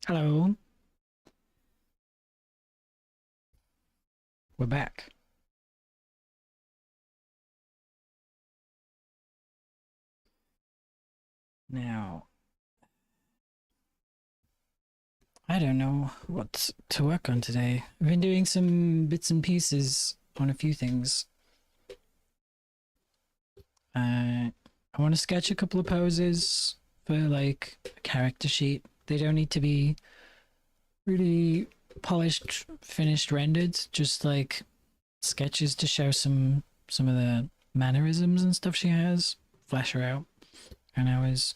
Hello, we're back. Now, I don't know what to work on today. I've been doing some bits and pieces on a few things. I want to sketch a couple of poses for like a character sheet. They don't need to be really polished, finished, rendered. Just like sketches to show some of the mannerisms and stuff she has. Flesh her out. And I was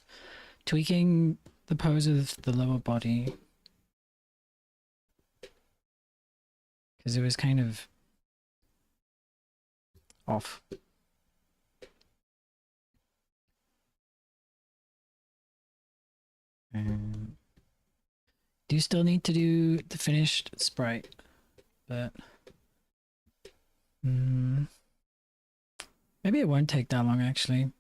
tweaking the pose of the lower body because it was kind of off. Do you still need to do the finished sprite? But maybe it won't take that long actually.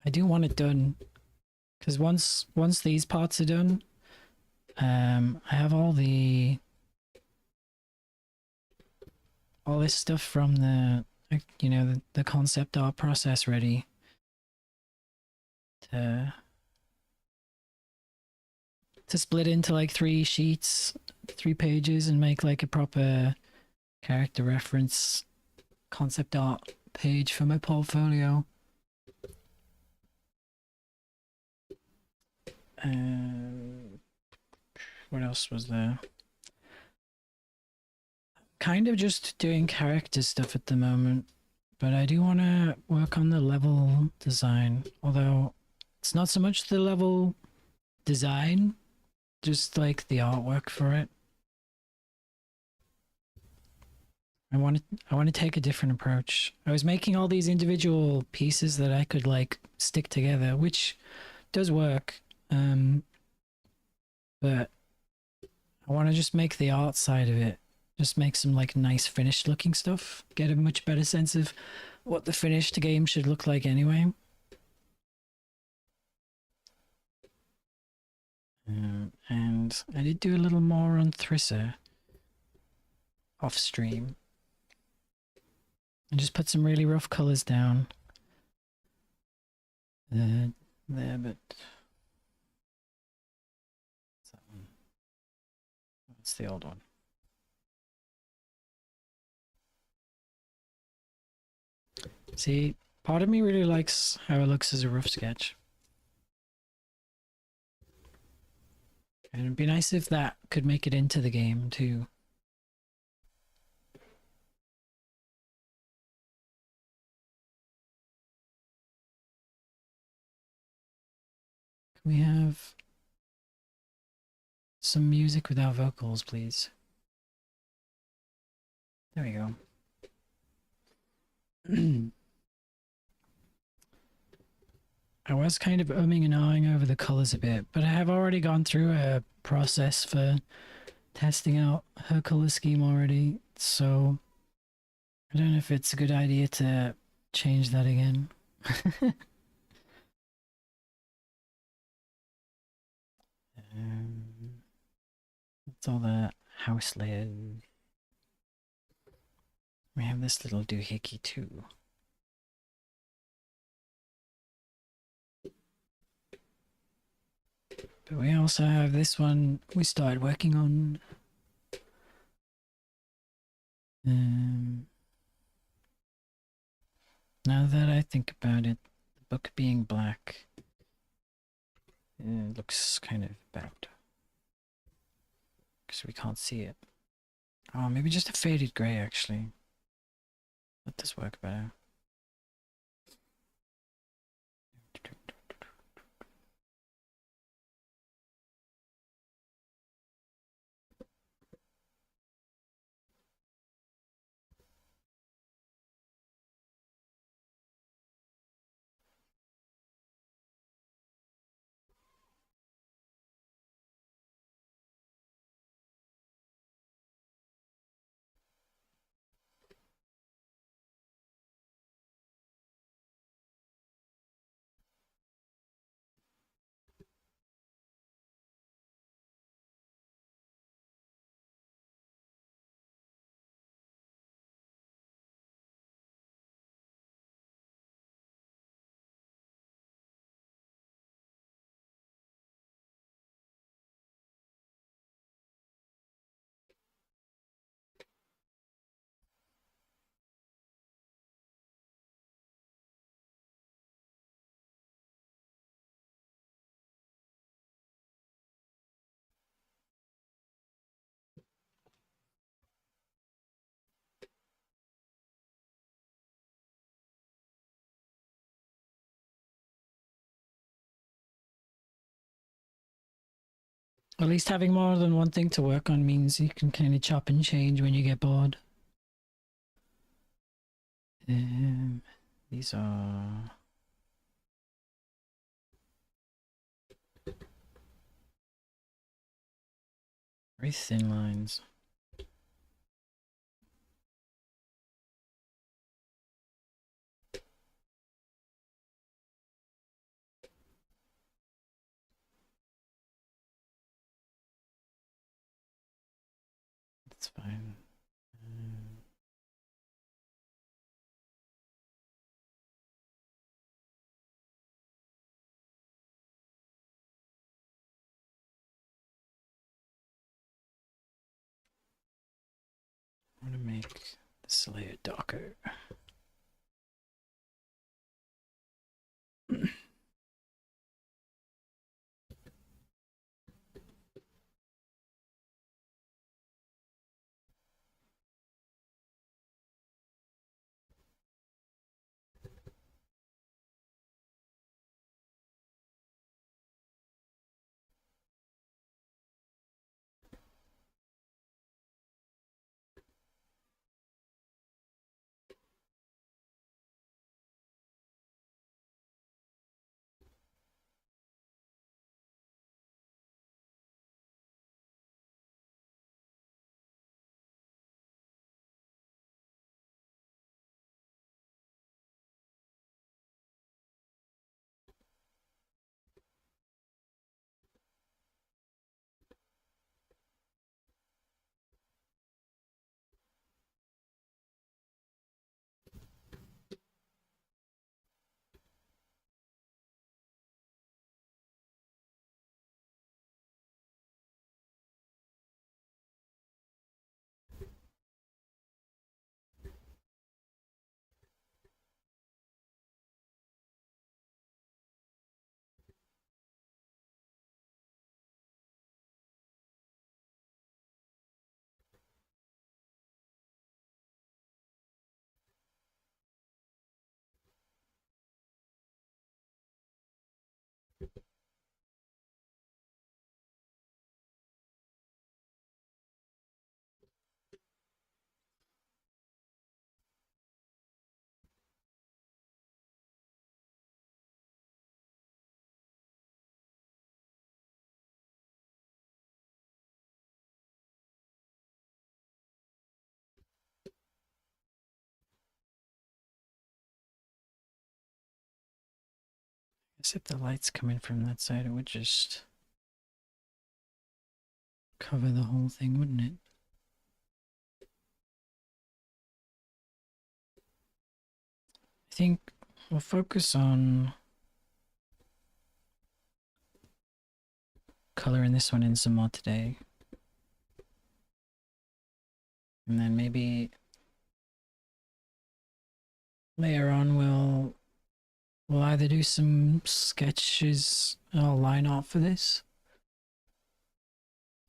I do want it done because once these parts are done, I have all this stuff from the the concept art process ready to split into like 3 sheets, 3 pages, and make like a proper character reference concept art page for my portfolio. What else was there? Kind of just doing character stuff at the moment, but I do want to work on the level design, although it's not so much the level design, just like the artwork for it. I want to take a different approach. I was making all these individual pieces that I could like stick together, which does work. But I want to just make the art side of it, just make some like nice finished looking stuff, get a much better sense of what the finished game should look like anyway. And I did do a little more on Thrisser off stream. And just put some really rough colors down. There, but what's that one? That's the old one. See, part of me really likes how it looks as a rough sketch. And it'd be nice if that could make it into the game too. Can we have some music without vocals, please? There we go. I was kind of umming and ahhing over the colors a bit, but I have already gone through a process for testing out her color scheme already, so I don't know if it's a good idea to change that again. That's all the house layers. We have this little doohickey too. But we also have this one we started working on. Now that I think about it, the book being black looks kind of bad. Because we can't see it. Oh, maybe just a faded grey actually. Let this work better. At least having more than one thing to work on means you can kind of chop and change when you get bored. These are... very thin lines. That's fine. I want to make this layer darker. Guess if the light's coming from that side, it would just cover the whole thing, wouldn't it? I think we'll focus on coloring this one in some more today. And then maybe later on we'll either do some sketches or line art for this,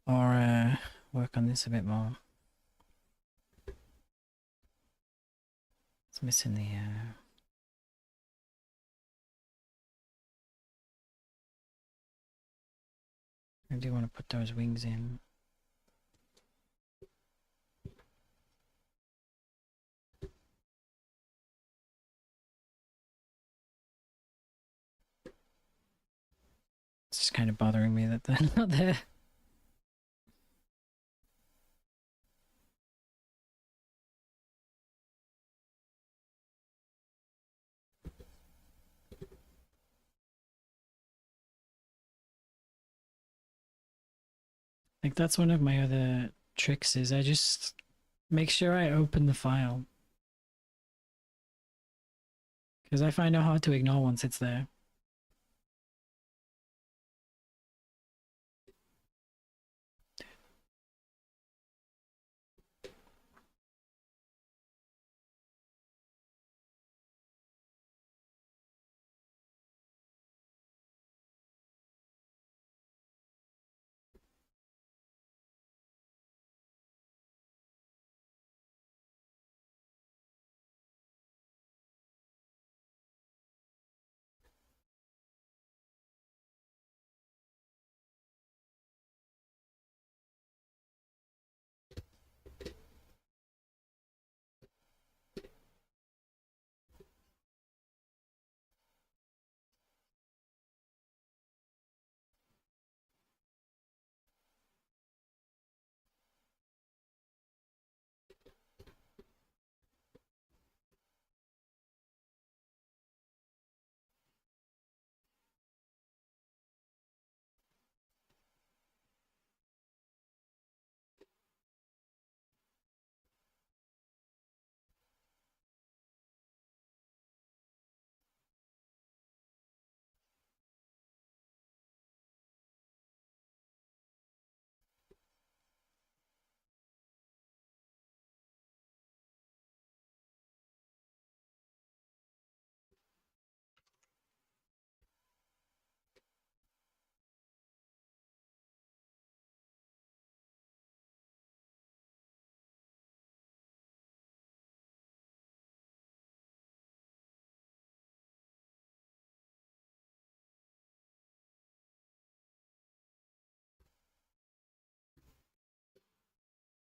or work on this a bit more. It's missing the I do want to put those wings in. It's just kind of bothering me that they're not there. Like, that's one of my other tricks, is I just make sure I open the file. Because I find it hard to ignore once it's there.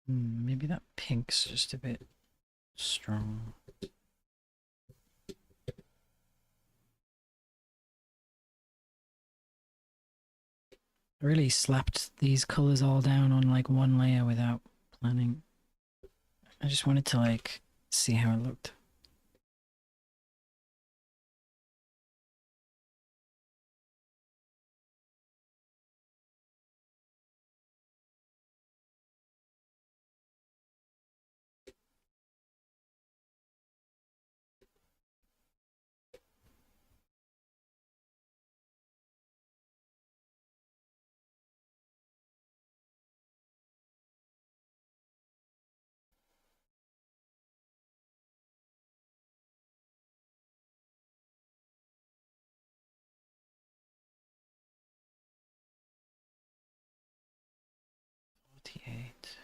Maybe that pink's just a bit strong. I really slapped these colors all down on like one layer without planning. I just wanted to like see how it looked. Eight.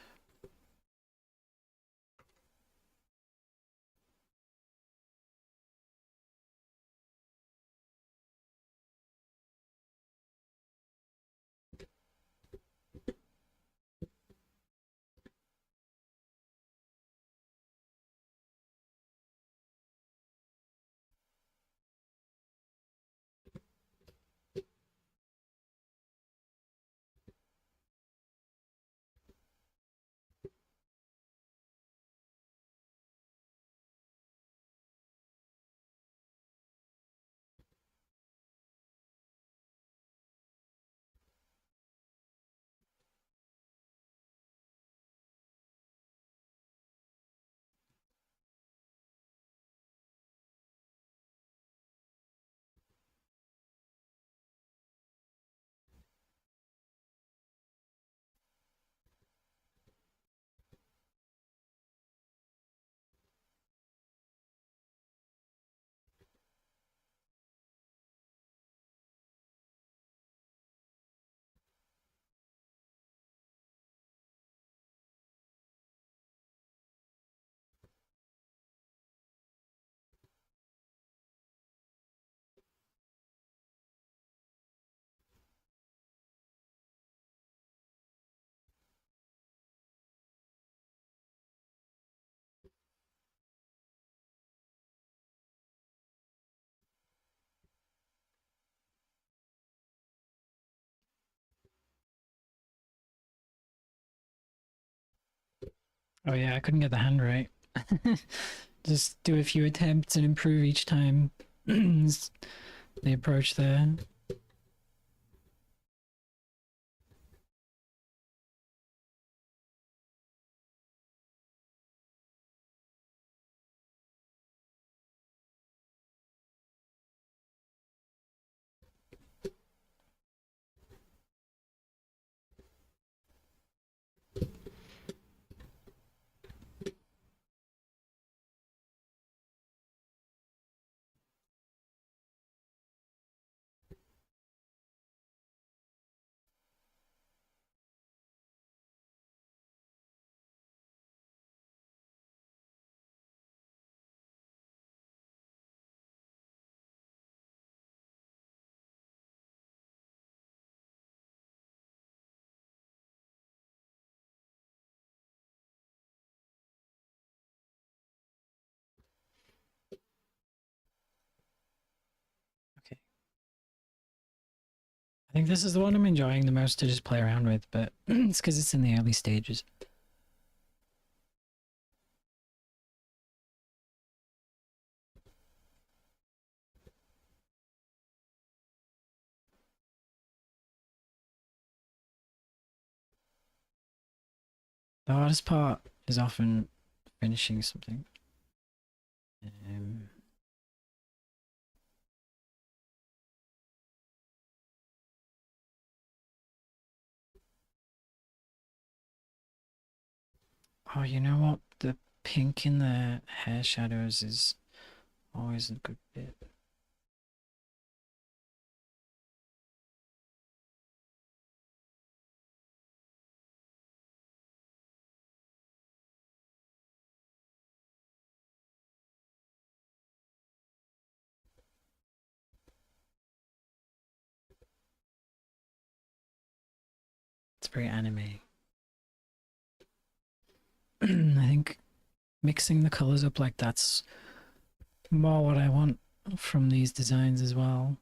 Oh yeah, I couldn't get the hand right. Just do a few attempts and improve each time. The approach there. Okay. I think this is the one I'm enjoying the most to just play around with, but it's because it's in the early stages. The hardest part is often finishing something. Um, oh, you know what? The pink in the hair shadows is always a good bit. It's very anime. I think mixing the colors up like more what I want from these designs as well.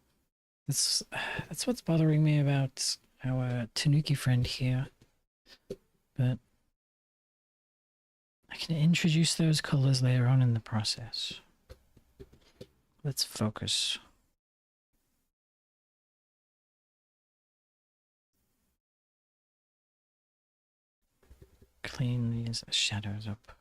That's that's what's bothering me about our Tanuki friend here. But I can introduce those colors later on in the process. Let's focus. Clean these shadows up.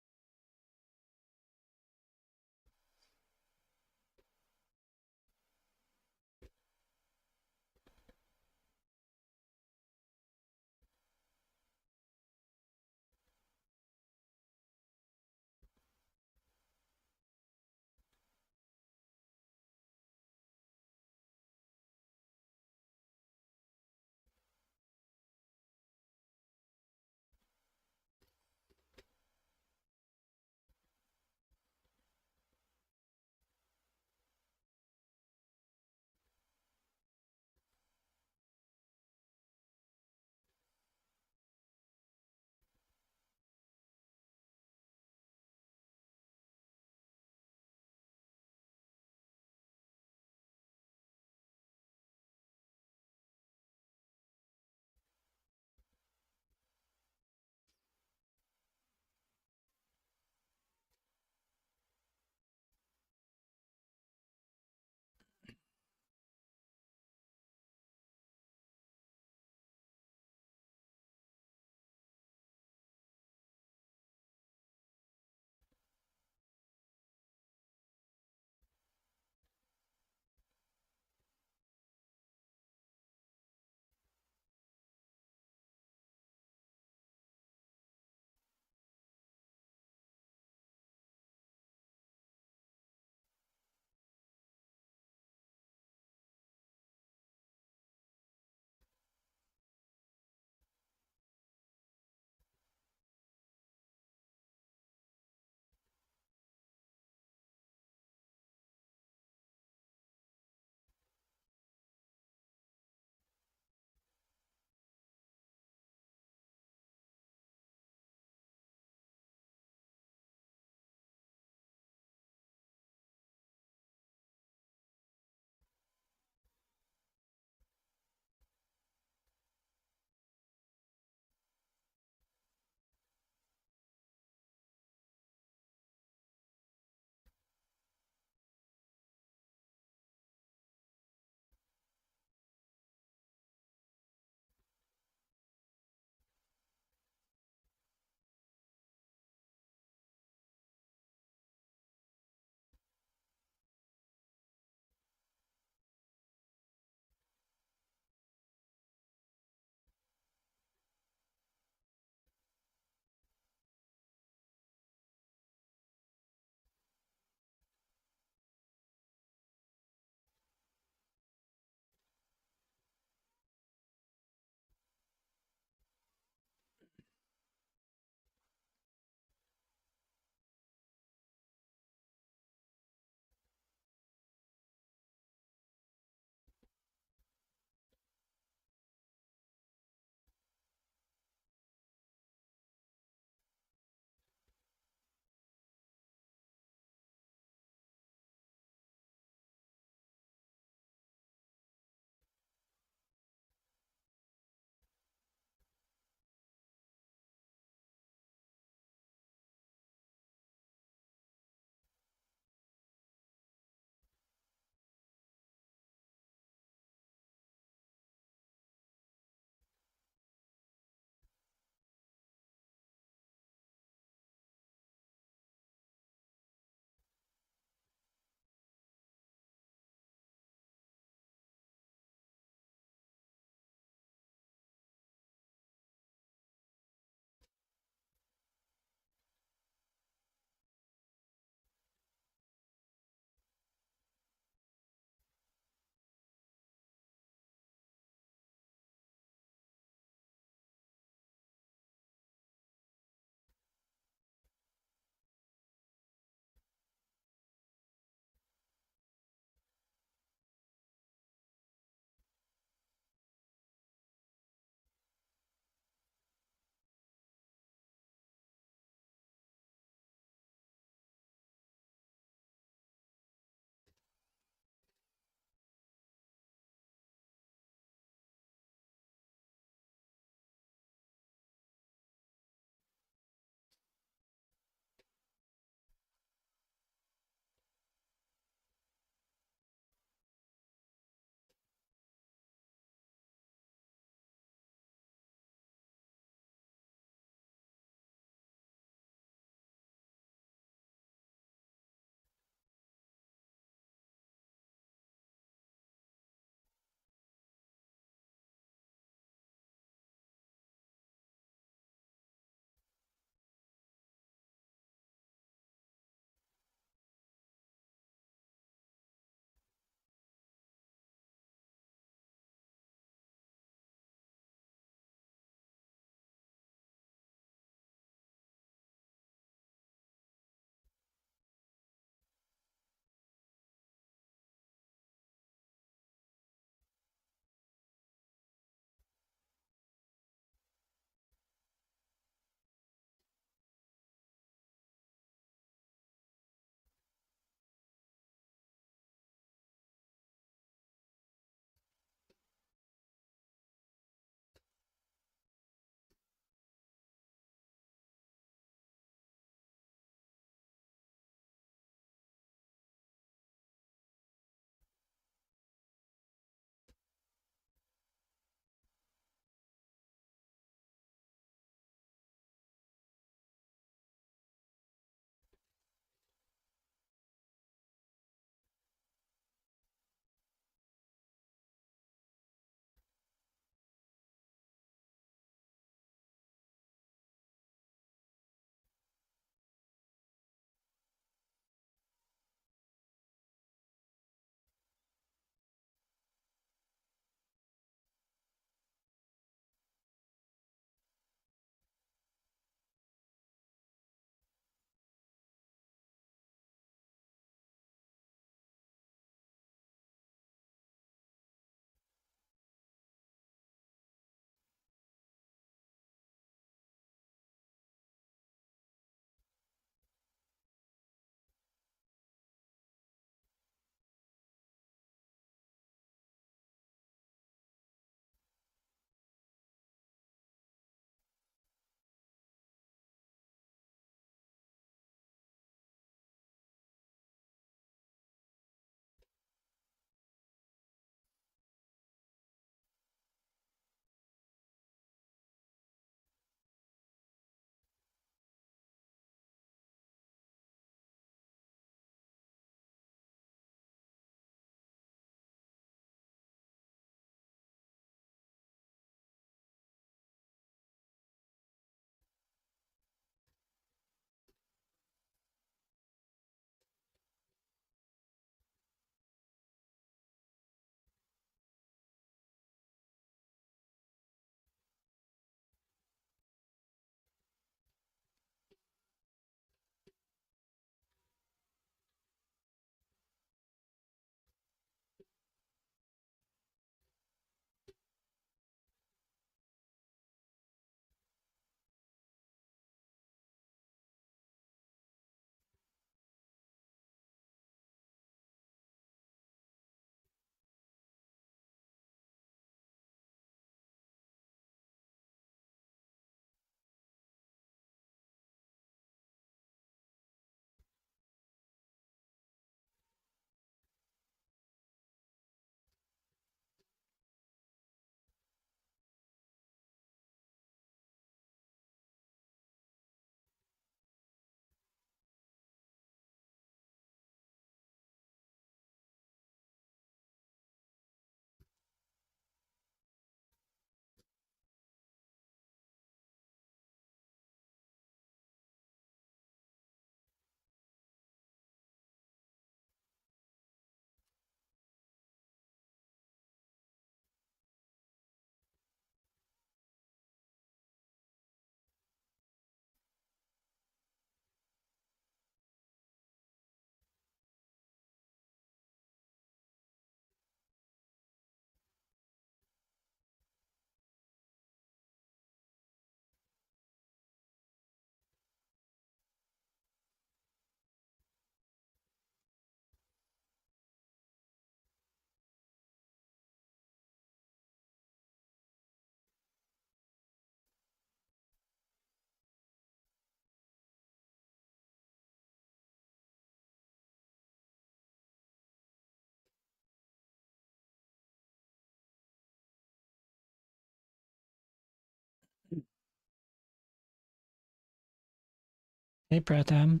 Hey, Pratham.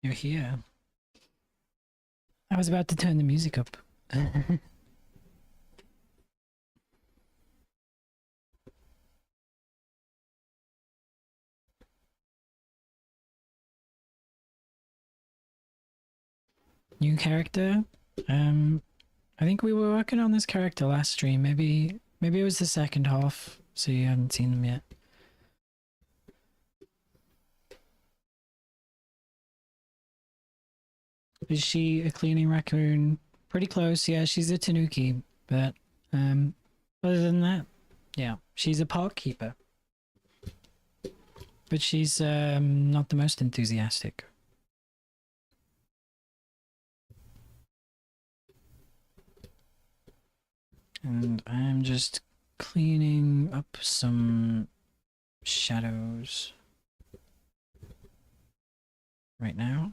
You're here. I was about to turn the music up. New character? Um, I think we were working on this character last stream. Maybe it was the second half, so you haven't seen them yet. Is she a cleaning raccoon? Pretty close, yeah, she's a tanuki, but other than that, yeah, she's a park keeper. But she's not the most enthusiastic. And I'm just cleaning up some shadows right now.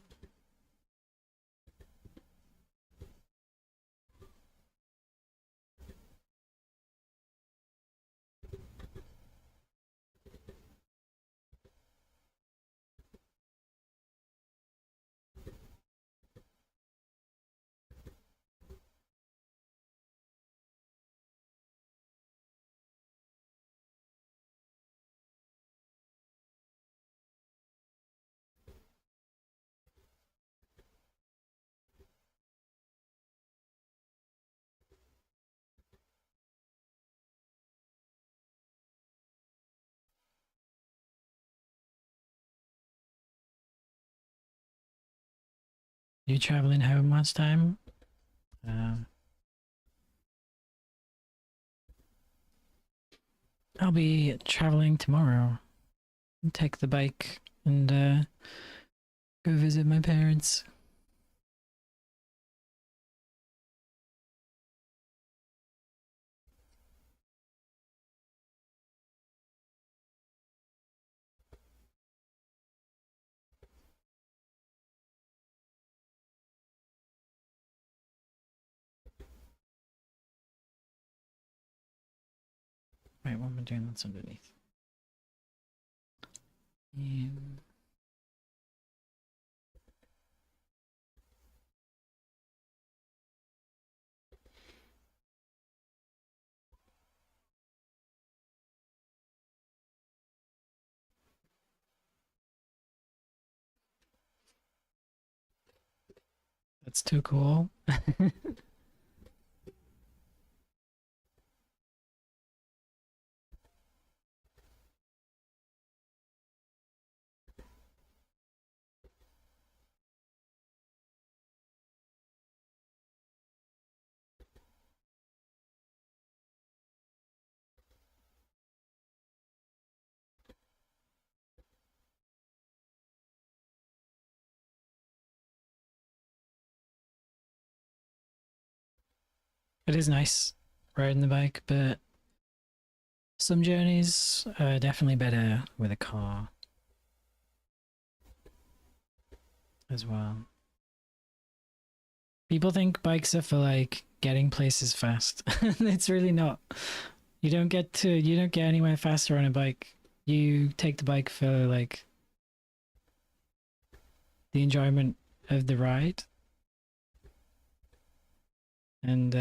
You traveling home last time? I'll be traveling tomorrow. Take the bike and go visit my parents. Wait, what am I doing? That's underneath. That's too cool. It is nice riding the bike, but some journeys are definitely better with a car as well. People think bikes are for like getting places fast. It's really not. You don't get anywhere faster on a bike. You take the bike for like the enjoyment of the ride. And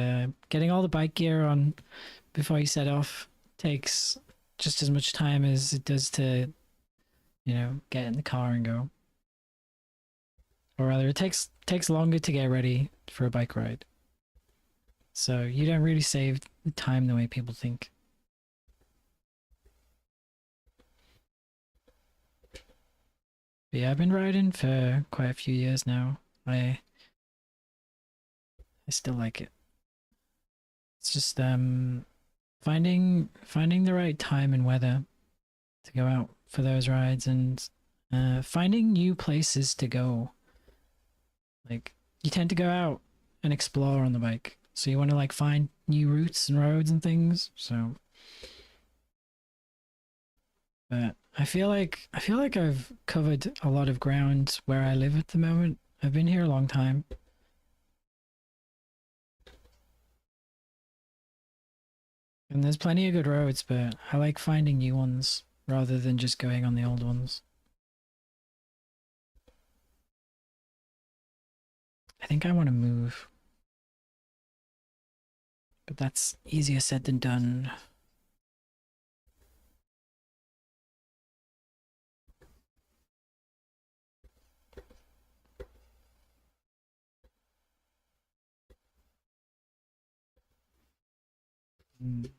getting all the bike gear on before you set off takes just as much time as it does to, get in the car and go. Or rather, it takes longer to get ready for a bike ride. So you don't really save the time the way people think. But yeah, I've been riding for quite a few years now. I still like it. It's just finding the right time and weather to go out for those rides and finding new places to go. Like you tend to go out and explore on the bike, so you want to like find new routes and roads and things. So, but I feel like I've covered a lot of ground where I live at the moment. I've been here a long time. And there's plenty of good roads, but I like finding new ones rather than just going on the old ones. I think I want to move, but that's easier said than done. Mm.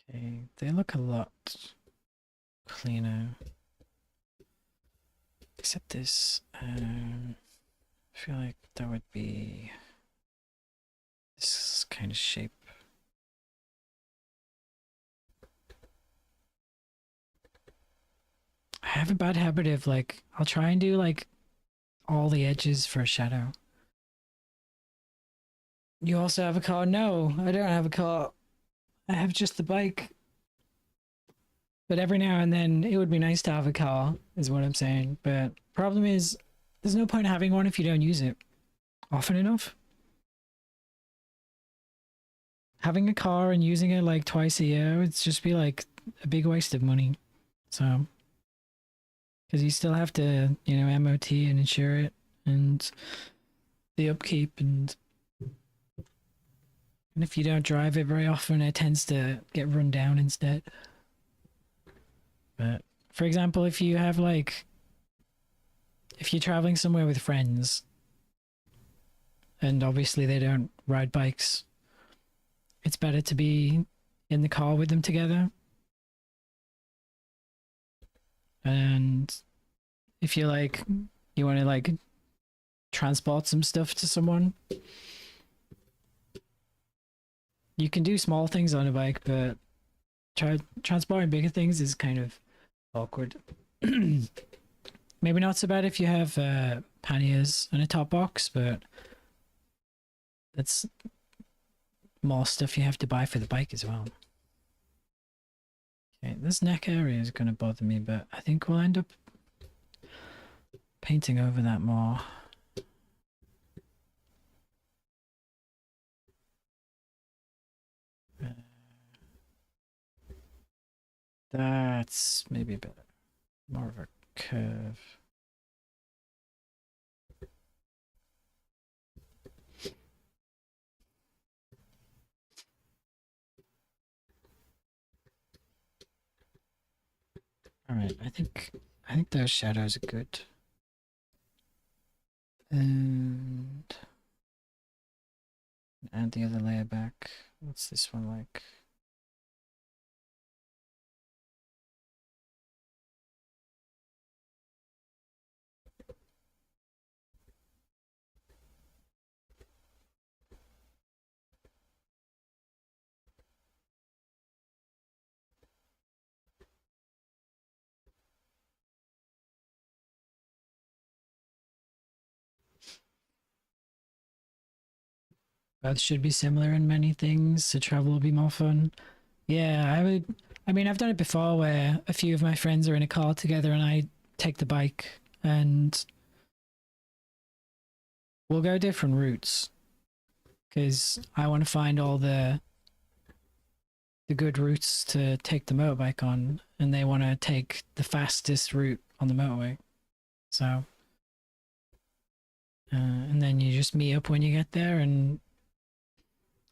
Okay, they look a lot cleaner. Except this, I feel like that would be this kind of shape. I have a bad habit of like, I'll try and do like all the edges for a shadow. You also have a car? No, I don't have a car. I have just the bike. But every now and then it would be nice to have a car, is what I'm saying. But problem is, there's no point having one if you don't use it often enough. Having a car and using it like twice a year would just be like a big waste of money. So, because you still have to, you know, MOT and insure it and the upkeep and if you don't drive it very often, it tends to get run down instead. But for example, if you have like, if you're traveling somewhere with friends and obviously they don't ride bikes, it's better to be in the car with them together. And if you like, you want to like transport some stuff to someone, you can do small things on a bike, but transporting bigger things is kind of awkward. Maybe not so bad if you have panniers and a top box, but that's more stuff you have to buy for the bike as well. Okay, this neck area is going to bother me, but I think we'll end up painting over that more. That's maybe a bit more of a curve. All right, I think those shadows are good. And add the other layer back. What's this one like? Both should be similar in many things, so travel will be more fun. Yeah, I would. I mean, I've done it before where a few of my friends are in a car together and I take the bike and we'll go different routes because I want to find all the good routes to take the motorbike on and they want to take the fastest route on the motorway. So, and then you just meet up when you get there and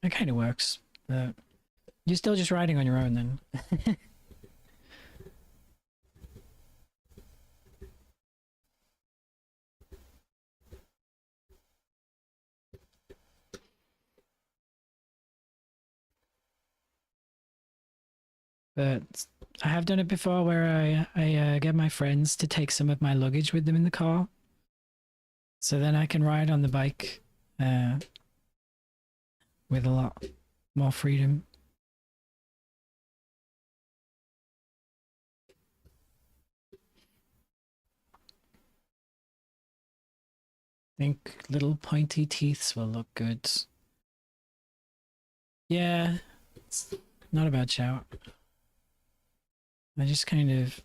it kind of works. But you're still just riding on your own then. But I have done it before where I get my friends to take some of my luggage with them in the car. So then I can ride on the bike uh, with a lot more freedom. I think little pointy teeths will look good. Yeah, It's not a bad shout. I just kind of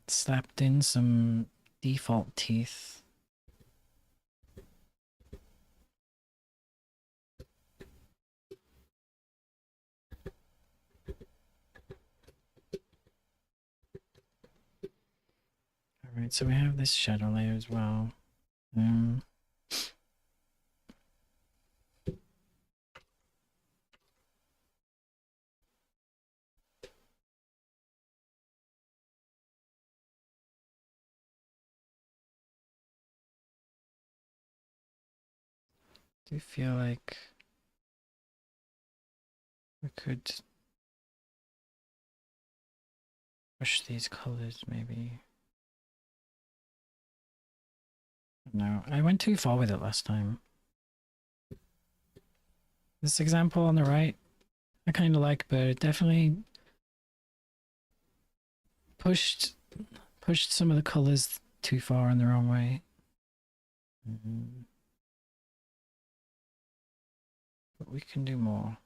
slapped in some default teeth. Alright, so we have this shadow layer as well. Do you feel like we could push these colors maybe? No, I went too far with it last time. This example on the right, I kind of like, but it definitely pushed some of the colors too far in the wrong way. But we can do more.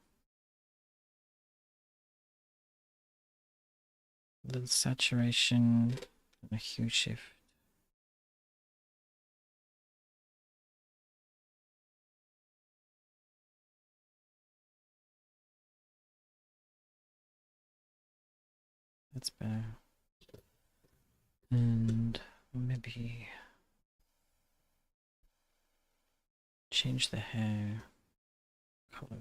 A little saturation and a hue shift. That's better. And maybe change the hair color.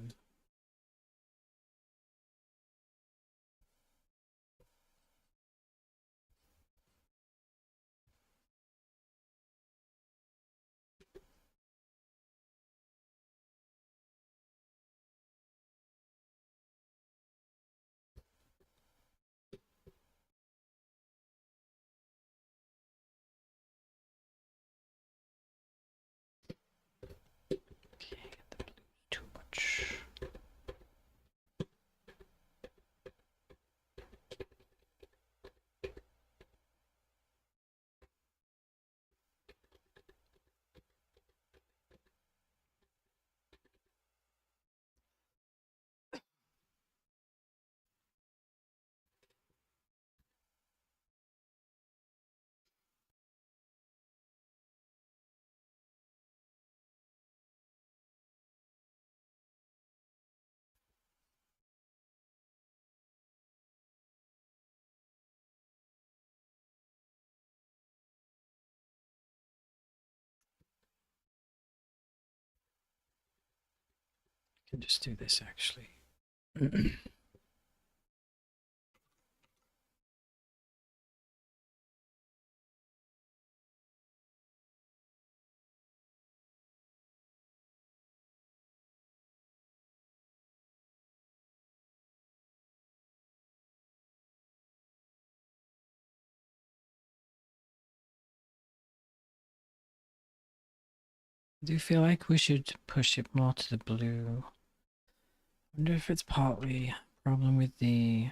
Okay, the blue too much. Can just do this actually. I do feel like we should push it more to the blue. I wonder if it's partly a problem with the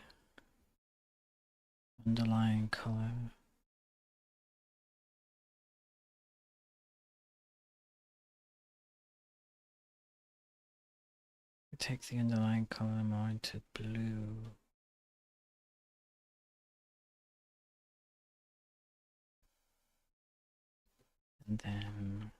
underlying color. We take the underlying color more into blue. And then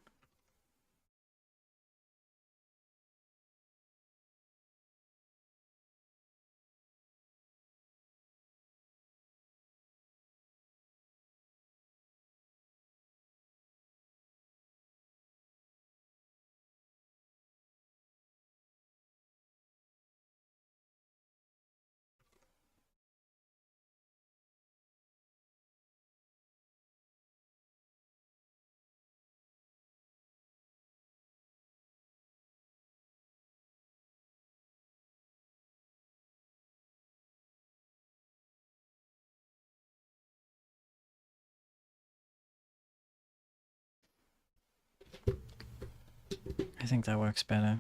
I think that works better.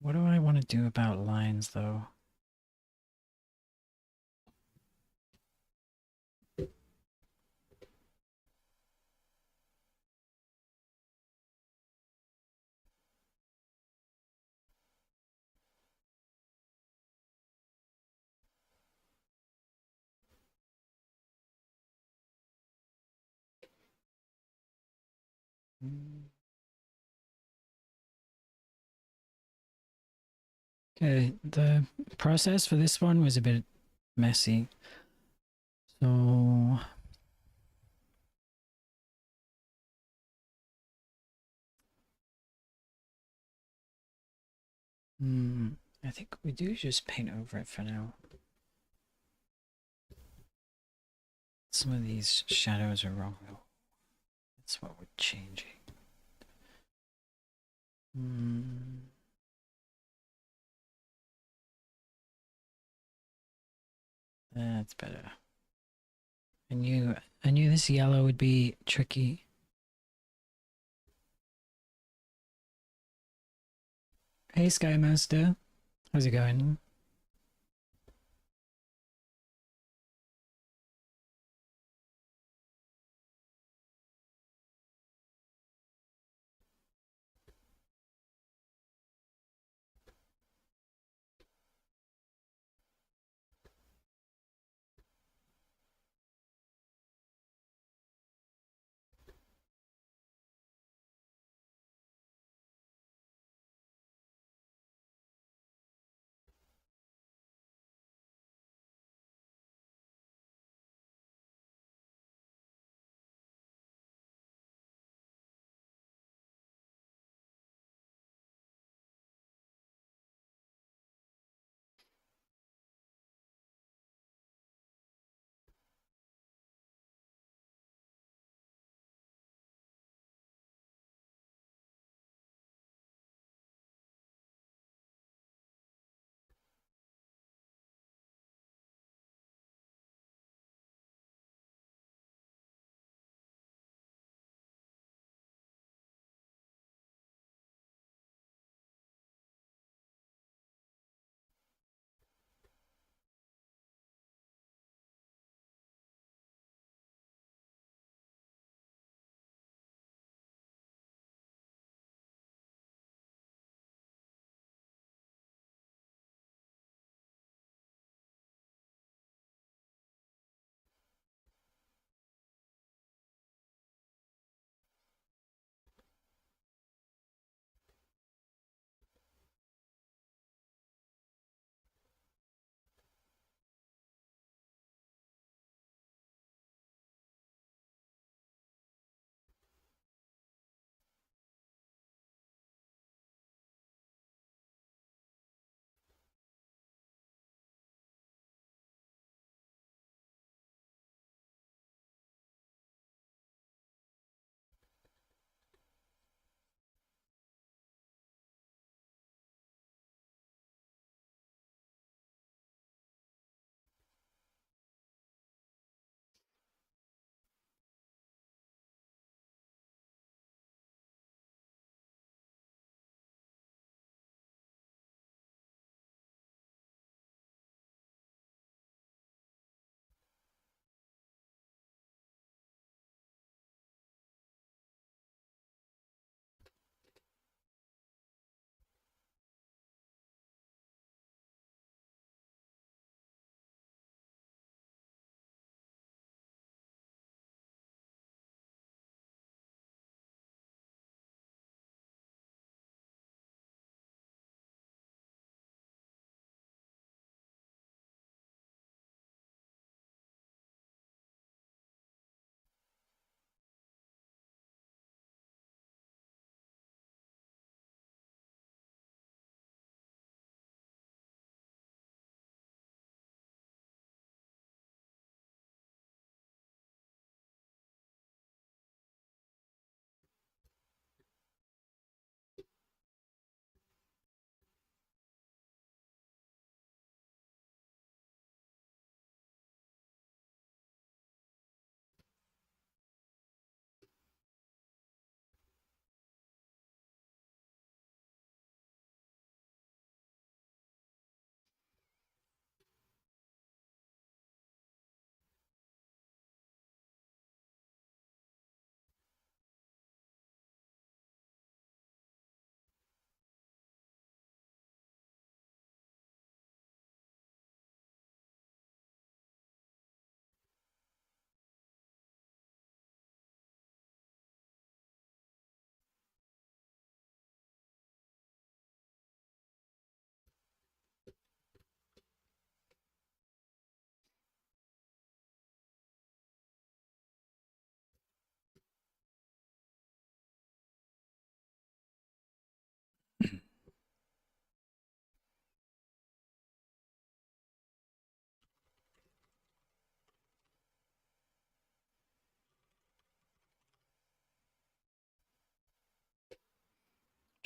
What do I want to do about lines though? Okay, the process for this one was a bit messy. So I think we do just paint over it for now. Some of these shadows are wrong though. That's what we're changing. That's better. I knew this yellow would be tricky. Hey Sky Master, how's it going?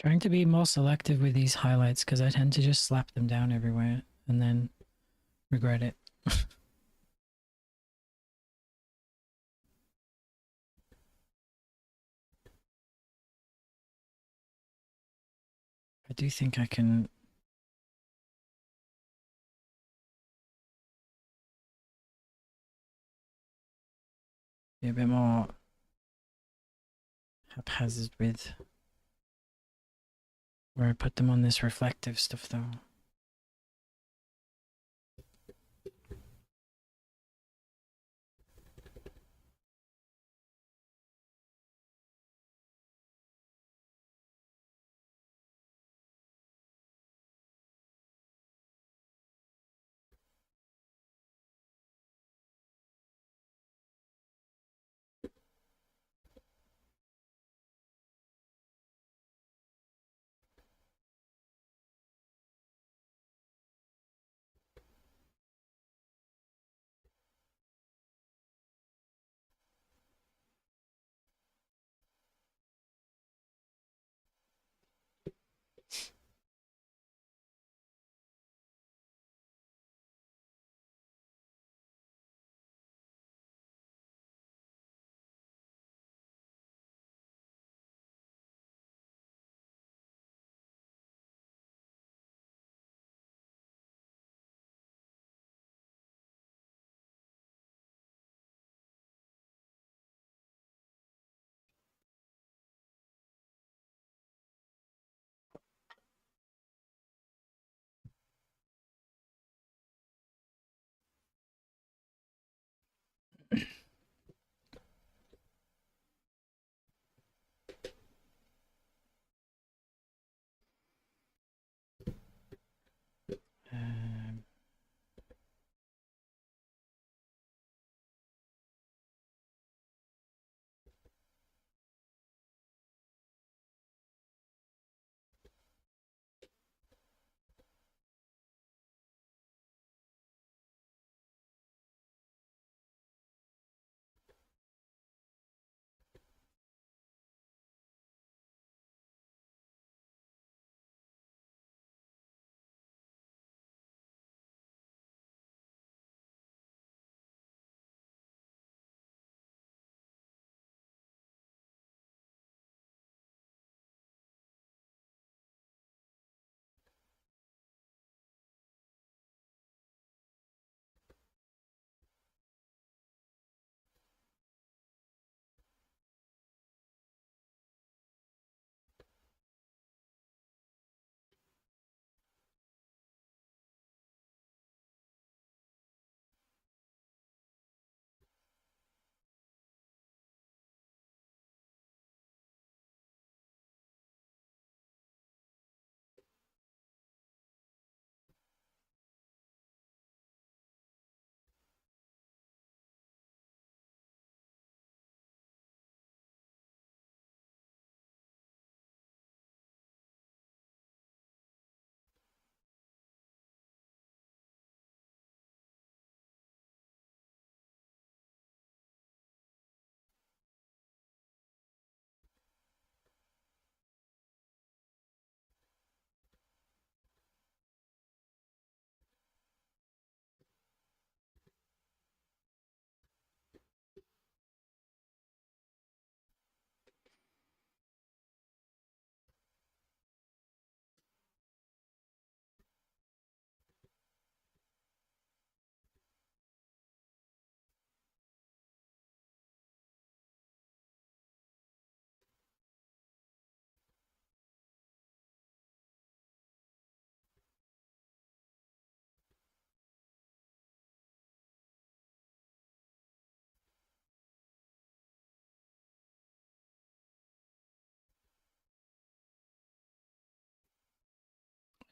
Trying to be more selective with these highlights because I tend to just slap them down everywhere and then regret it. I do think I can be a bit more haphazard with where I put them on this reflective stuff though. Um,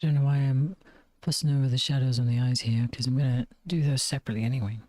I don't know why I'm fussing over the shadows on the eyes here because I'm gonna do those separately anyway.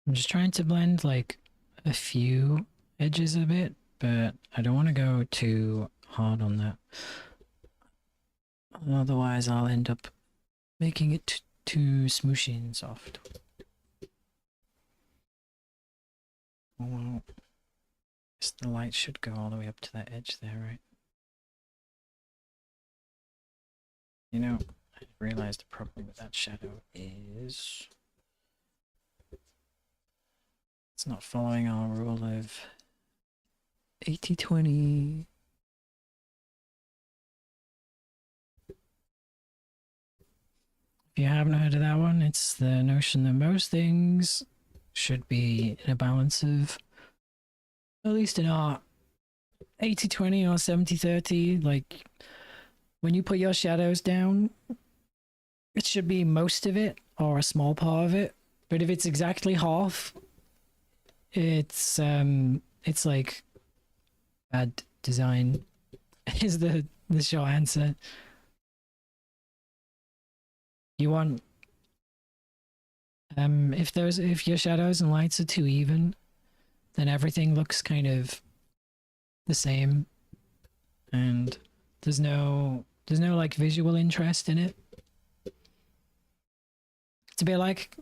I'm just trying to blend like a few edges a bit, but I don't want to go too hard on that. Otherwise, I'll end up making it too smooshy and soft. Oh well, guess the light should go all the way up to that edge there, right? You know, I realized the problem with that shadow is it's not following our rule of 80-20. If you haven't heard of that one, it's the notion that most things should be in a balance of, at least in art, 80-20 or 70-30. Like, when you put your shadows down, it should be most of it or a small part of it. But if it's exactly half, it's like bad design is the short answer. You want if your shadows and lights are too even, then everything looks kind of the same, and there's no like visual interest in it. It's a bit like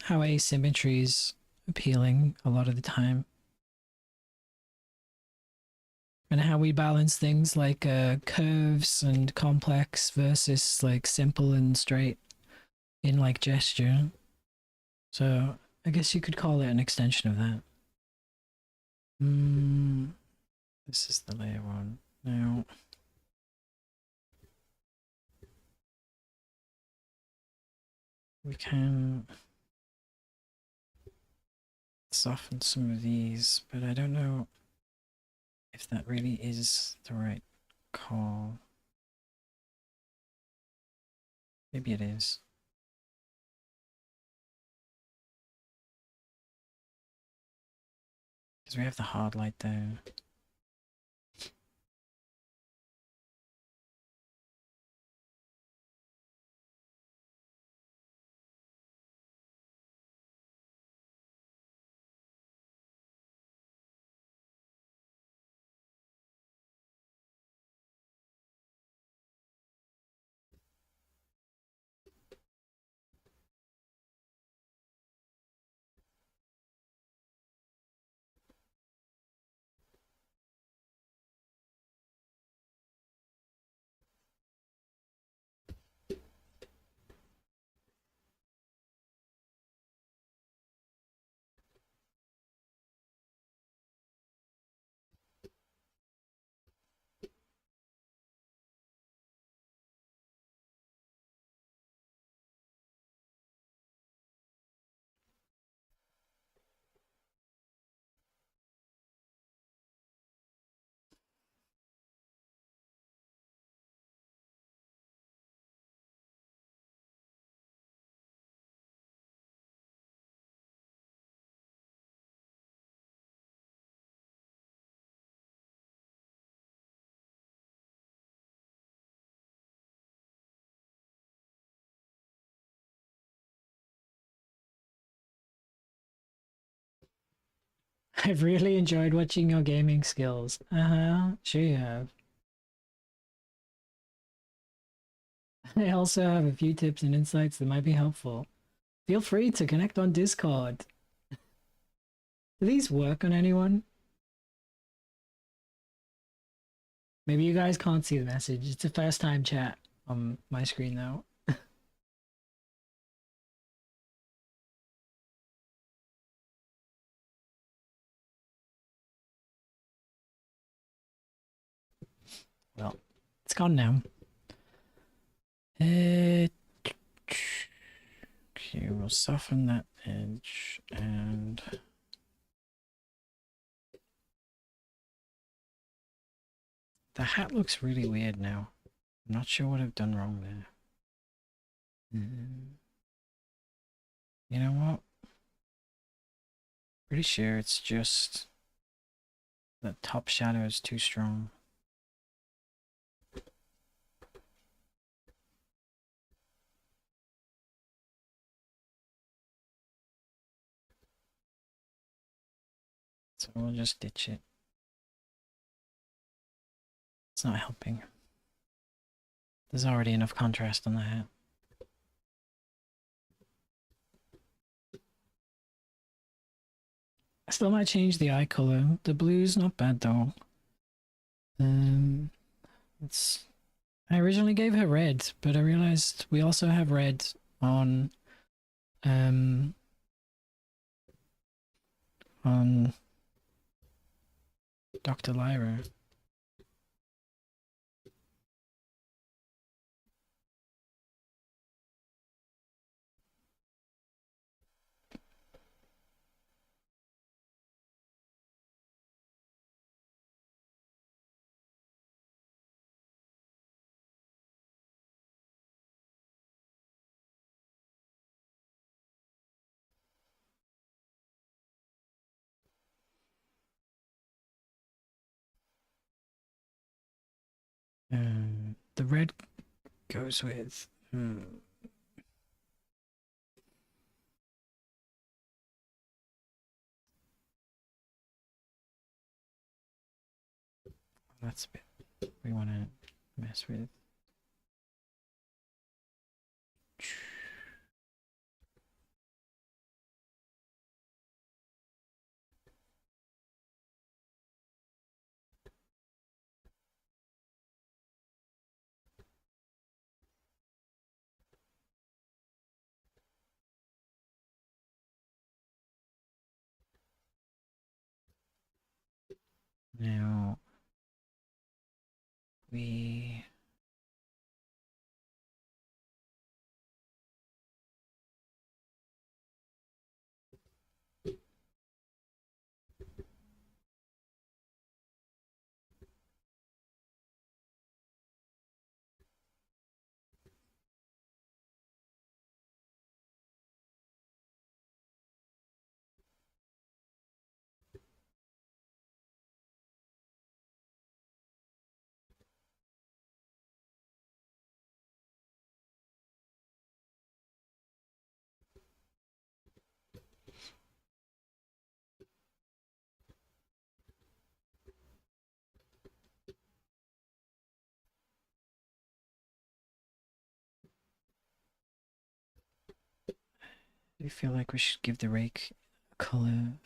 how asymmetry is appealing a lot of the time, and how we balance things like curves and complex versus like simple and straight in like gesture. So I guess you could call it an extension of that. This is the layer one. Now, we can soften some of these, but I don't know if that really is the right call. Maybe it is. Because we have the hard light there. I've really enjoyed watching your gaming skills. Sure you have. I also have a few tips and insights that might be helpful. Feel free to connect on Discord. Do these work on anyone? Maybe you guys can't see the message. It's a first time chat on my screen though. Well, it's gone now. Okay, we'll soften that edge and the hat looks really weird now. I'm not sure what I've done wrong there. You know what? Pretty sure it's just the top shadow is too strong. So we'll just ditch it. It's not helping. There's already enough contrast on the hat. I still might change the eye color. The blue's not bad though. It's. I originally gave her red, but I realized we also have red on Dr. Lyra. The red goes with. That's a bit we want to mess with. Now we do feel like we should give the rake a color.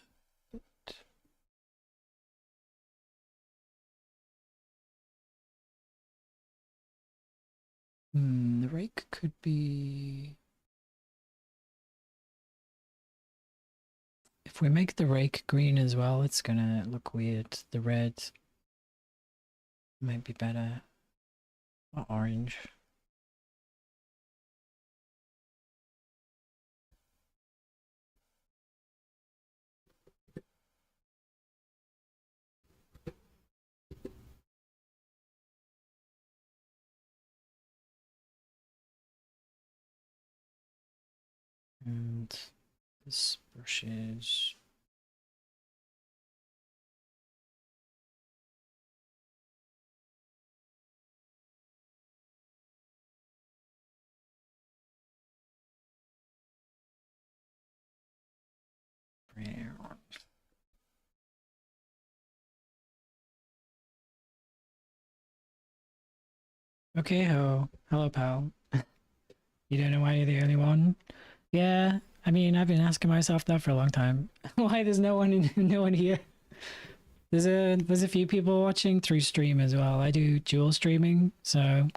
The rake could be. If we make the rake green as well, it's gonna look weird. The red might be better. Or orange. And this brush is. Brown. Okay, hello, pal. You don't know why you're the only one? Yeah, I mean, I've been asking myself that for a long time. Why there's no one here? There's a few people watching through stream as well. I do dual streaming, so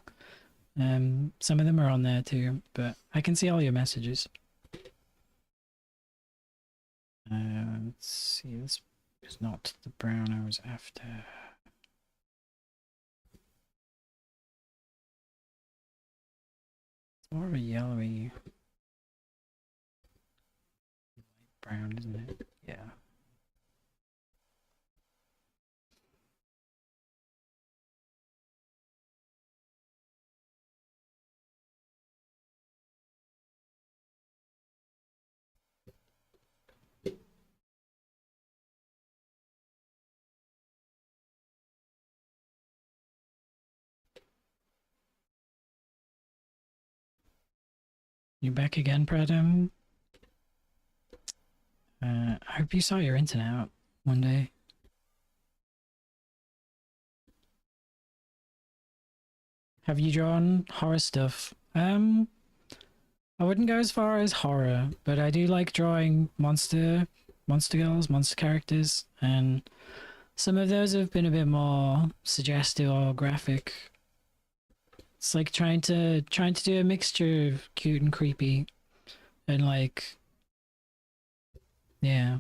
some of them are on there too, but I can see all your messages. Let's see, this is not the brown I was after. It's more of a yellowy light brown, isn't it? Yeah. You back again, Pradam? I hope you saw your internet out. one day. Have you drawn horror stuff? I wouldn't go as far as horror, but I do like drawing monster girls, monster characters, and some of those have been a bit more suggestive or graphic. It's like trying to do a mixture of cute and creepy, and like, yeah.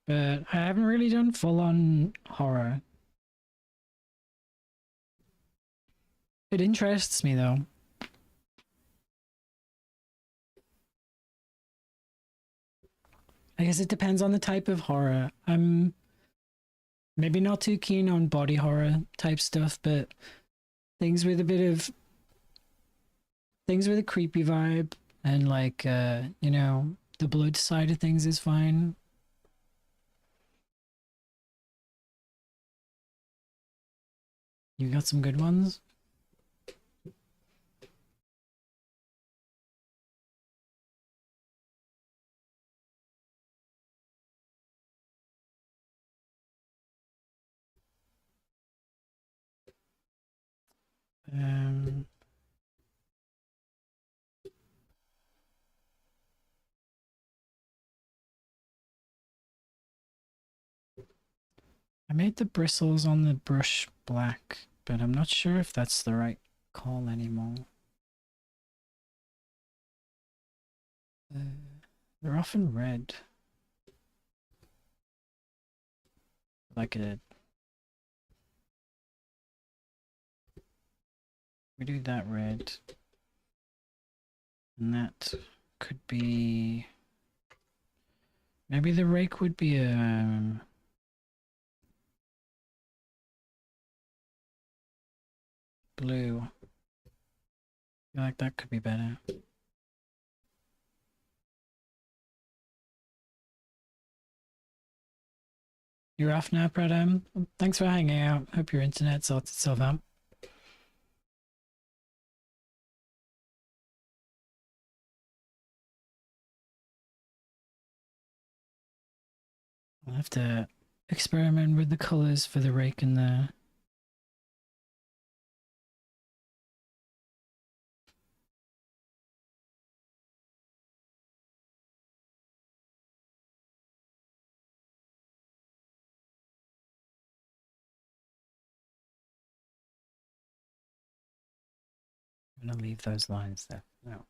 But I haven't really done full on horror. It interests me though. I guess it depends on the type of horror. I'm maybe not too keen on body horror type stuff, but things with a bit of things with a creepy vibe and like the blood side of things is fine. You got some good ones. Um, I made the bristles on the brush black, but I'm not sure if that's the right call anymore. Uh, they're often red. Like a... We do that red. And that could be... Maybe the rake would be a... blue. I feel like that could be better. You're off now, Pradam. Thanks for hanging out. Hope your internet sorts itself out. I'll have to experiment with the colors for the rake and the... I'm gonna leave those lines there. No.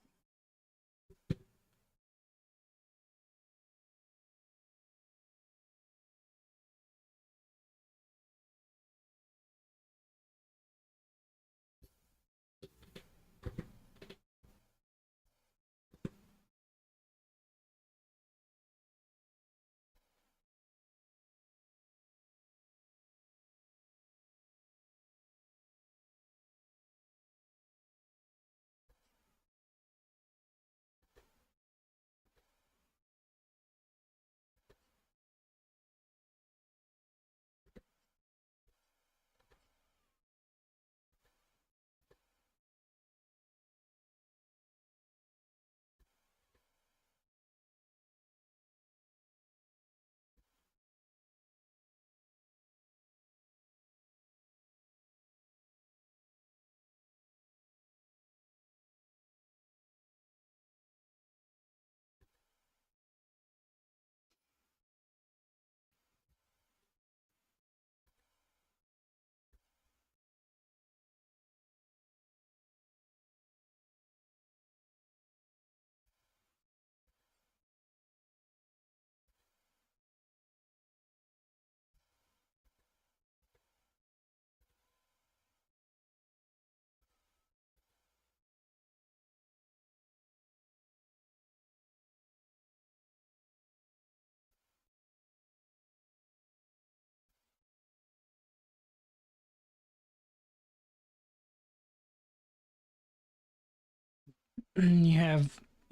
you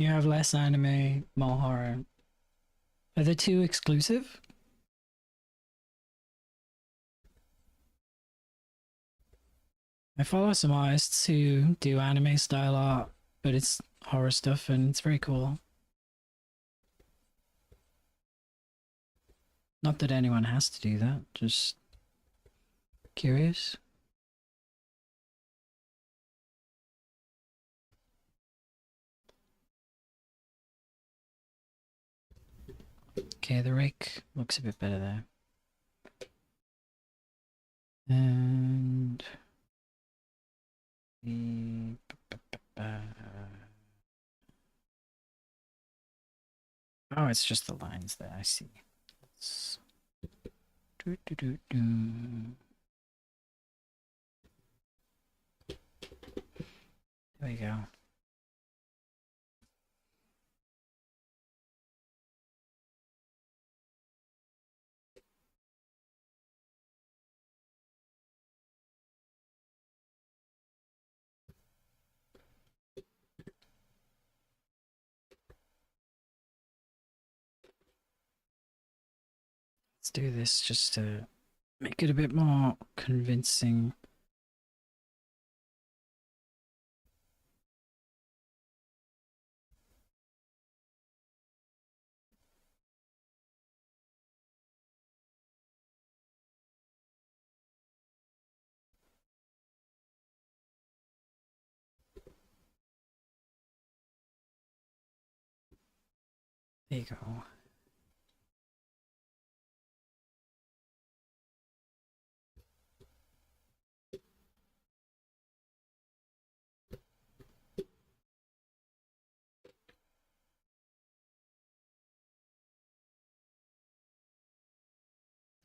have less anime, more horror. Are the two exclusive? I follow some artists who do anime style art, but it's horror stuff and it's very cool. Not that anyone has to do that, just curious. Okay, the rake looks a bit better there. And the oh, it's just the lines there. I see. Do, do, do, do. There we go. Let's do this just to make it a bit more convincing. There you go.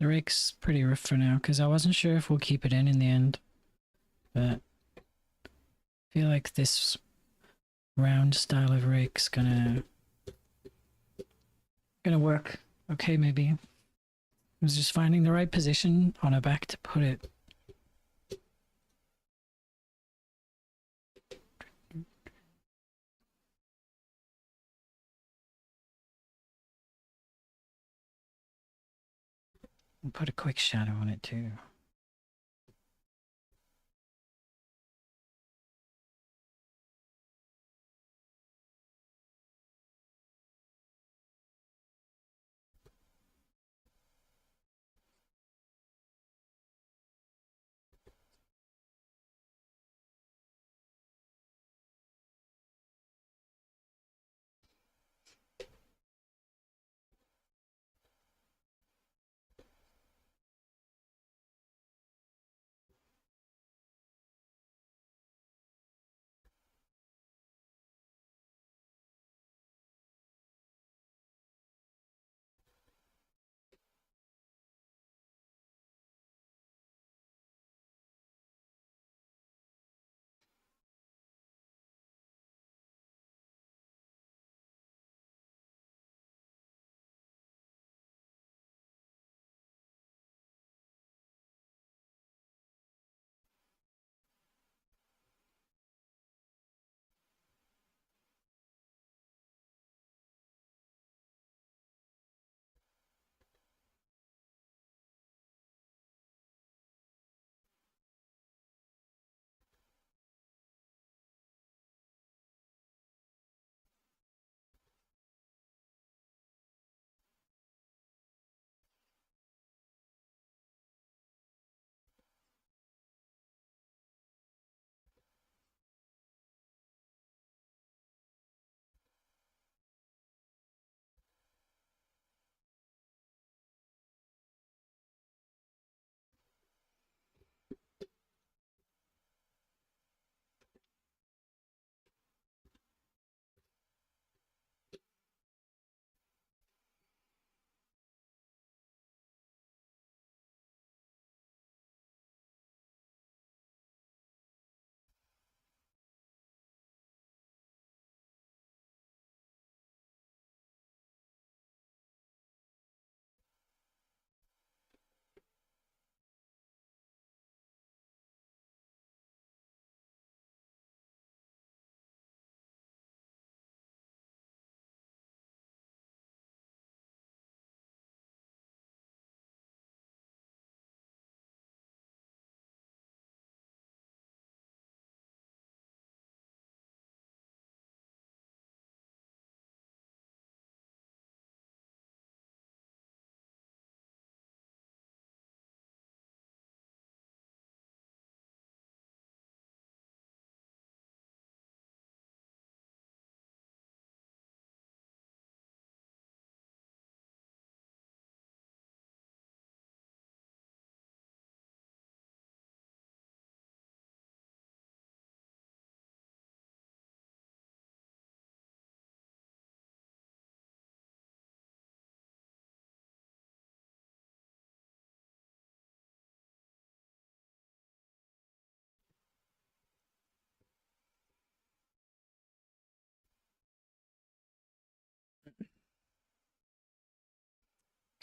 The rake's pretty rough for now because I wasn't sure if we'll keep it in the end, but I feel like this round style of rake's gonna work. Okay, maybe. I was just finding the right position on her back to put it. And put a quick shadow on it too.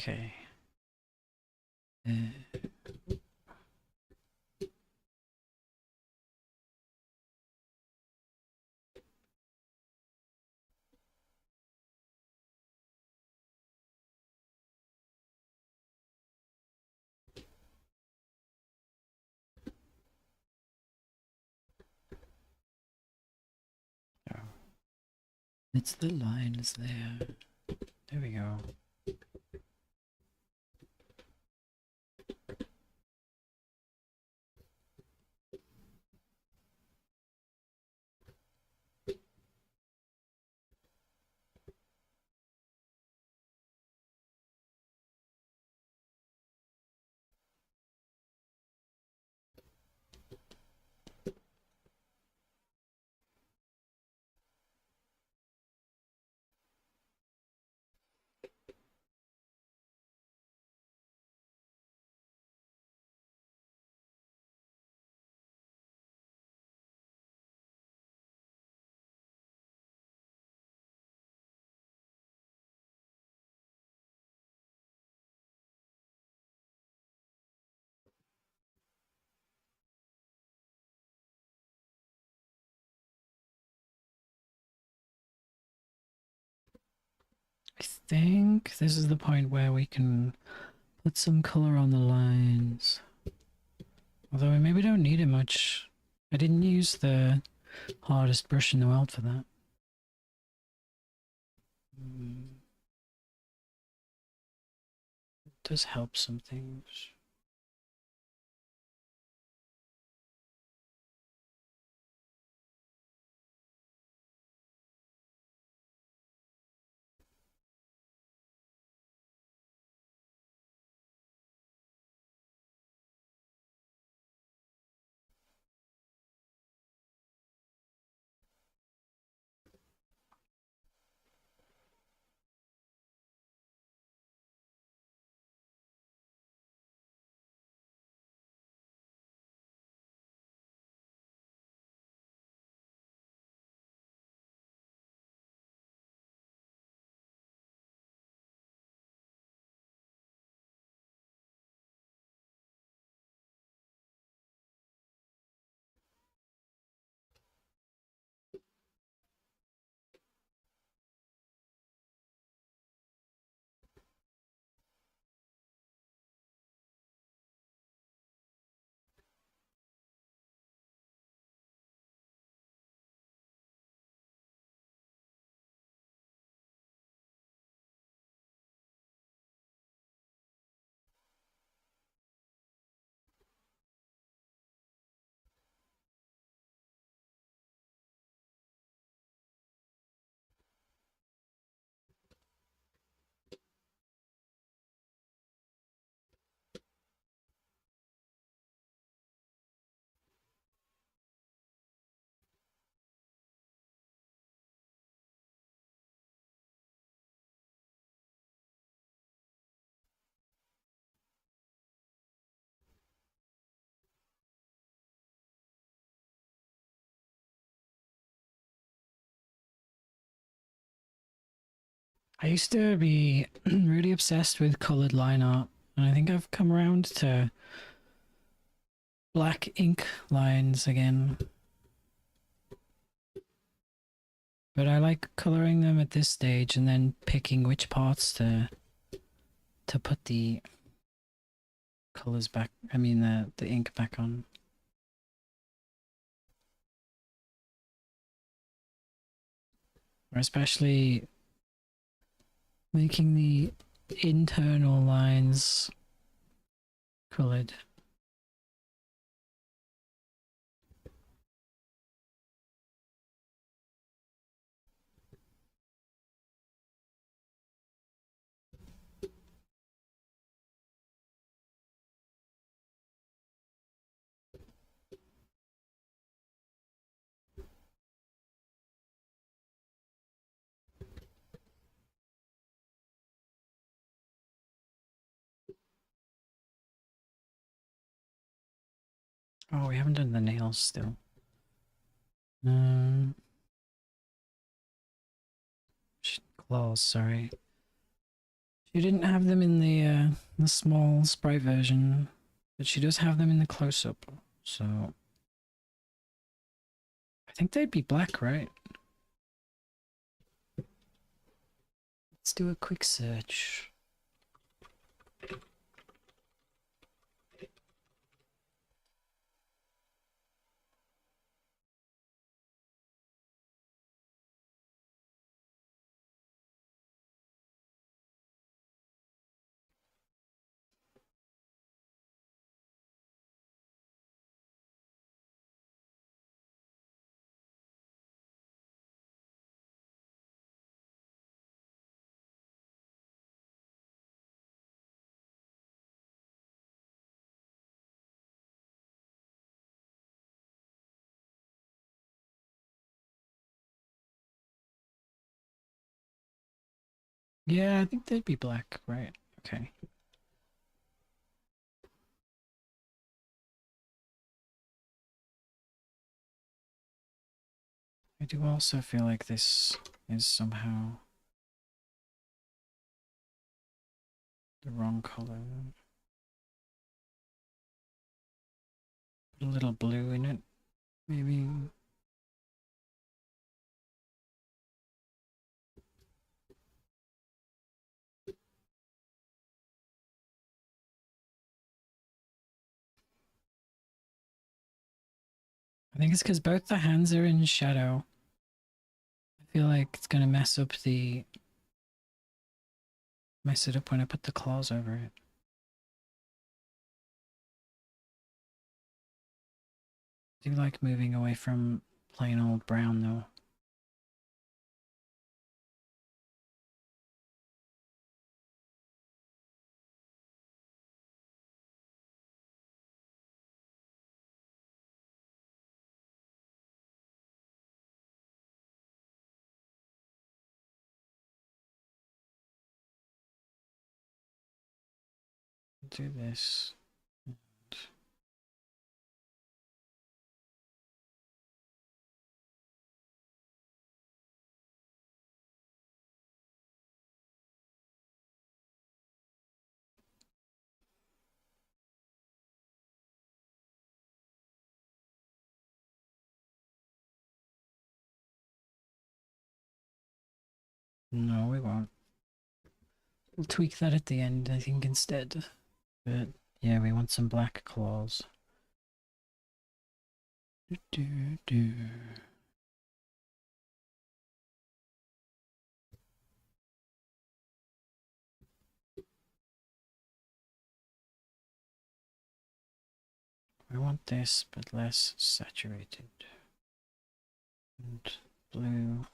Okay. Oh. It's the lines there. There we go. I think this is the point where we can put some color on the lines. Although we maybe don't need it much. I didn't use the hardest brush in the world for that. It does help some things. I used to be really obsessed with colored line art, and I think I've come around to black ink lines again. But I like coloring them at this stage and then picking which parts to put the colors back, I mean the ink back on. Or especially making the internal lines colored. Oh, we haven't done the nails still. Um, claws, sorry. She didn't have them in the small sprite version, but she does have them in the close-up. So I think they'd be black, right? Let's do a quick search. Yeah, I think they'd be black, right? Okay. I do also feel like this is somehow the wrong color. Put a little blue in it, maybe. I think it's because both the hands are in shadow. I feel like it's gonna mess it up when I put the claws over it. I do like moving away from plain old brown though. Do this. No, we won't. We'll tweak that at the end, I think, instead. But yeah, we want some black claws. Do, do. I want this, but less saturated. And blue.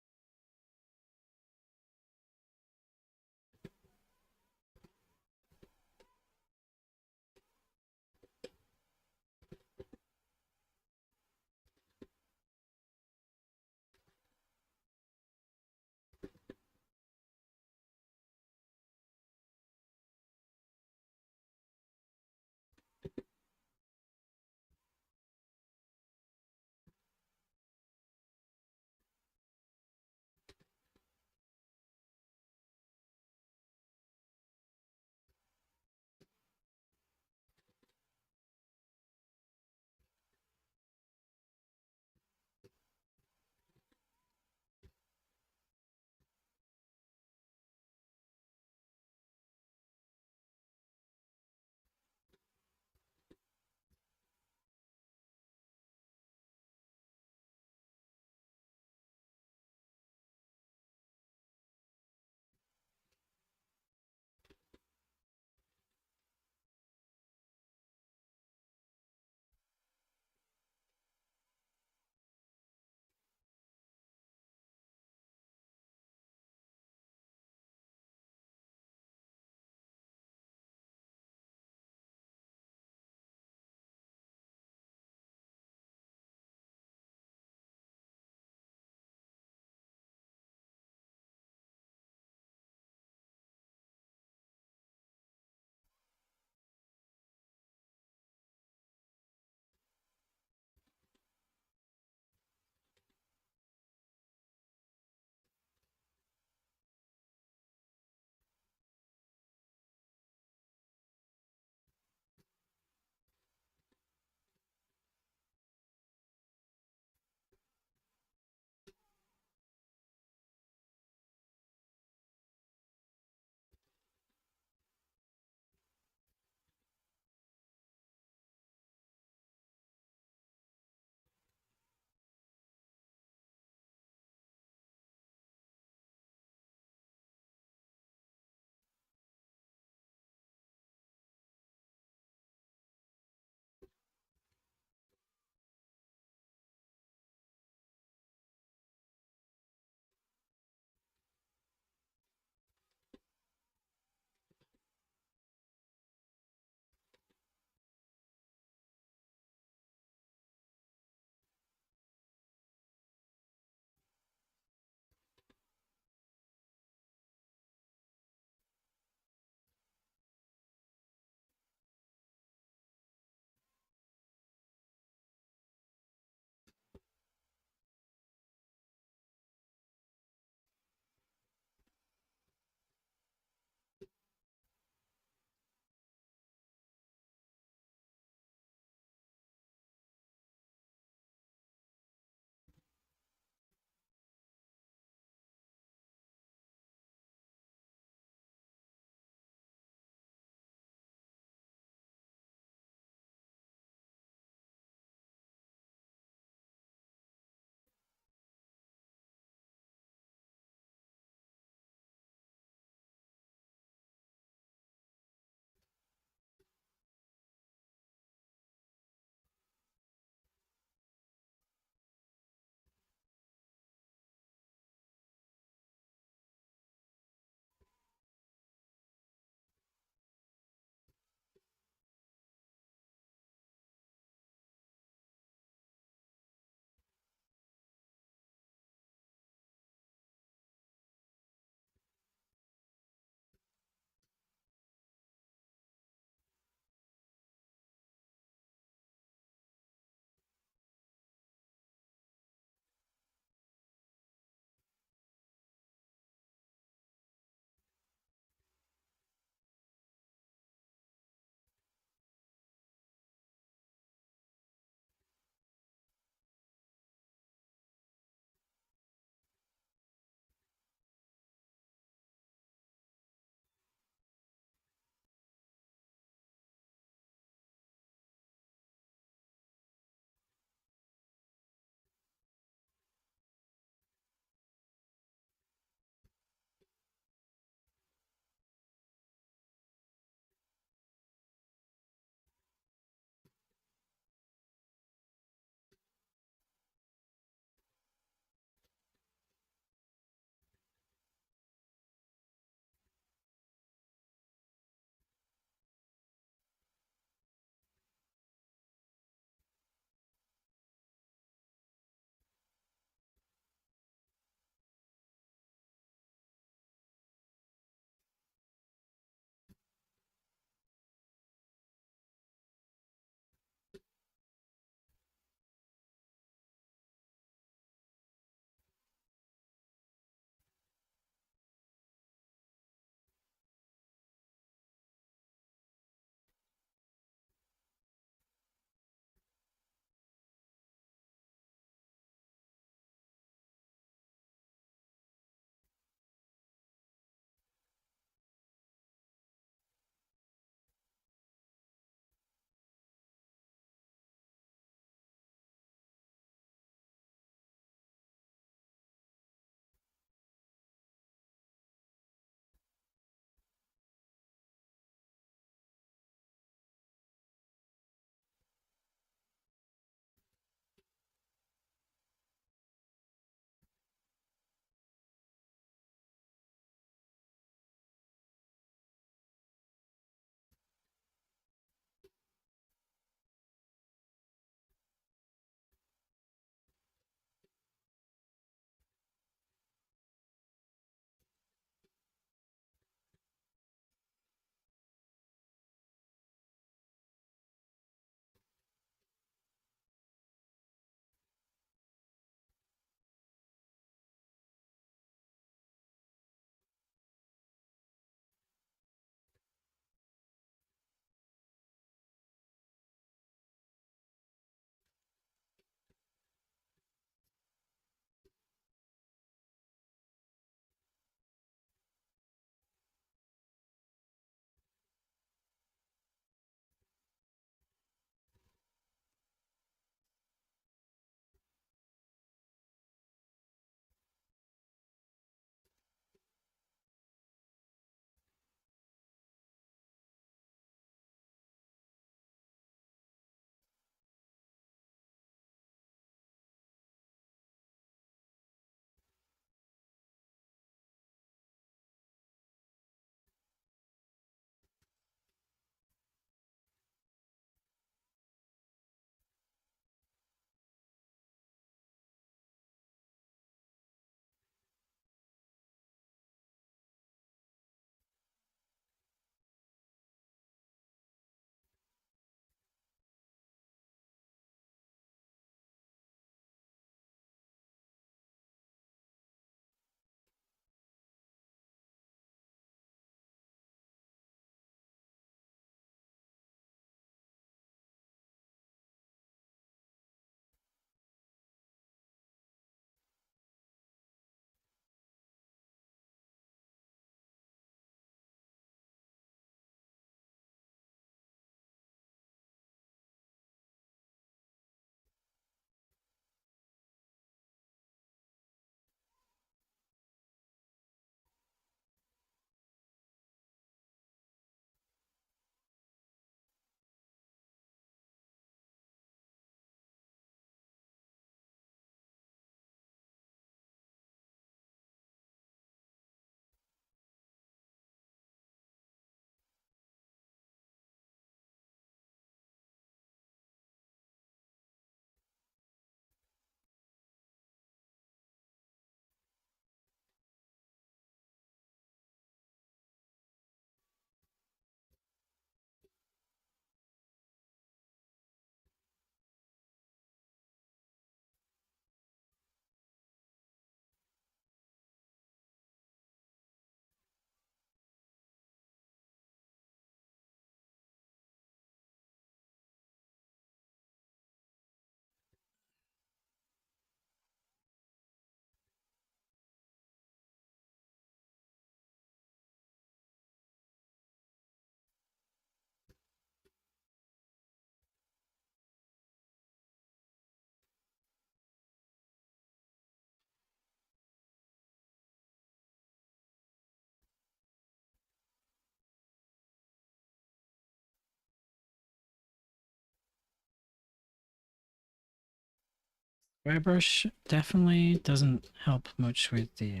Airbrush definitely doesn't help much with the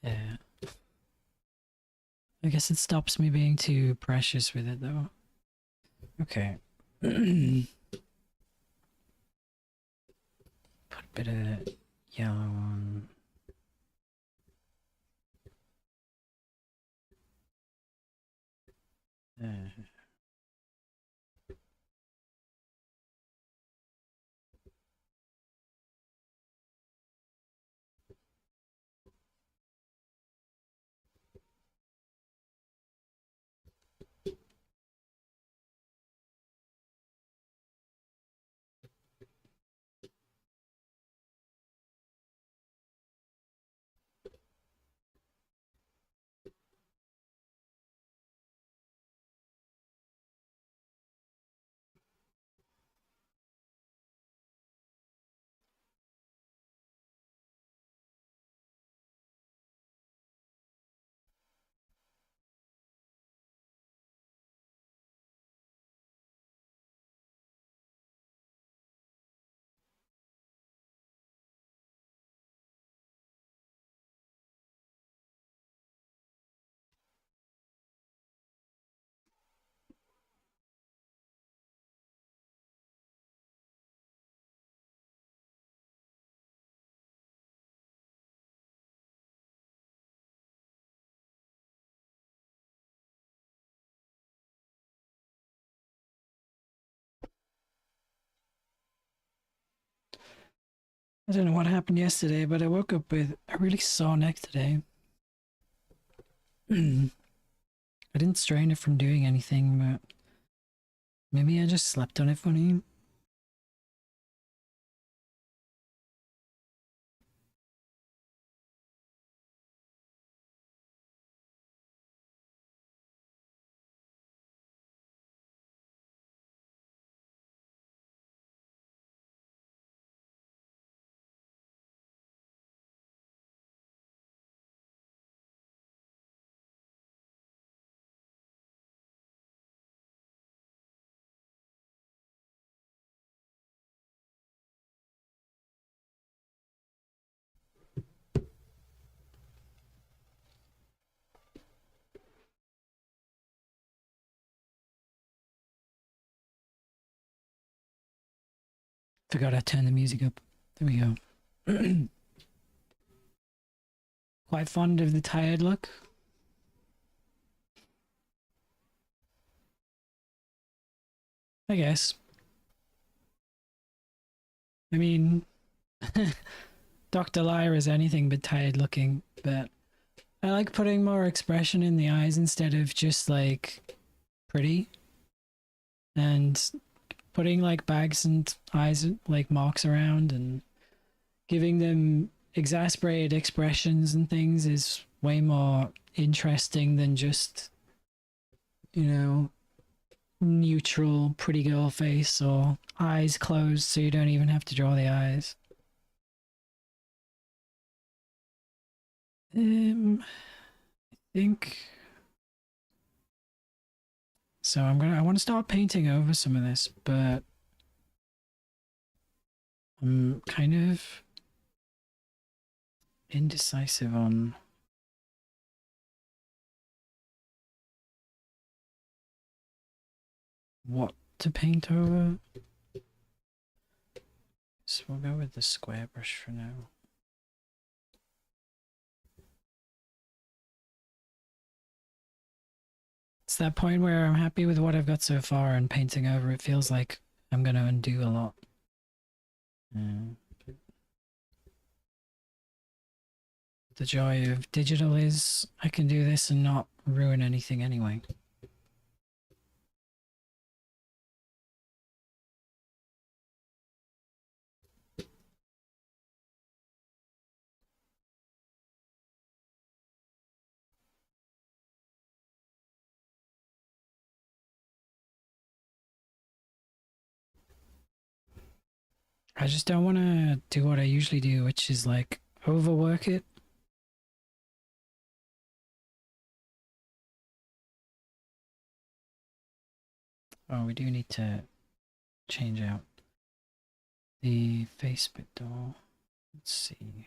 yeah. I guess it stops me being too precious with it though. Okay. Put a bit of yellow on. I don't know what happened yesterday, but I woke up with a really sore neck today. I didn't strain it from doing anything, but maybe I just slept on it funny. Forgot I turned the music up. There we go. Quite fond of the tired look. I guess. I mean, Dr. Lyra is anything but tired looking, but I like putting more expression in the eyes instead of just like pretty. And putting like bags and eyes like marks around and giving them exasperated expressions and things is way more interesting than just, you know, neutral pretty girl face or eyes closed so you don't even have to draw the eyes. I think so. I want to start painting over some of this, but I'm kind of indecisive on what to paint over. So we'll go with the square brush for now. It's that point where I'm happy with what I've got so far, and painting over it feels like I'm going to undo a lot. The joy of digital is I can do this and not ruin anything anyway. I just don't want to do what I usually do, which is like overwork it. Oh, we do need to change out the face bit though. Let's see.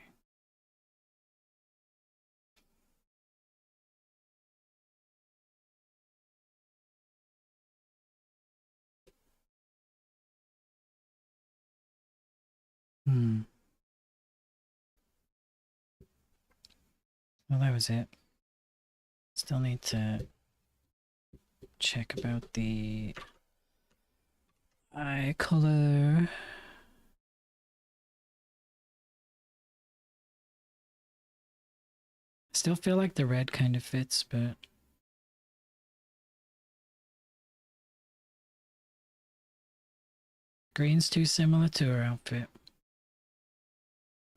Hmm. Well, that was it. Still need to check about the eye color. Still feel like the red kind of fits, but green's too similar to her outfit.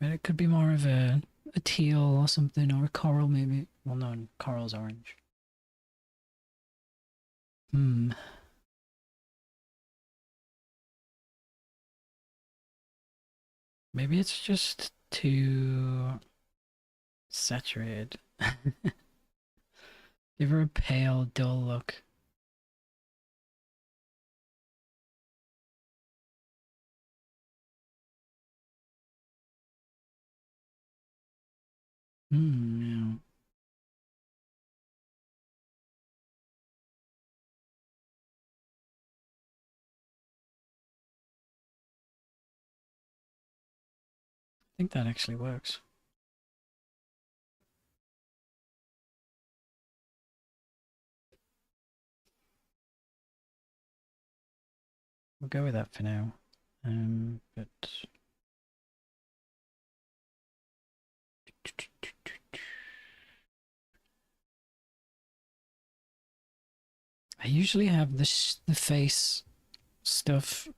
But it could be more of a teal or something, or a coral maybe. Well, no, coral's orange. Hmm. Maybe it's just too saturated. Give her a pale, dull look. Hmm. I think that actually works. We'll go with that for now. But I usually have the face stuff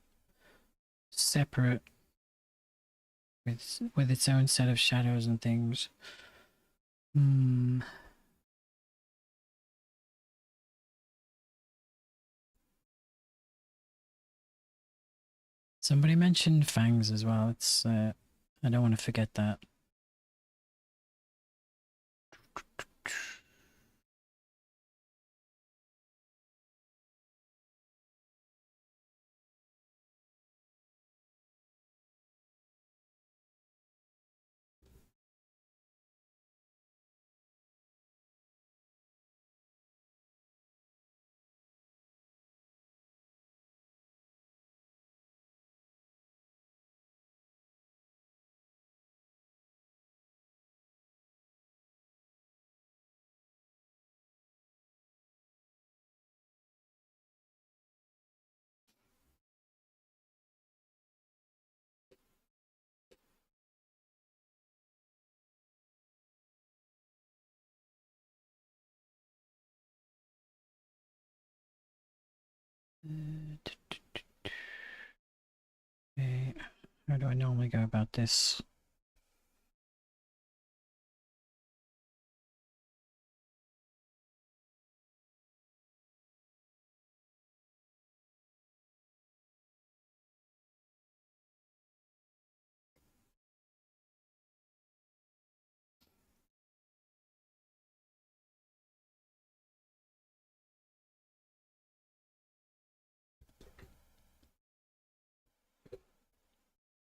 separate with its own set of shadows and things. Hmm. Somebody mentioned fangs as well. It's I don't want to forget that. Okay. How do I normally go about this?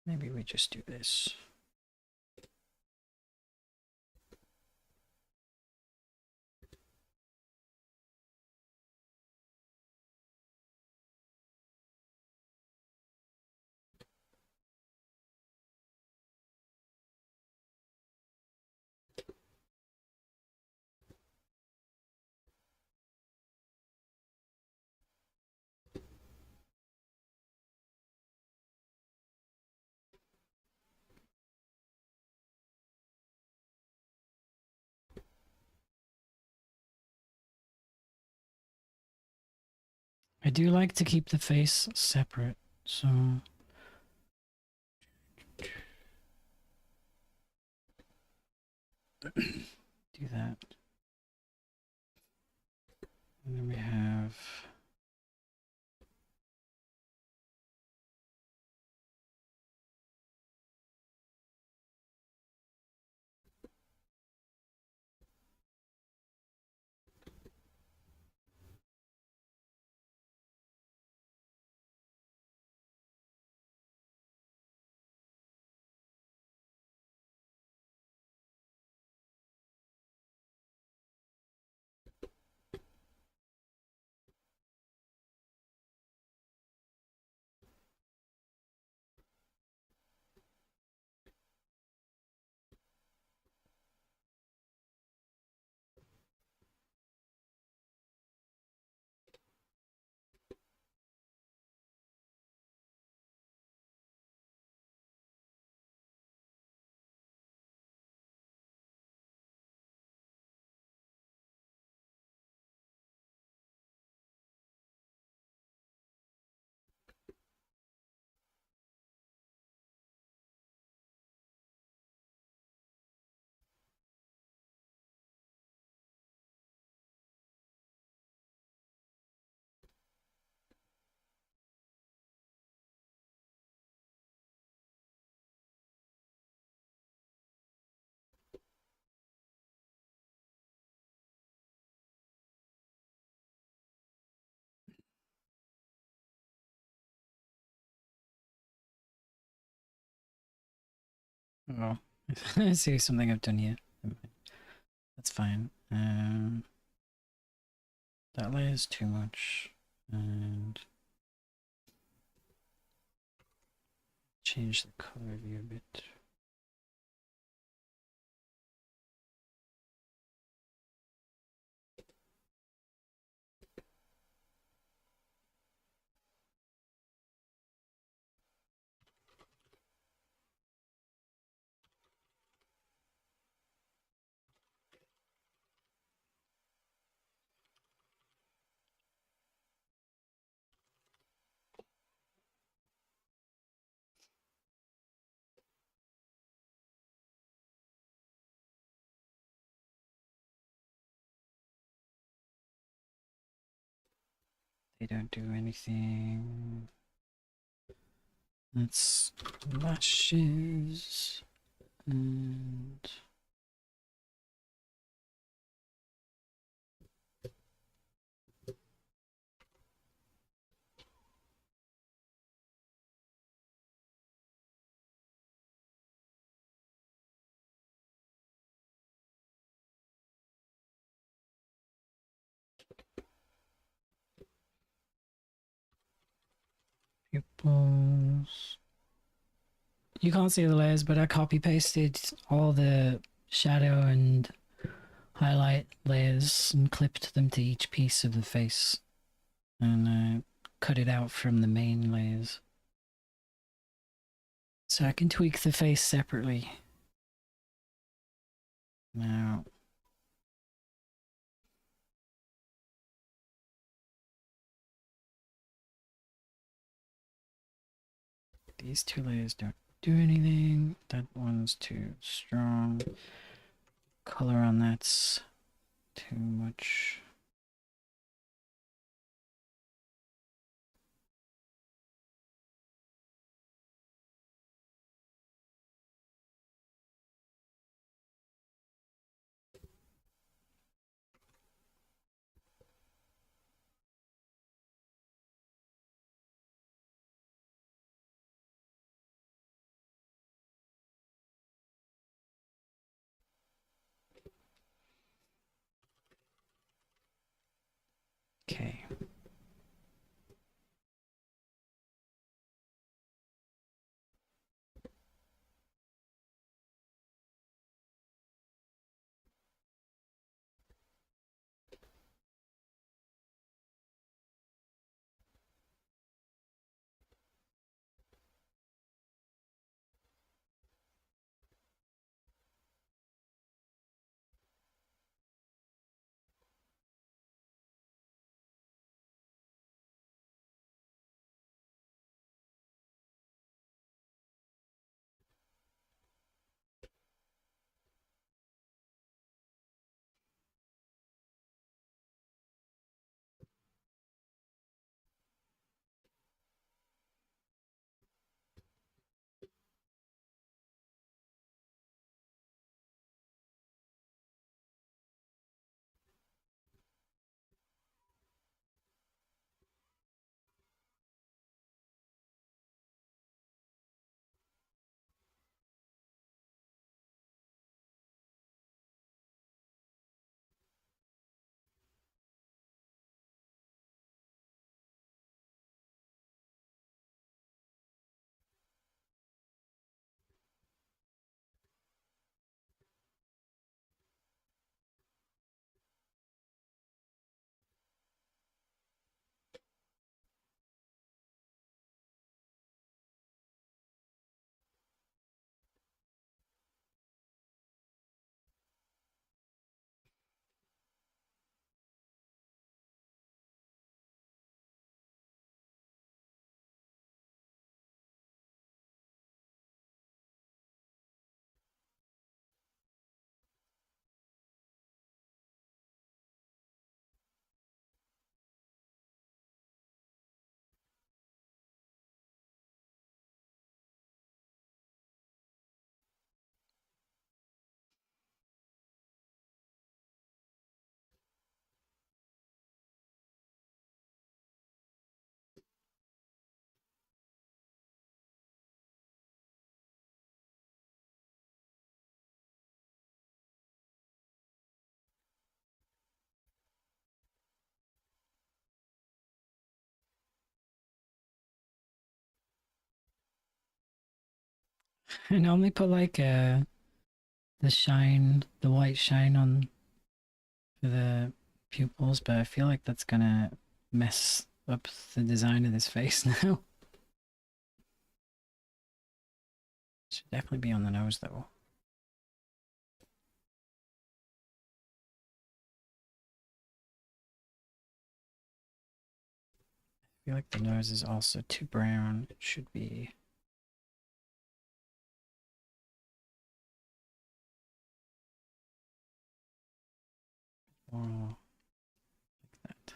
Maybe we just do this. I do like to keep the face separate, so do that. And then we have Oh, I see something I've done here. That's fine. That layer's too much. And change the color of you a bit. They don't do anything. That's lashes and pupils. You can't see the layers, but I copy pasted all the shadow and highlight layers and clipped them to each piece of the face and cut it out from the main layers. So I can tweak the face separately. Now, these two layers don't do anything. That one's too strong. Color on that's too much. Okay. I normally put like the shine, the white shine on for the pupils, but I feel like that's gonna mess up the design of this face now. Should definitely be on the nose though. I feel like the nose is also too brown. It should be more like that.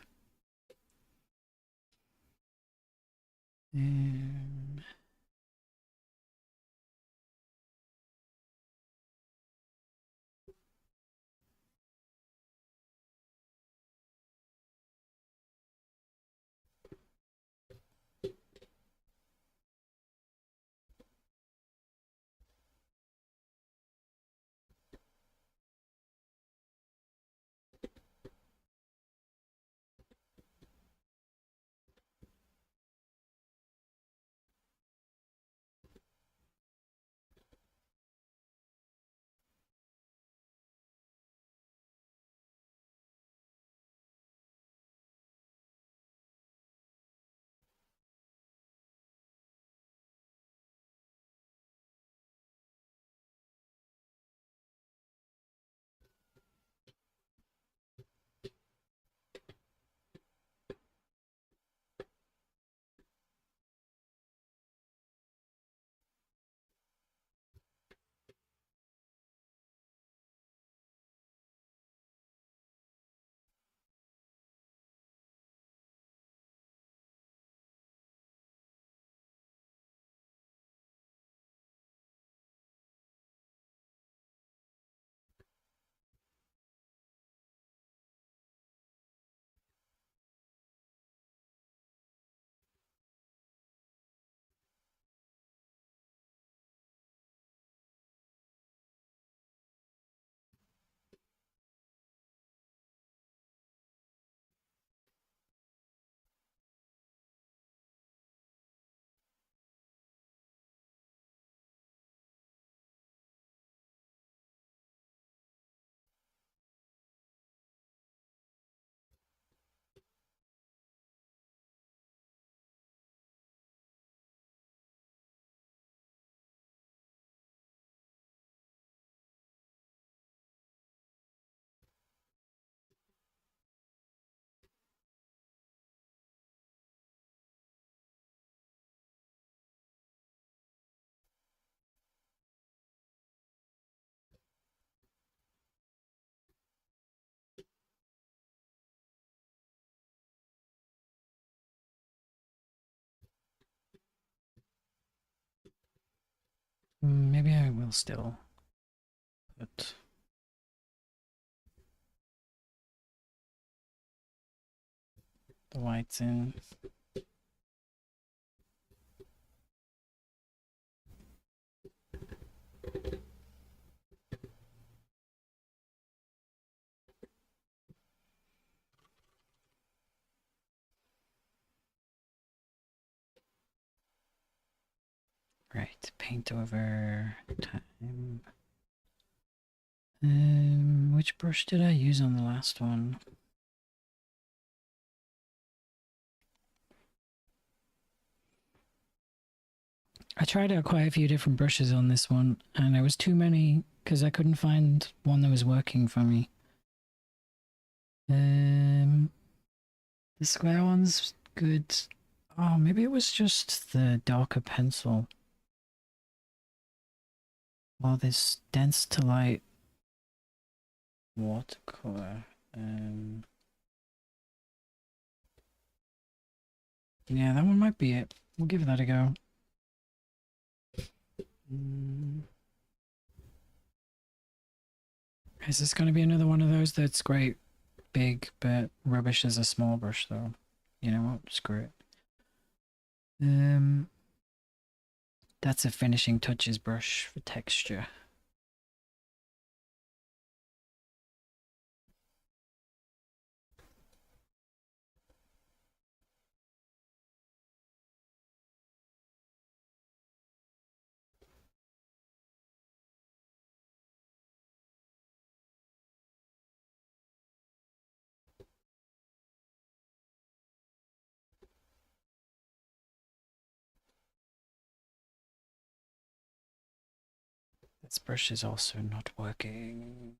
Maybe I will still put the whites in. Right, paint over time. Which brush did I use on the last one? I tried out quite a few different brushes on this one, and there was too many because I couldn't find one that was working for me. The square one's good. Oh, maybe it was just the darker pencil. Well, this dense to light watercolor. Yeah, that one might be it. We'll give that a go. Is this going to be another one of those that's great, big, but rubbish as a small brush, though? You know what? Screw it. That's a finishing touches brush for texture. This brush is also not working.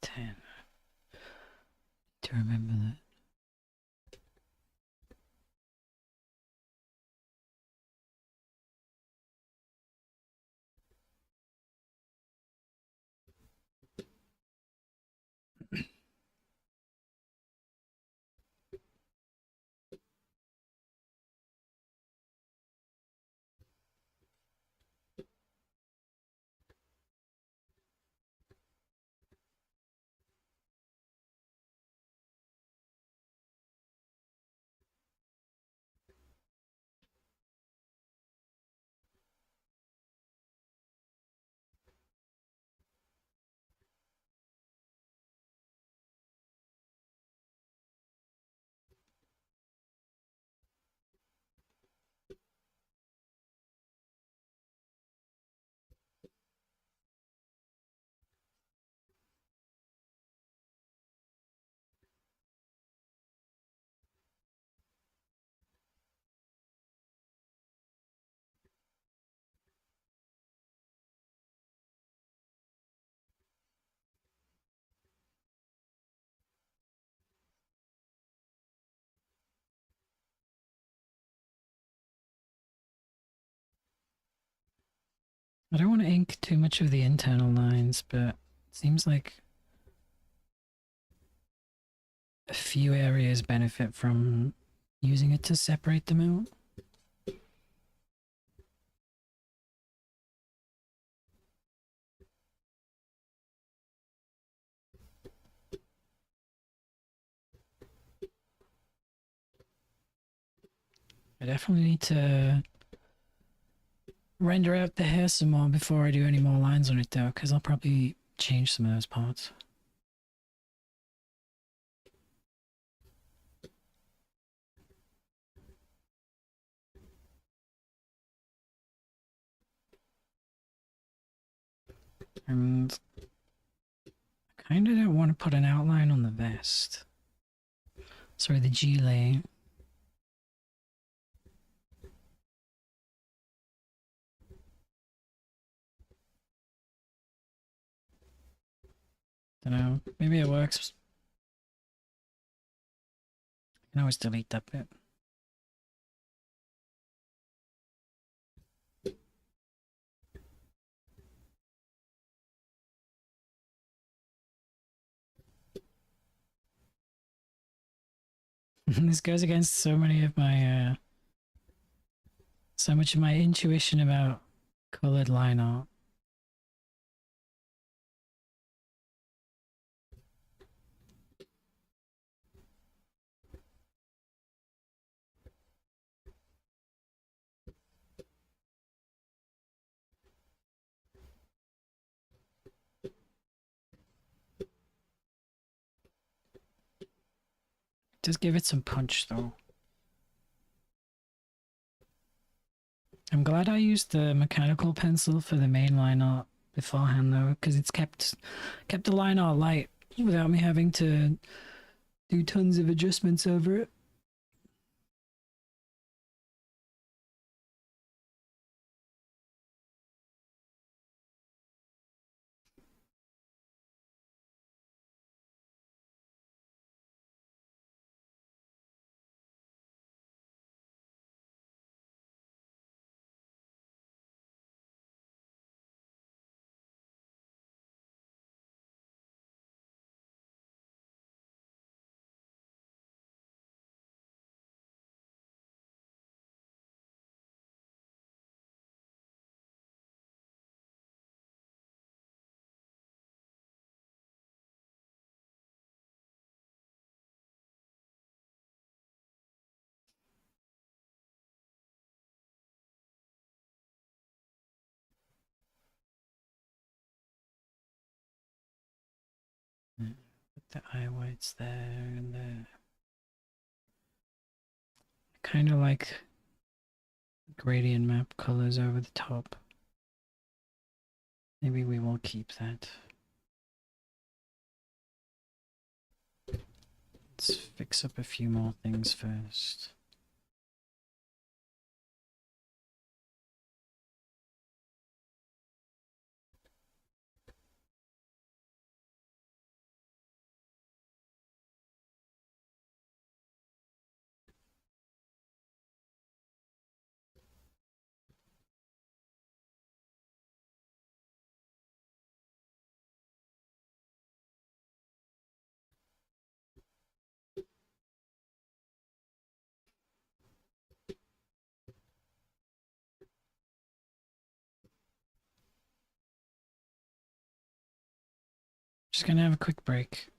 10. To remember that. I don't want to ink too much of the internal lines, but it seems like a few areas benefit from using it to separate them out. I definitely need to render out the hair some more before I do any more lines on it though, because I'll probably change some of those parts. And I kind of don't want to put an outline on the vest. Sorry, the gilet. Don't know. Maybe it works. I can always delete that bit. This goes against so many of my, so much of my intuition about colored line art. Just give it some punch though. I'm glad I used the mechanical pencil for the main line art beforehand though, because it's kept the line art light without me having to do tons of adjustments over it. Put the eye whites there and there. Kind of like gradient map colors over the top. Maybe we will keep that. Let's fix up a few more things first. just gonna have a quick break.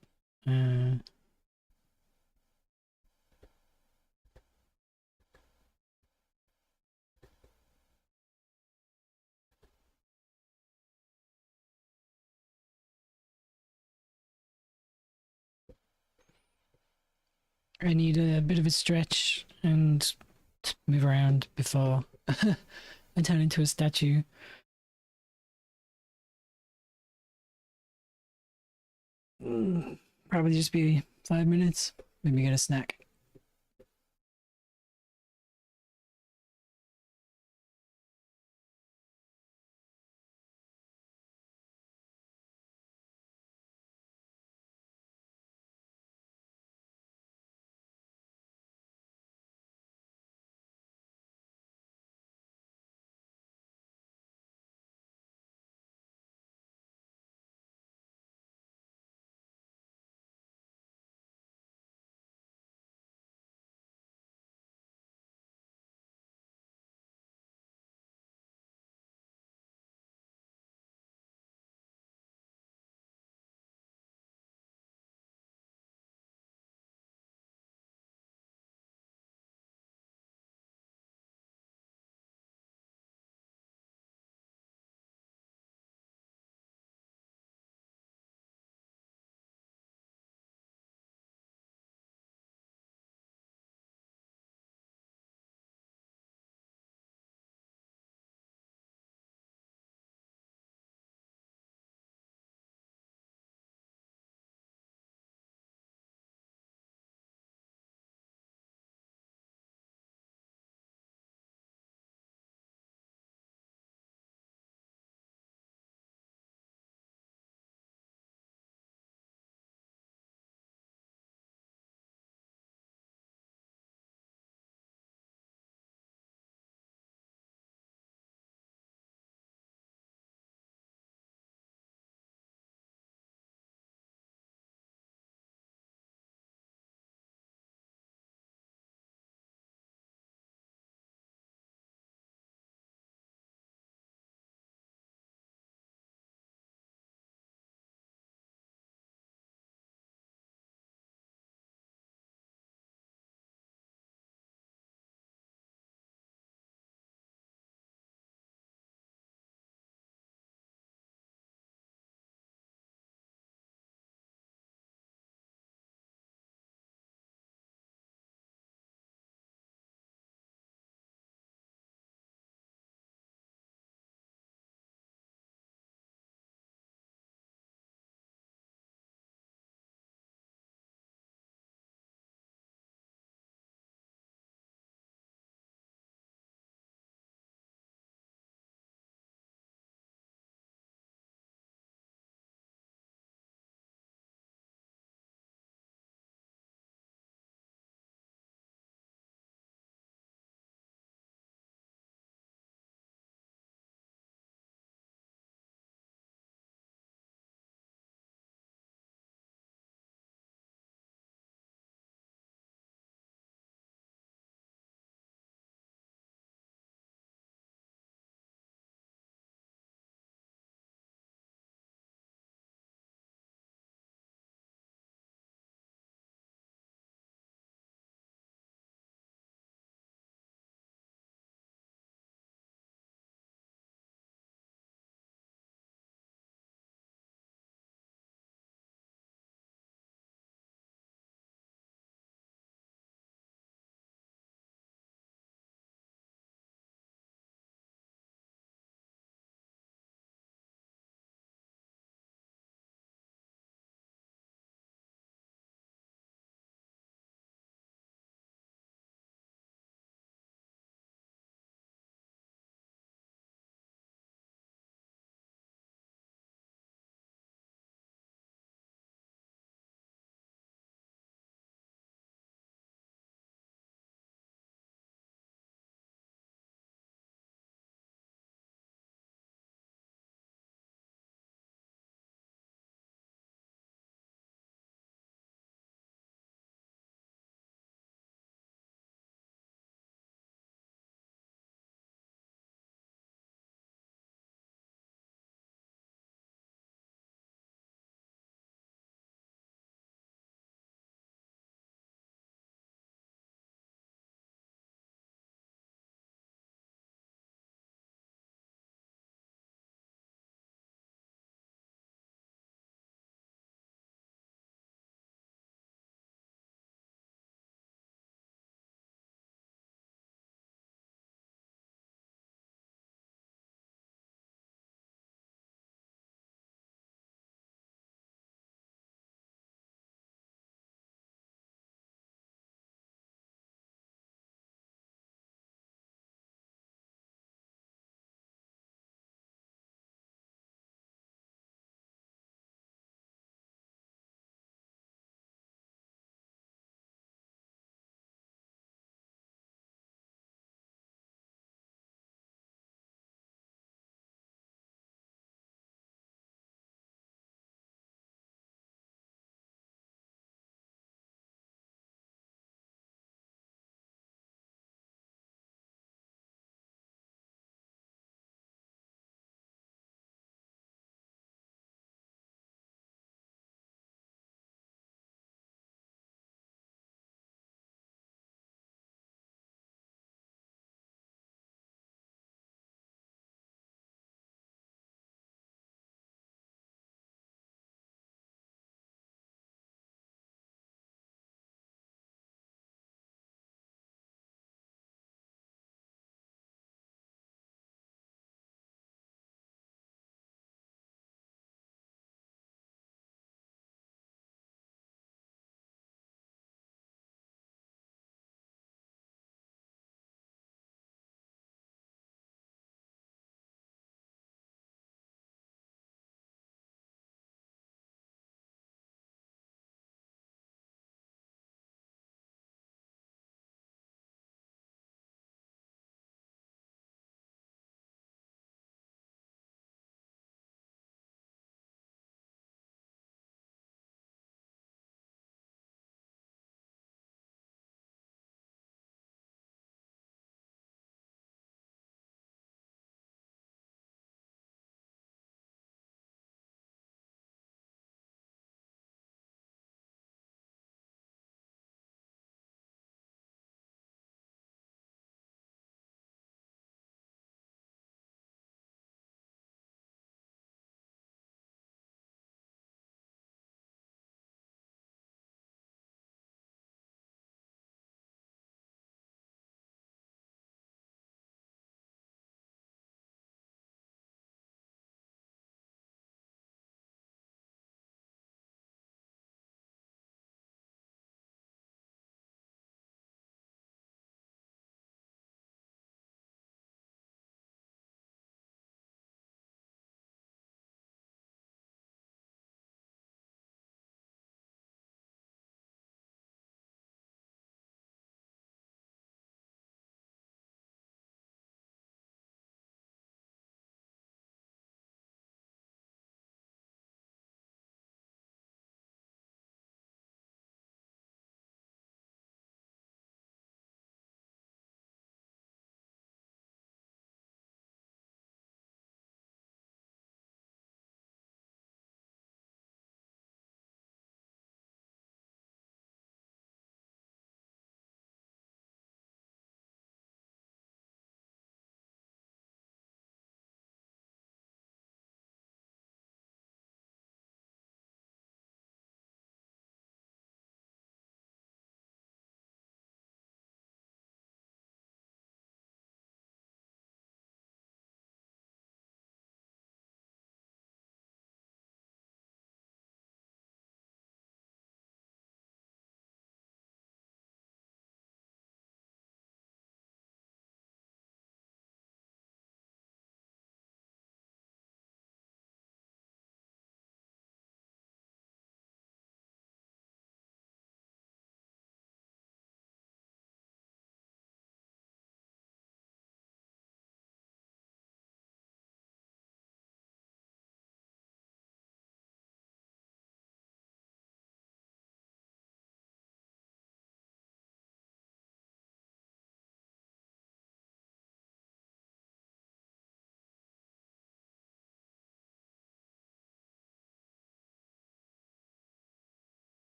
Uh, I need a bit of a stretch and move around before I turn into a statue. Probably just be 5 minutes. Maybe get a snack.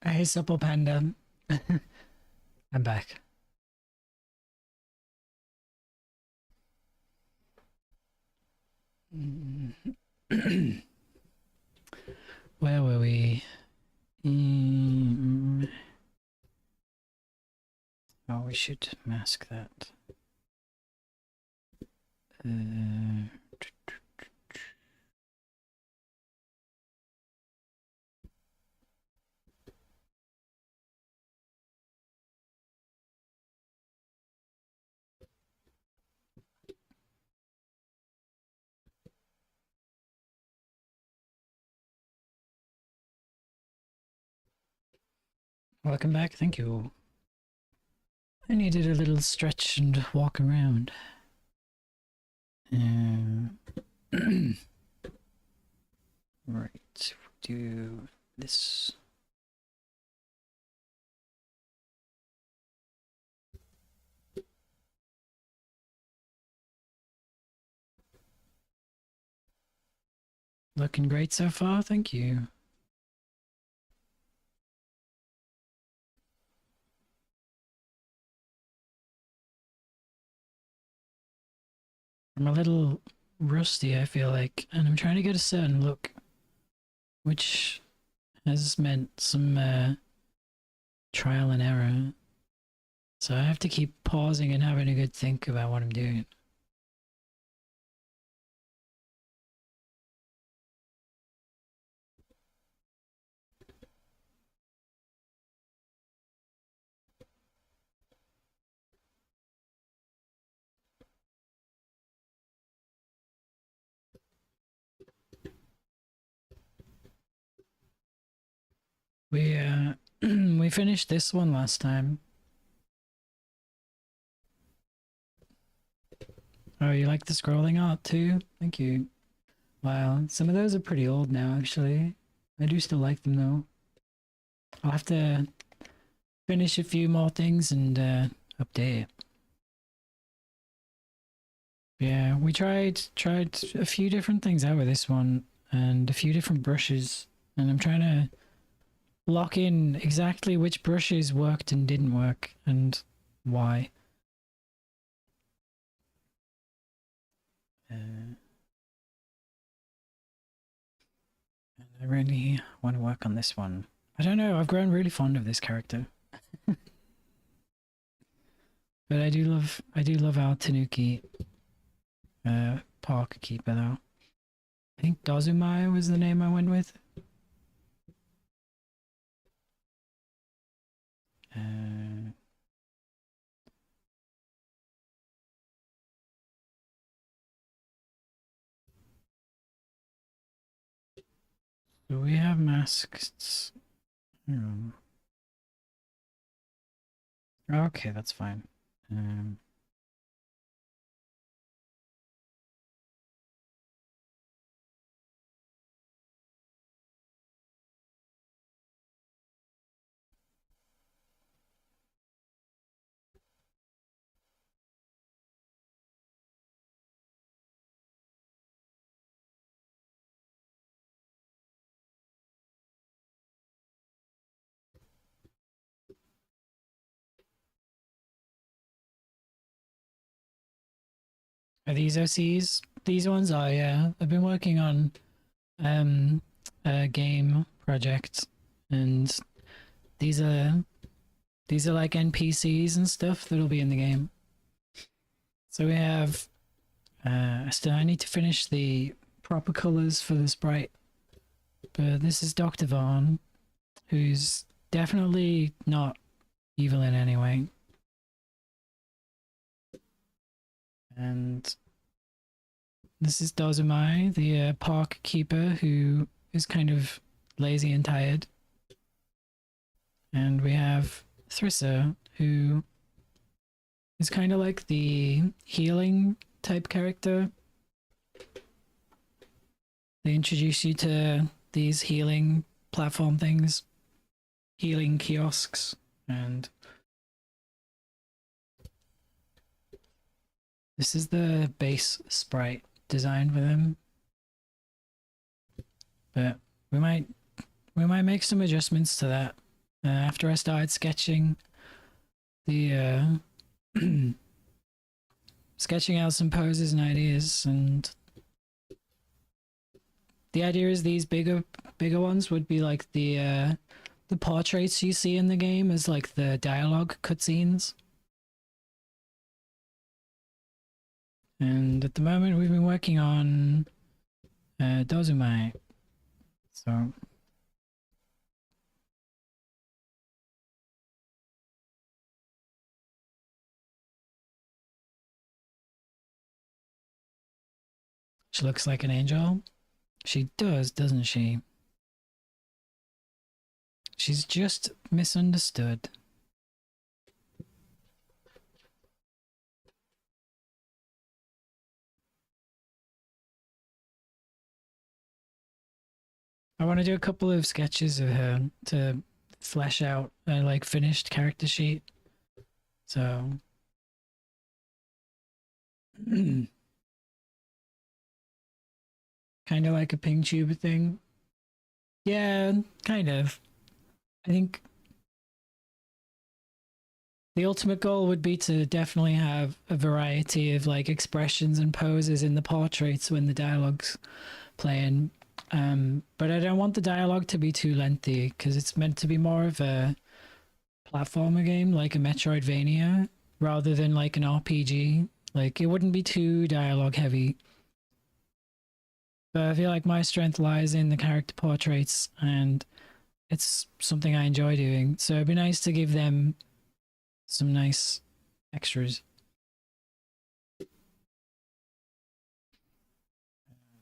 Hey, Supple Panda. I'm back. Where were we? Oh, we should mask that. Welcome back, thank you. I needed a little stretch and walk around. Right, do this. Looking great so far, thank you. I'm a little rusty, I feel like, and I'm trying to get a certain look, which has meant some trial and error. So I have to keep pausing and having a good think about what I'm doing. We we finished this one last time. Oh, you like the scrolling art too? Thank you. Wow, some of those are pretty old now, actually. I do still like them though. I'll have to finish a few more things and update it. Yeah, we tried a few different things out with this one and a few different brushes, and I'm trying to lock in exactly which brushes worked and didn't work and why. I really want to work on this one. I don't know, I've grown really fond of this character. But I do love our Tanuki park keeper though. I think Dozumai was the name I went with. Do we have masks? Okay, that's fine. Are these OCs? These ones are, yeah. I've been working on a game project, and these are like NPCs and stuff that'll be in the game. So we have I need to finish the proper colors for the sprite. But this is Dr. Vaughn, who's definitely not evil in any way. And this is Dozumai, the park keeper, who is kind of lazy and tired. And we have Thrissa, who is kind of like the healing type character. They introduce you to these healing platform things, healing kiosks, and this is the base sprite designed for them. But we might make some adjustments to that after I started sketching the sketching out some poses and ideas, and the idea is these bigger ones would be like the portraits you see in the game as like the dialogue cutscenes. And at the moment we've been working on Dozumai. So she looks like an angel. She does, doesn't she? She's just misunderstood. I want to do a couple of sketches of her to flesh out a like finished character sheet. So kind of like a ping tube thing. Yeah, kind of. I think the ultimate goal would be to definitely have a variety of like expressions and poses in the portraits when the dialogue's playing. But I don't want the dialogue to be too lengthy because it's meant to be more of a platformer game, like a Metroidvania, rather than like an RPG. Like it wouldn't be too dialogue heavy. But I feel like my strength lies in the character portraits, and it's something I enjoy doing. So it'd be nice to give them some nice extras.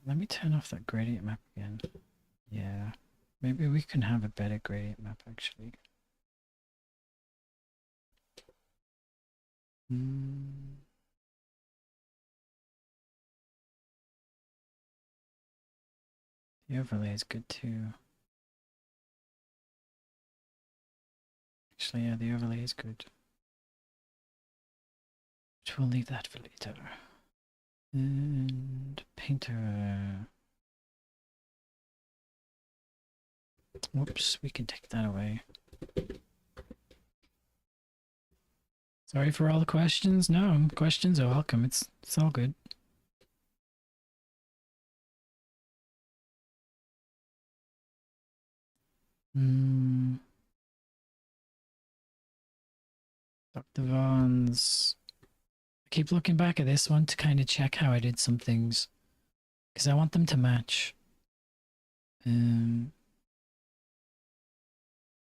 Let me turn off that gradient map again. Yeah, maybe we can have a better gradient map actually. The overlay is good too. Actually, yeah, the overlay is good. But we'll leave that for later. And painter. Whoops, we can take that away. Sorry for all the questions. No, questions are welcome. It's all good. Dr. Vaughn's. I keep looking back at this one to kind of check how I did some things, because I want them to match.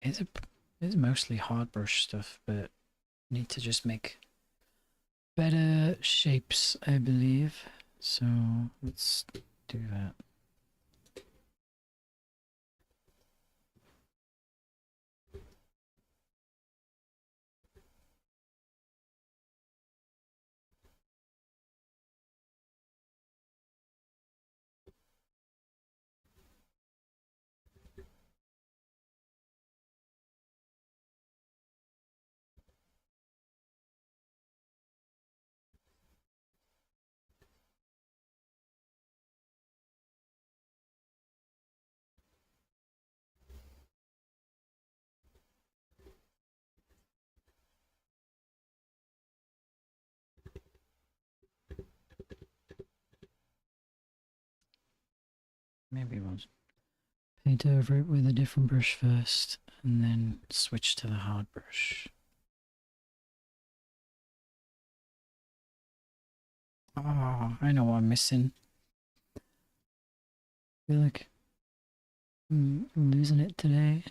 It's mostly hard brush stuff, but need to just make better shapes, I believe. So let's do that. Maybe we'll paint over it with a different brush first, and then switch to the hard brush. Oh, I know what I'm missing. I feel like I'm losing it today.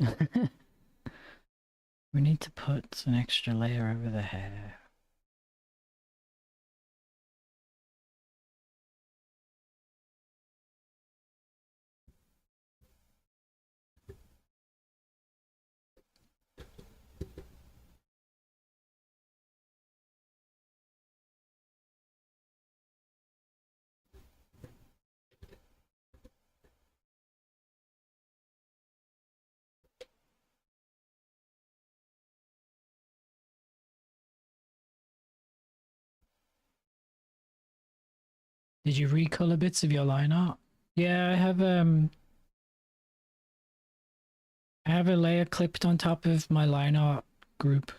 We need to put an extra layer over the hair. Did you recolor bits of your line art? Yeah, I have I have a layer clipped on top of my line art group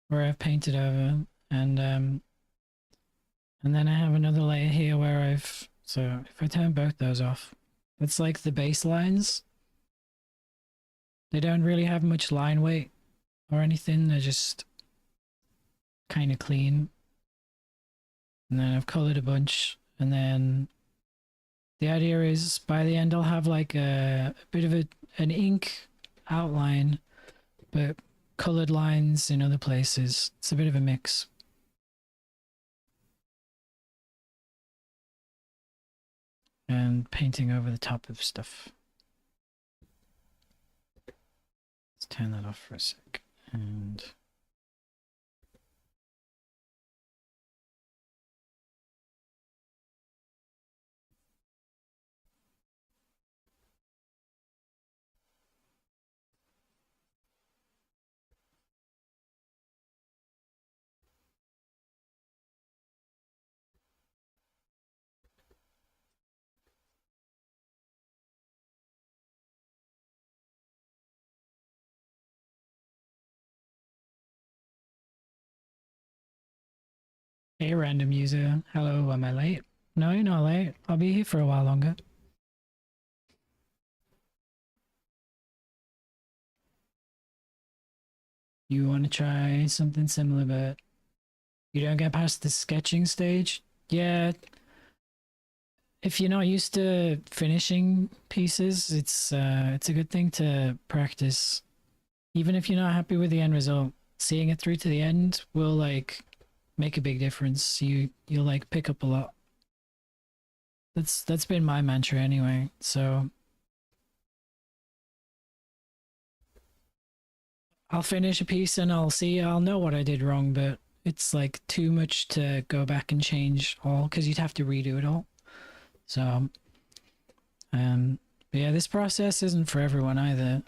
where I've painted over, and then I have another layer here where so if I turn both those off, it's like the baselines. They don't really have much line weight or anything, they're just kind of clean. And then I've colored a bunch, and then the idea is by the end I'll have like a bit of an ink outline, but colored lines in other places. It's a bit of a mix. And painting over the top of stuff. Let's turn that off for a sec. And hey, random user. Hello, am I late? No, you're not late. I'll be here for a while longer. You want to try something similar, but you don't get past the sketching stage? Yeah. If you're not used to finishing pieces, it's a good thing to practice. Even if you're not happy with the end result, seeing it through to the end will like make a big difference. You'll like pick up a lot. That's been my mantra anyway. So I'll finish a piece and I'll know what I did wrong, but it's like too much to go back and change all because you'd have to redo it all. So but yeah, this process isn't for everyone either.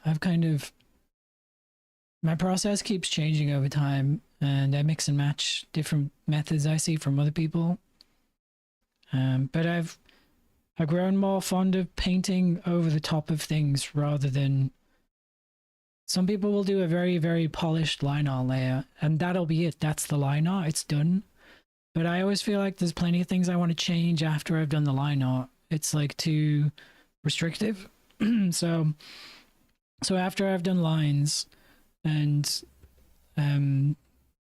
My process keeps changing over time, and I mix and match different methods I see from other people. But I've grown more fond of painting over the top of things rather than some people will do a very, very polished line art layer, and that'll be it. That's the line art, it's done. But I always feel like there's plenty of things I want to change after I've done the line art. It's like too restrictive. so after I've done lines and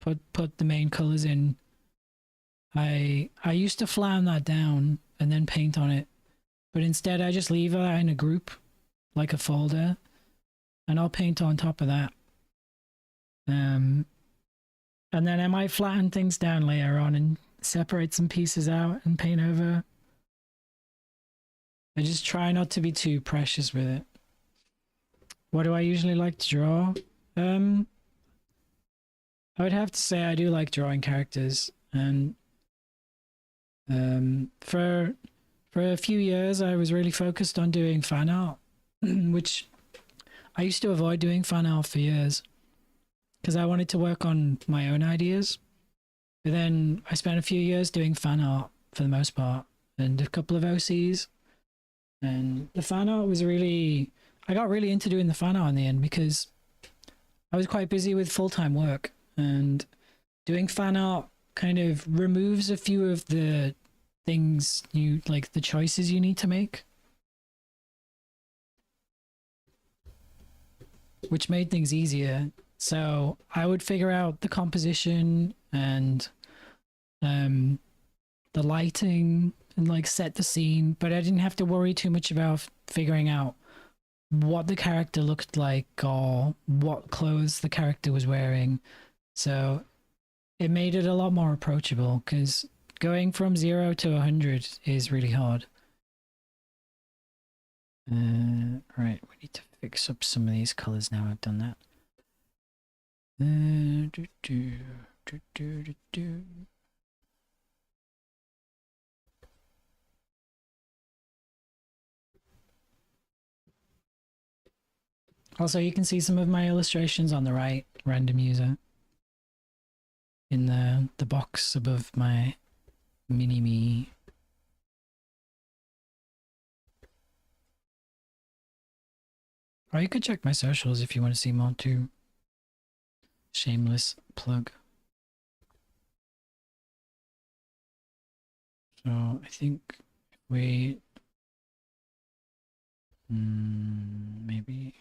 put the main colors in, I used to flatten that down and then paint on it, but instead I just leave that in a group, like a folder, and I'll paint on top of that. And then I might flatten things down later on and separate some pieces out and paint over. I just try not to be too precious with it. What do I usually like to draw? I would have to say I do like drawing characters, and for a few years I was really focused on doing fan art, which I used to avoid doing fan art for years because I wanted to work on my own ideas. But then I spent a few years doing fan art for the most part and a couple of OCs. And the fan art was I got really into doing the fan art in the end because I was quite busy with full-time work, and doing fan art kind of removes a few of the things the choices you need to make, which made things easier. So I would figure out the composition and the lighting and like set the scene, but I didn't have to worry too much about figuring out what the character looked like or what clothes the character was wearing. So it made it a lot more approachable because going from 0 to 100 is really hard. Right, we need to fix up some of these colors now I've done that. Also, you can see some of my illustrations on the right, random user, in the box above my mini-me. Or you could check my socials if you want to see more too. Shameless plug. So I think we maybe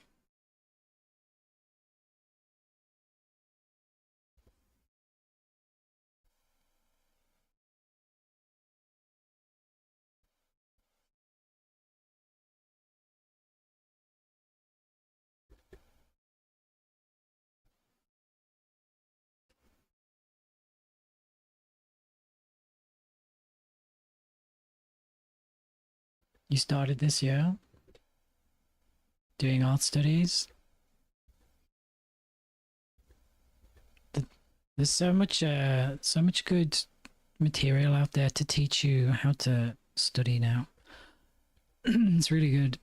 you started this year doing art studies. There's so much good material out there to teach you how to study now. It's really good.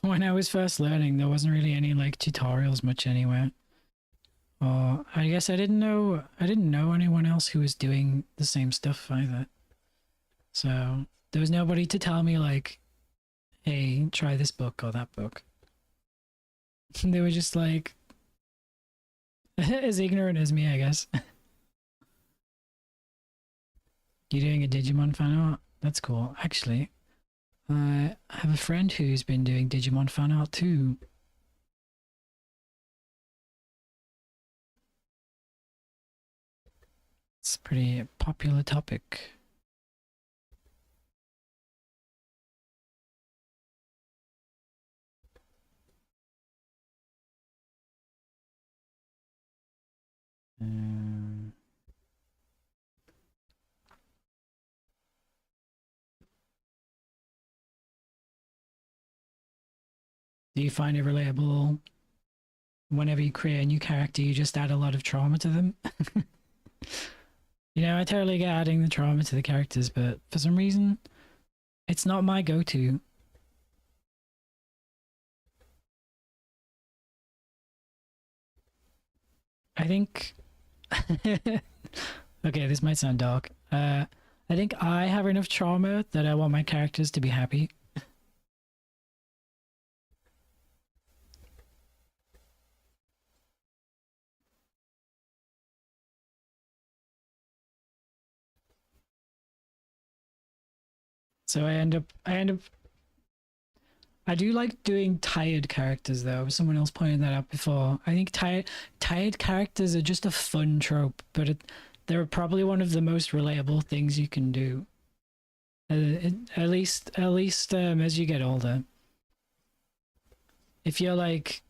When I was first learning, there wasn't really any like tutorials much anywhere. Or I guess I didn't know anyone else who was doing the same stuff either. So there was nobody to tell me like, hey, try this book or that book. They were just like as ignorant as me, I guess. You doing a Digimon fan art? That's cool. Actually, I have a friend who's been doing Digimon fan art too. It's a pretty popular topic. Do you find it relatable? Whenever you create a new character, you just add a lot of trauma to them. You know, I totally get adding the trauma to the characters, but for some reason, it's not my go-to. I think... Okay, this might sound dark. I think I have enough trauma that I want my characters to be happy. So I do like doing tired characters though. Someone else pointed that out before. I think tired characters are just a fun trope, but they're probably one of the most relatable things you can do. At least as you get older. If you're like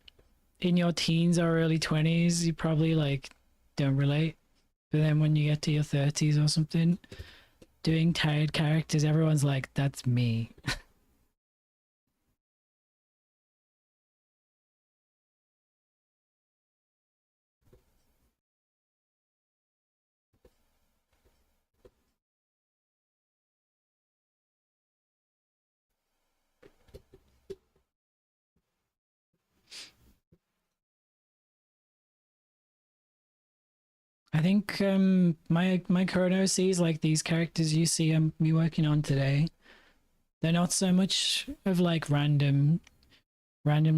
in your teens or early 20s, you probably like don't relate. But then when you get to your 30s or something, doing tired characters, everyone's like, that's me. I think my Chrono sees like these characters you see me working on today. They're not so much of like randomly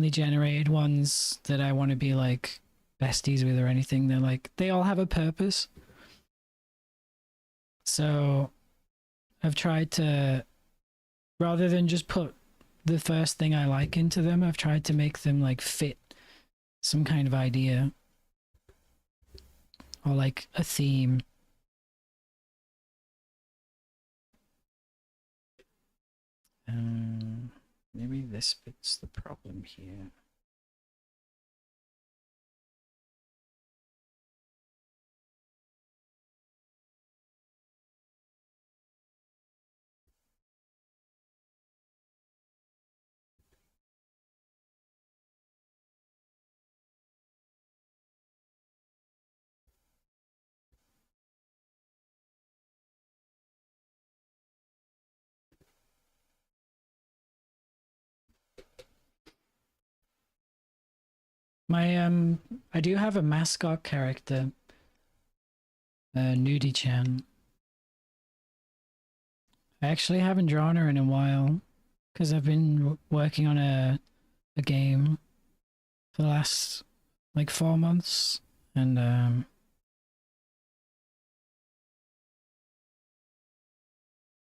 generated ones that I want to be like besties with or anything. They're like they all have a purpose. So I've tried to, rather than just put the first thing I like into them, I've tried to make them like fit some kind of idea or like a theme. Maybe this fits the problem here. My I do have a mascot character, Nudie-chan. I actually haven't drawn her in a while because I've been working on a game for the last like 4 months, and I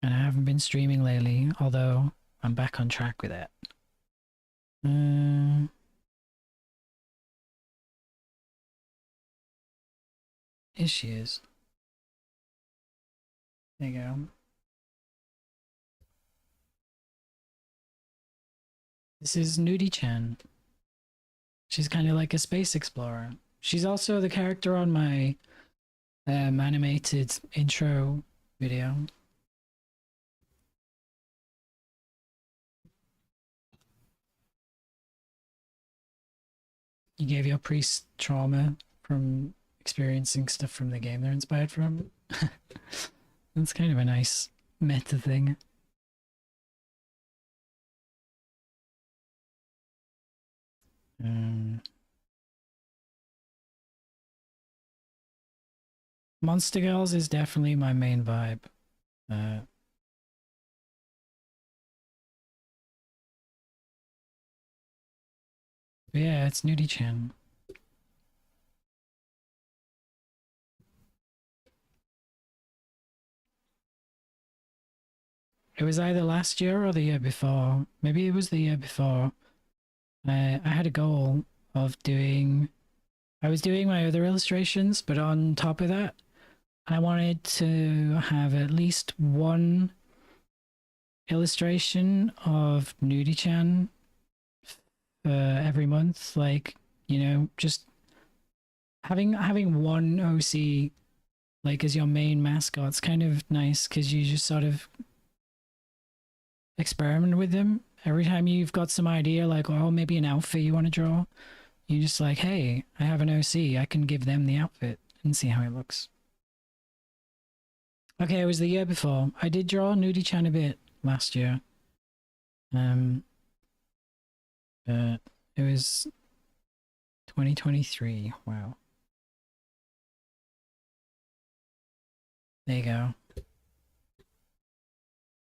haven't been streaming lately. Although I'm back on track with it. Uh, Here she is. There you go. This is Nudie-chan. She's kind of like a space explorer. She's also the character on my animated intro video. You gave your priest trauma from experiencing stuff from the game they're inspired from. That's kind of a nice meta thing. Um, Monster Girls is definitely my main vibe. Uh, yeah, it's Nudie-chan. It was either last year or the year before. Maybe it was the year before. I had a goal of doing. I was doing my other illustrations, but on top of that, I wanted to have at least one illustration of Nudie-chan every month. Like, just having one OC like as your main mascot. It's kind of nice because you just sort of experiment with them. Every time you've got some idea, like, oh, maybe an outfit you want to draw, you just like, hey, I have an OC, I can give them the outfit and see how it looks. Okay, it was the year before. I did draw Nudie-chan a bit last year. But it was 2023. Wow. There you go.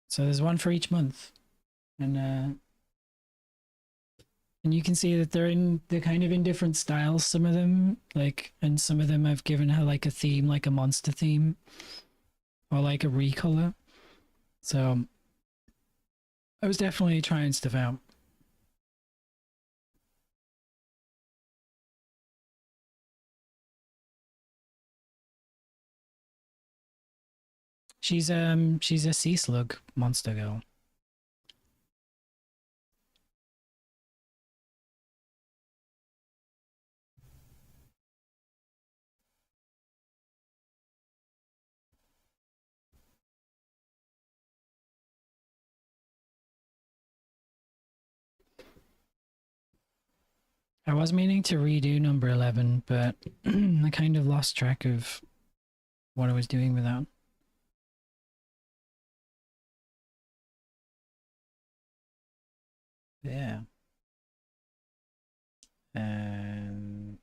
So there's one for each month, and you can see that they're kind of in different styles. Some of them and some of them I've given her like a theme, like a monster theme, or like a recolor. So I was definitely trying stuff out. She's a sea slug monster girl. I was meaning to redo number 11, but I kind of lost track of what I was doing with that. Yeah. And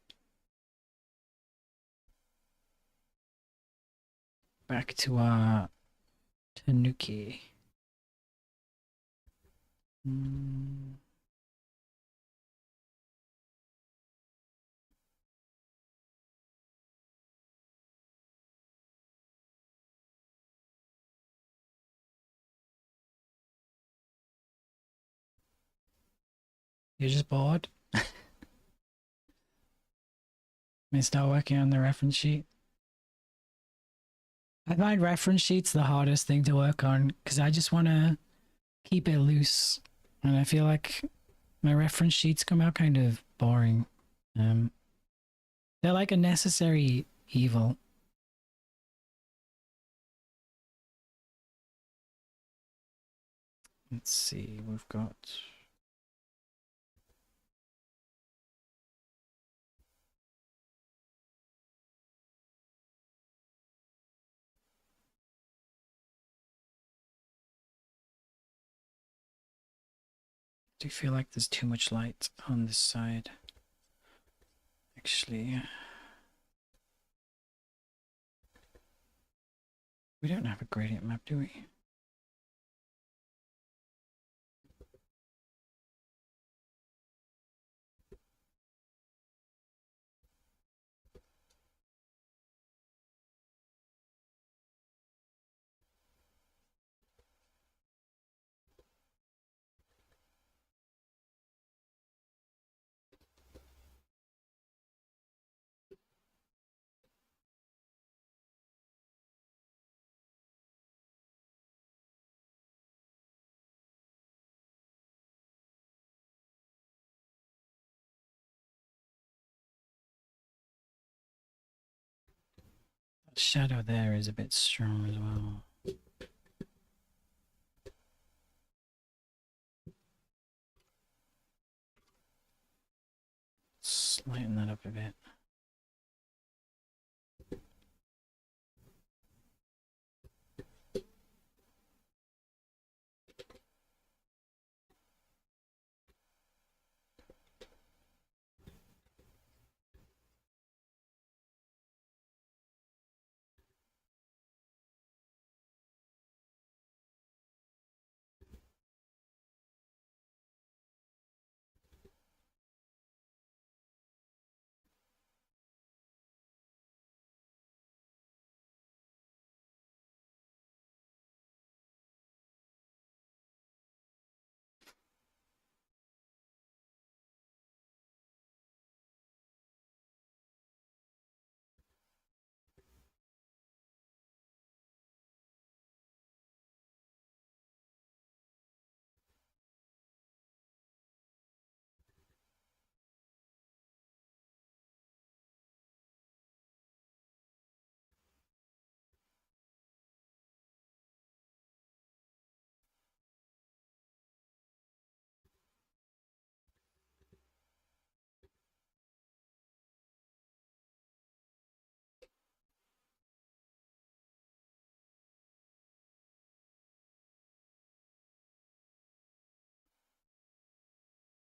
back to our Tanuki. Mm. You're just bored? May start working on the reference sheet. I find reference sheets the hardest thing to work on because I just want to keep it loose, and I feel like my reference sheets come out kind of boring. Um, they're like a necessary evil. Let's see, we've got. Do you feel like there's too much light on this side? Actually, we don't have a gradient map, do we? The shadow there is a bit strong as well. Let's lighten that up a bit.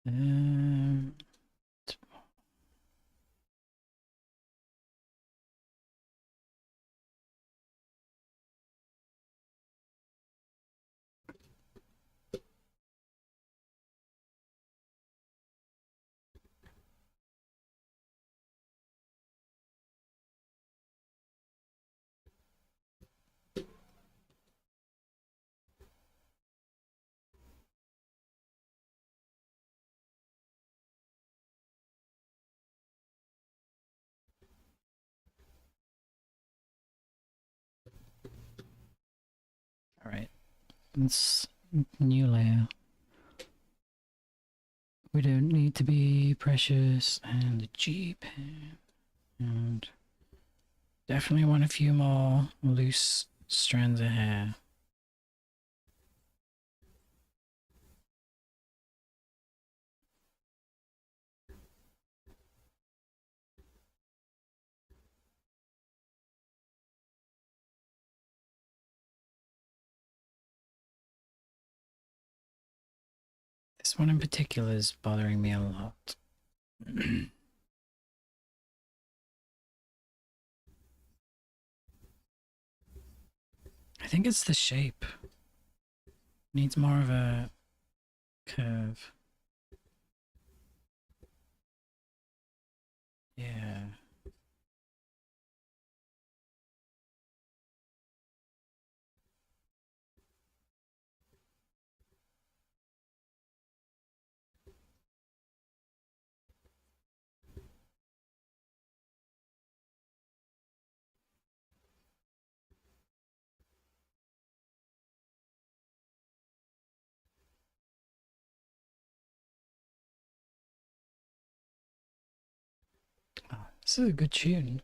Um, Alright, let's new layer. We don't need to be precious and cheap. And definitely want a few more loose strands of hair. This one in particular is bothering me a lot. I think it's the shape. Needs more of a curve. Yeah. Oh, this is a good tune.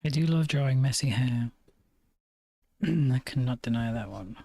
I do love drawing messy hair. I cannot deny that one.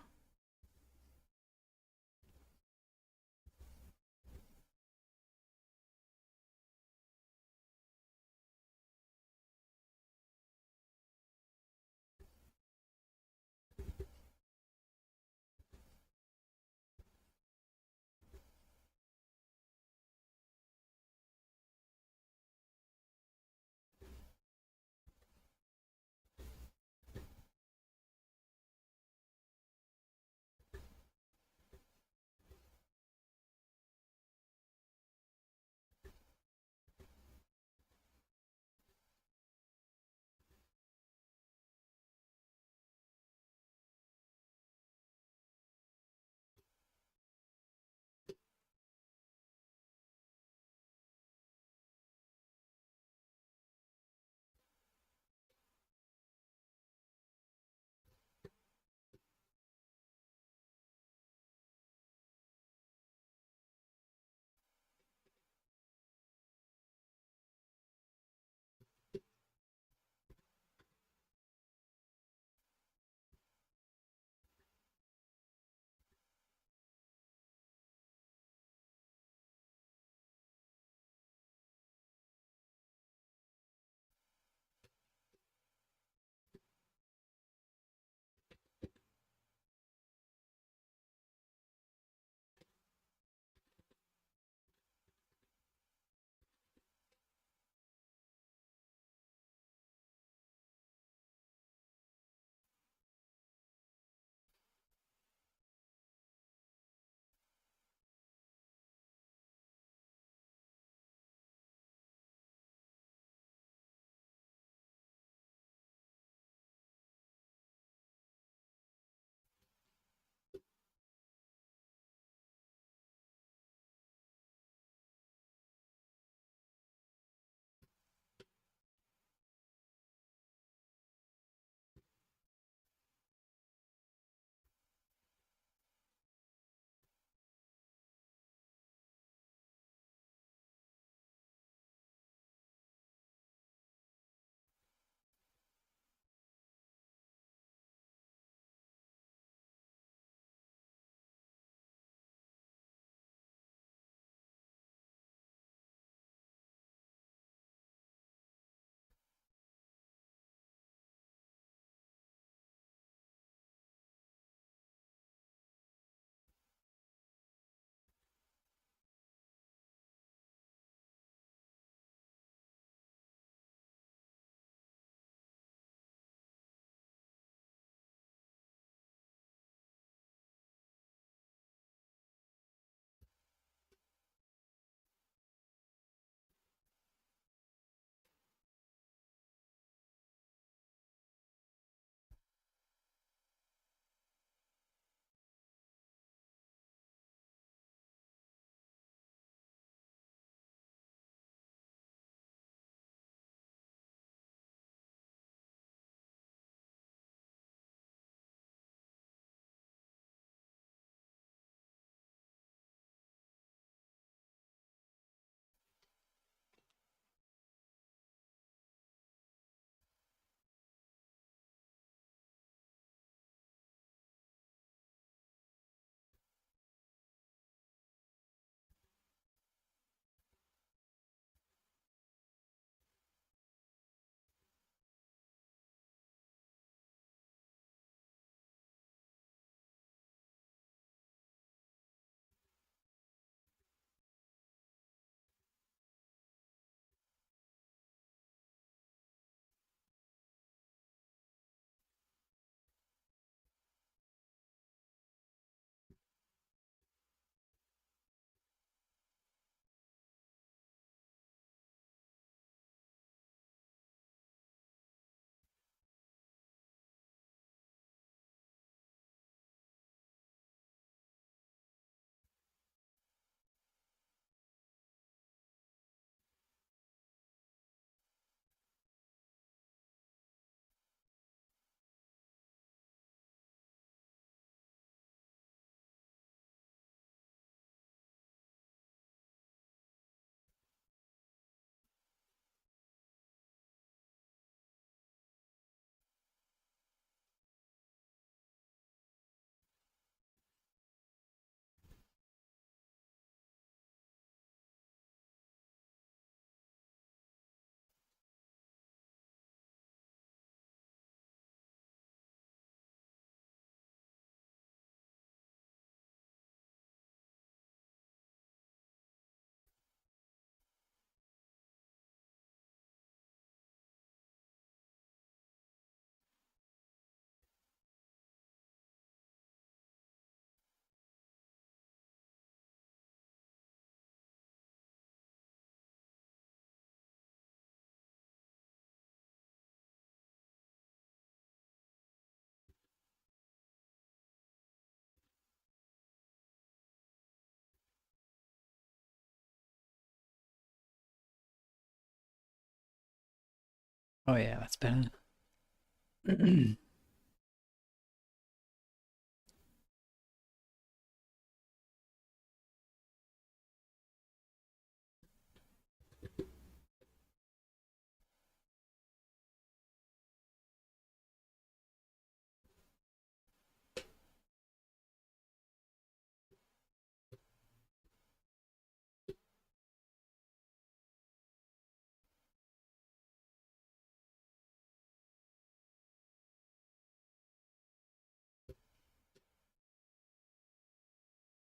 Oh yeah, that's better.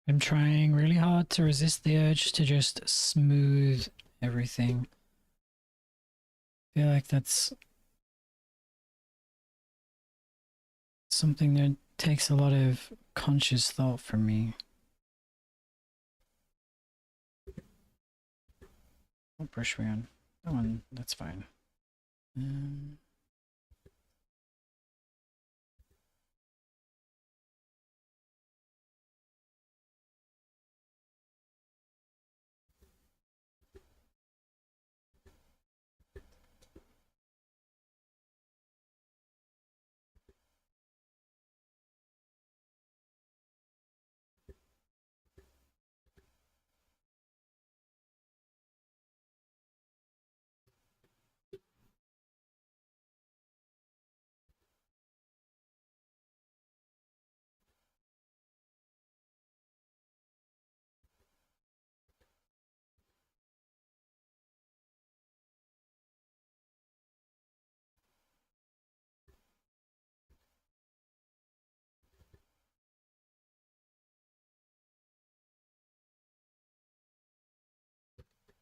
I'm trying really hard to resist the urge to just smooth everything. I feel like that's something that takes a lot of conscious thought from me. What brush we on? That one, that's fine. Um,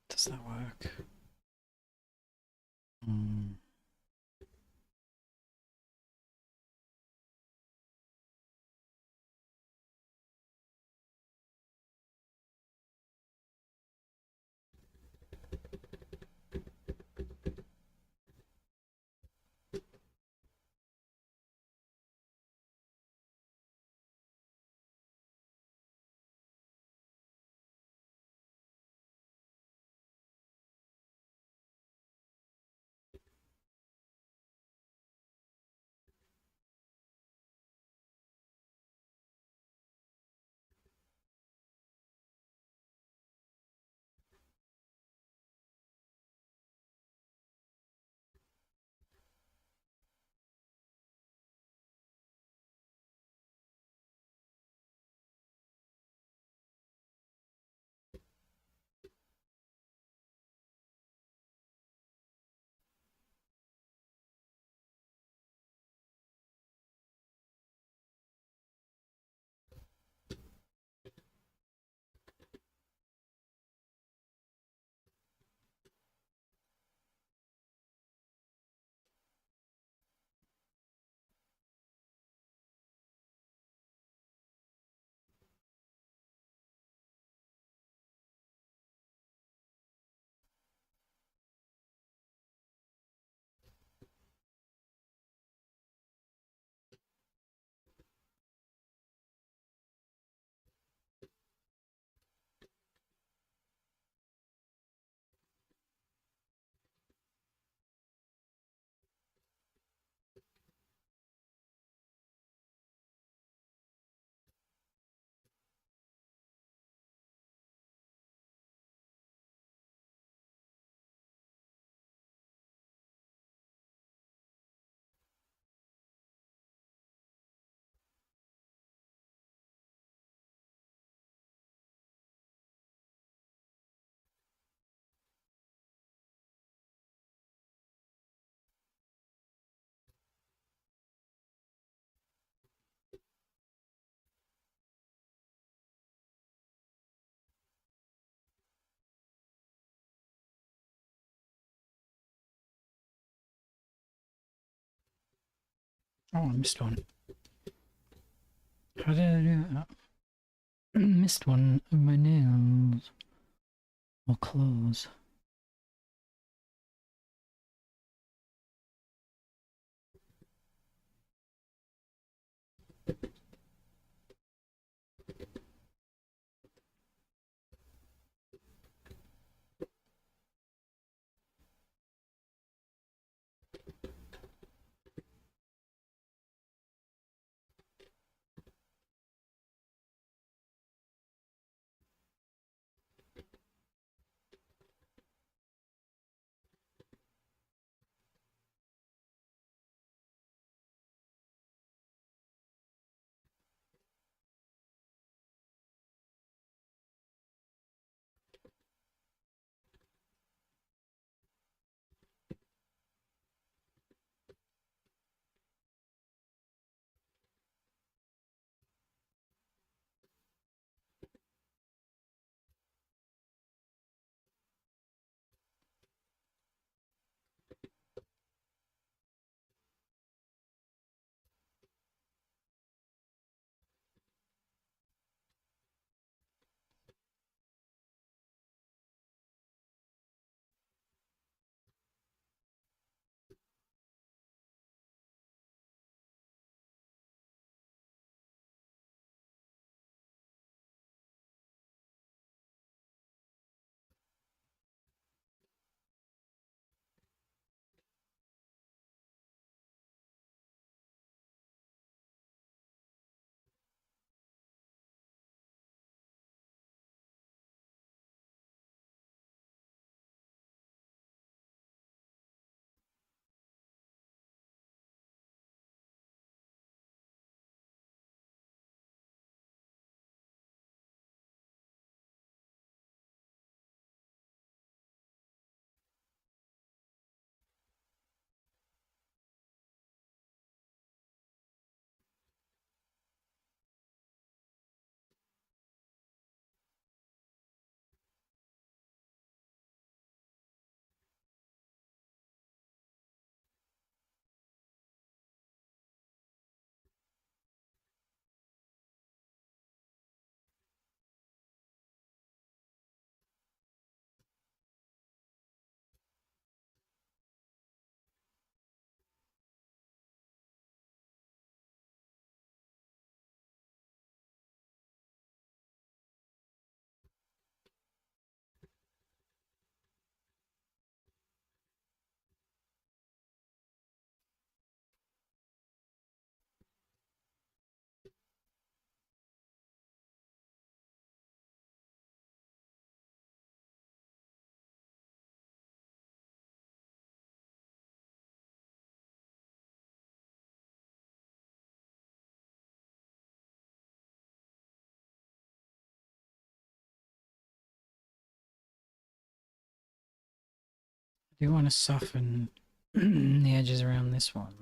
does that work? Hmm. Oh, I missed one. How did I do that? Missed one of my nails. Or claws. I do want to soften the edges around this one.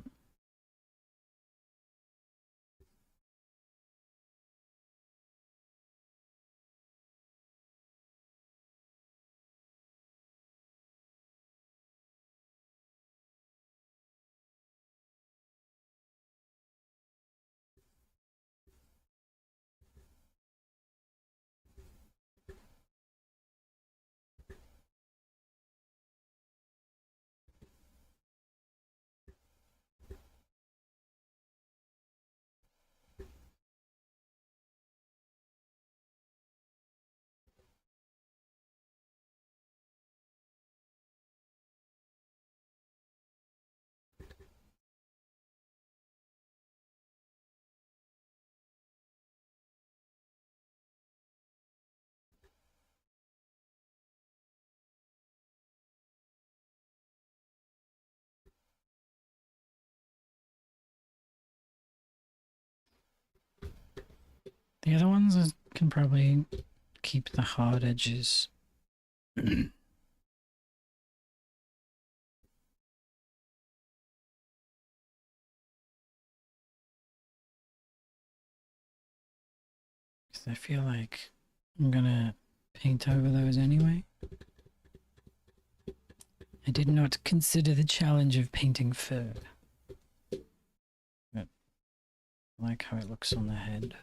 The other ones can probably keep the hard edges. Because I feel like I'm gonna paint over those anyway. I did not consider the challenge of painting fur. But I like how it looks on the head.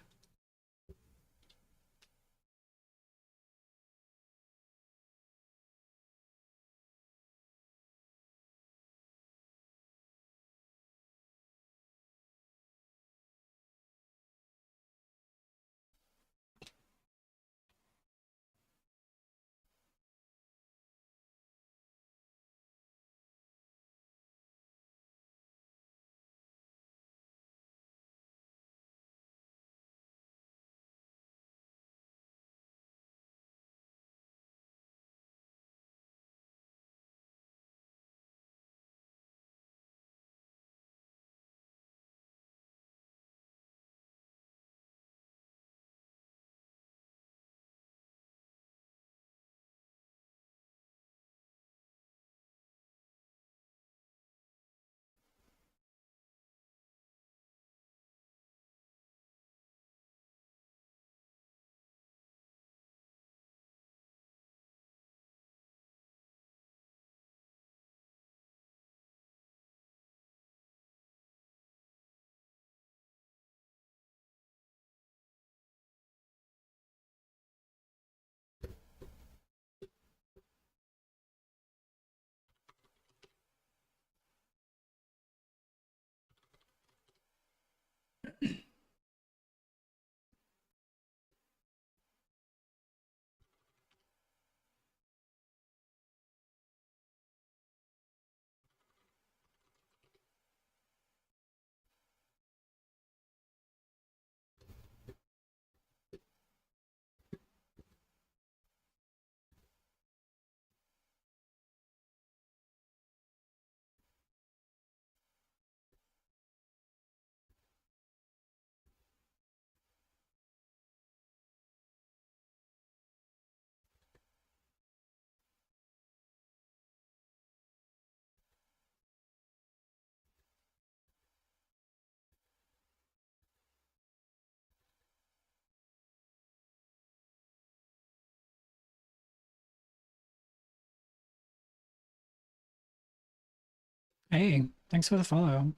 Hey, thanks for the follow.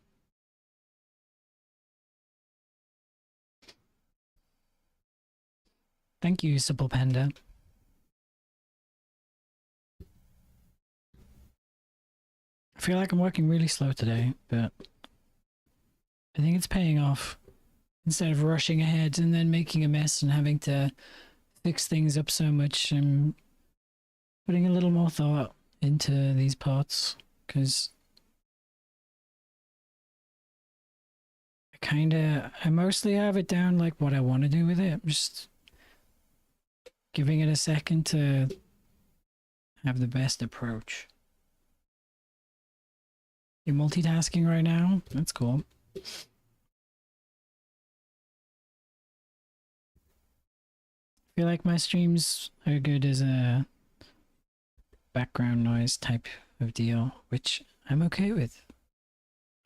Thank you, Simple Panda. I feel like I'm working really slow today, but I think it's paying off. Instead of rushing ahead and then making a mess and having to fix things up so much, I'm putting a little more thought into these parts because I mostly have it down like what I want to do with it. I'm just giving it a second to have the best approach. You're multitasking right now? That's cool. I feel like my streams are good as a background noise type of deal, which I'm okay with.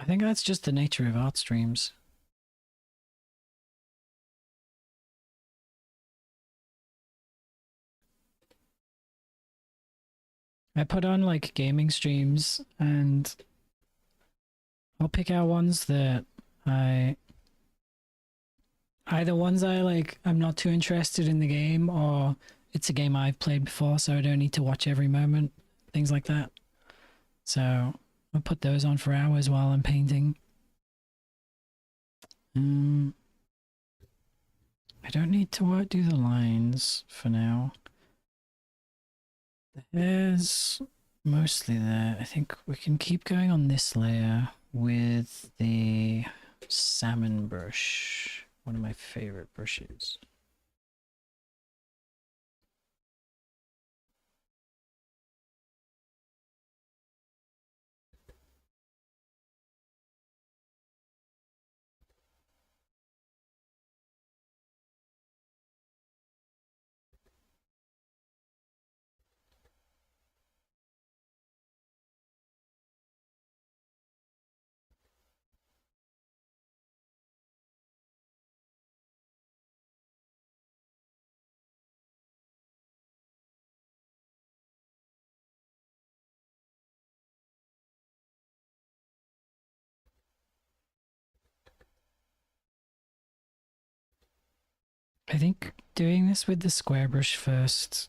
I think that's just the nature of art streams. I put on like gaming streams and I'll pick out ones that I either ones I like I'm not too interested in the game, or it's a game I've played before so I don't need to watch every moment, things like that. So I'll put those on for hours while I'm painting. I don't need to do the lines for now. The hair's mostly there. I think we can keep going on this layer with the salmon brush. One of my favorite brushes. I think doing this with the square brush first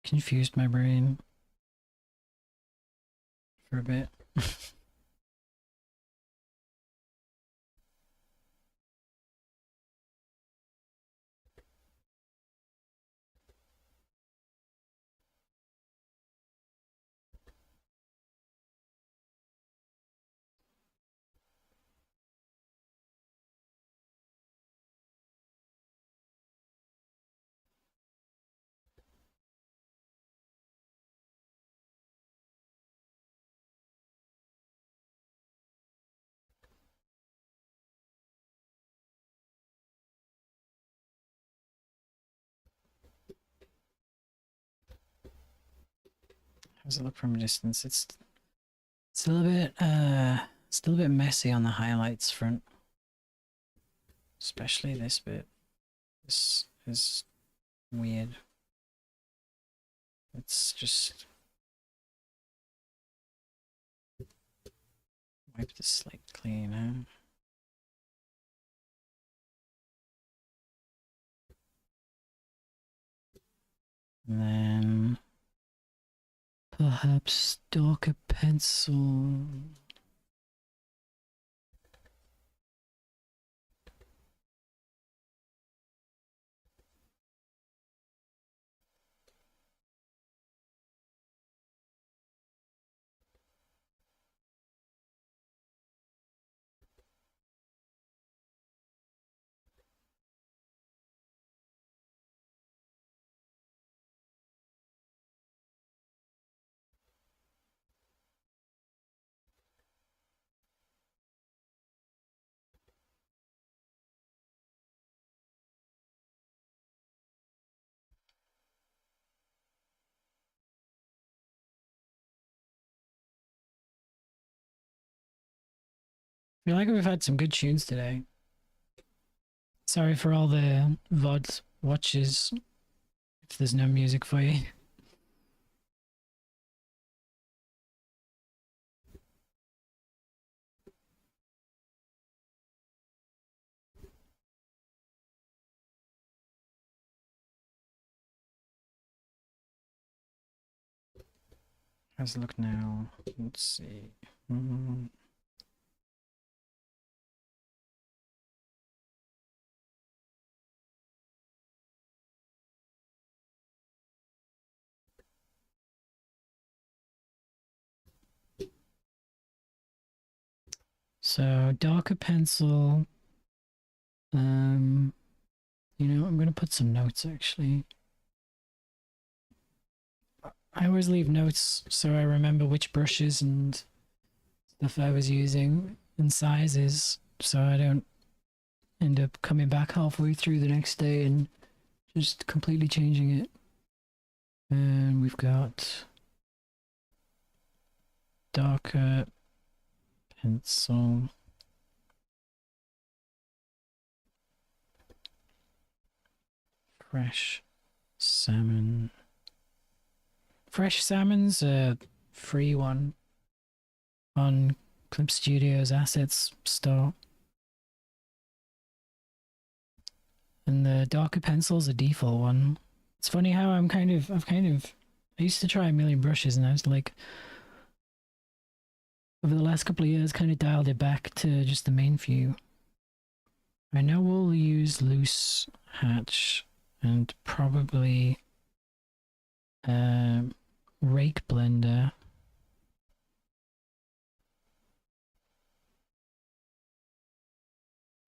confused my brain for a bit. How does it look from a distance? It's a little bit still a bit messy on the highlights front. Especially this bit. This is weird. Let's just wipe the slate clean, huh? And then perhaps darker pencil. I feel like we've had some good tunes today. Sorry for all the VOD watches if there's no music for you. How's it look now? Let's see. So darker pencil. You know, I'm gonna put some notes actually. I always leave notes so I remember which brushes and stuff I was using and sizes, so I don't end up coming back halfway through the next day and just completely changing it. And we've got darker pencil. Fresh salmon. Fresh salmon's a free one on Clip Studios Assets store. And the darker pencil's a default one. It's funny how I used to try a million brushes and I was like, over the last couple of years, kind of dialed it back to just the main few. I know we'll use loose hatch and probably rake blender.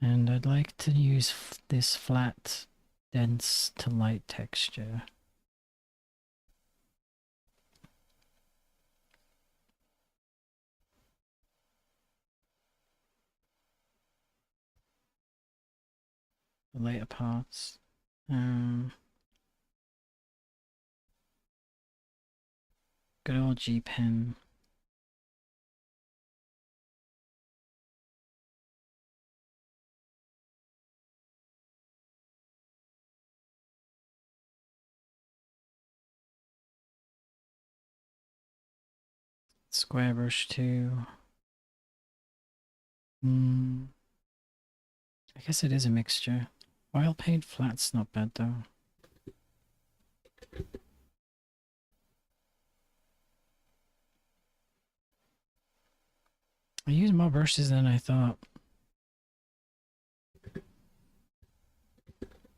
And I'd like to use this flat, dense to light texture. The later parts. Good old G Pen. Square brush too. I guess it is a mixture. Oil paint flat's not bad though. I used more brushes than I thought.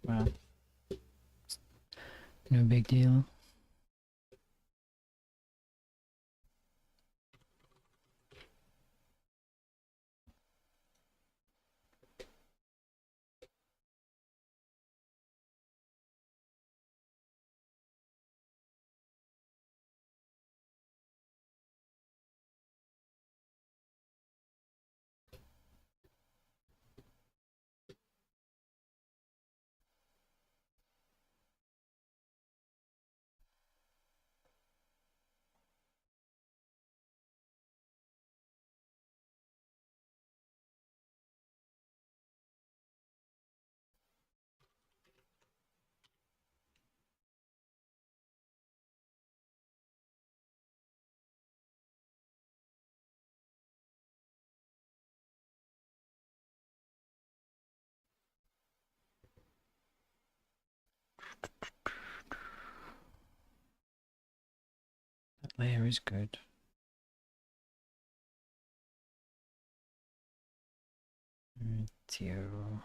Wow. No big deal. That layer is good. Zero.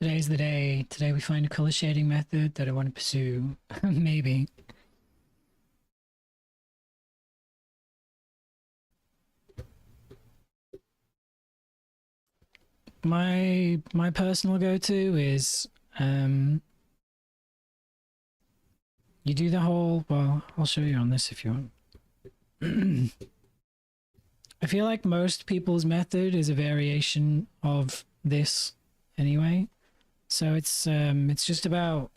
Today's the day. Today we find a color shading method that I want to pursue. Maybe. My personal go-to is you do the whole, well, I'll show you on this if you want. I feel like most people's method is a variation of this anyway. So it's just about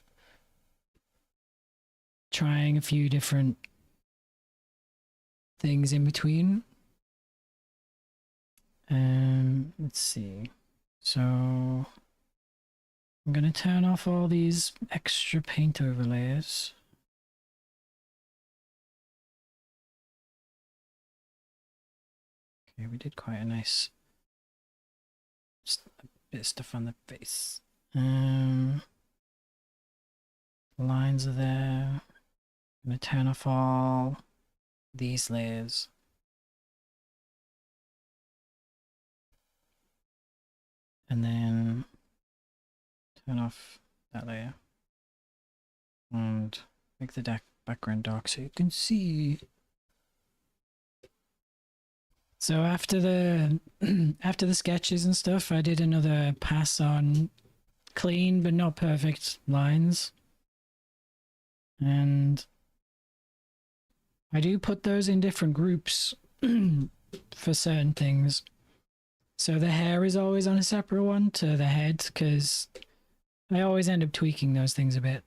trying a few different things in between. Let's see. So I'm gonna turn off all these extra paint overlays. Okay, we did quite a nice bit of stuff on the face. Lines are there. I'm gonna turn off all these layers. And then turn off that layer. And make the background dark so you can see. So after the after the sketches and stuff, I did another pass on clean but not perfect lines. And I do put those in different groups for certain things. So the hair is always on a separate one to the head, because I always end up tweaking those things a bit.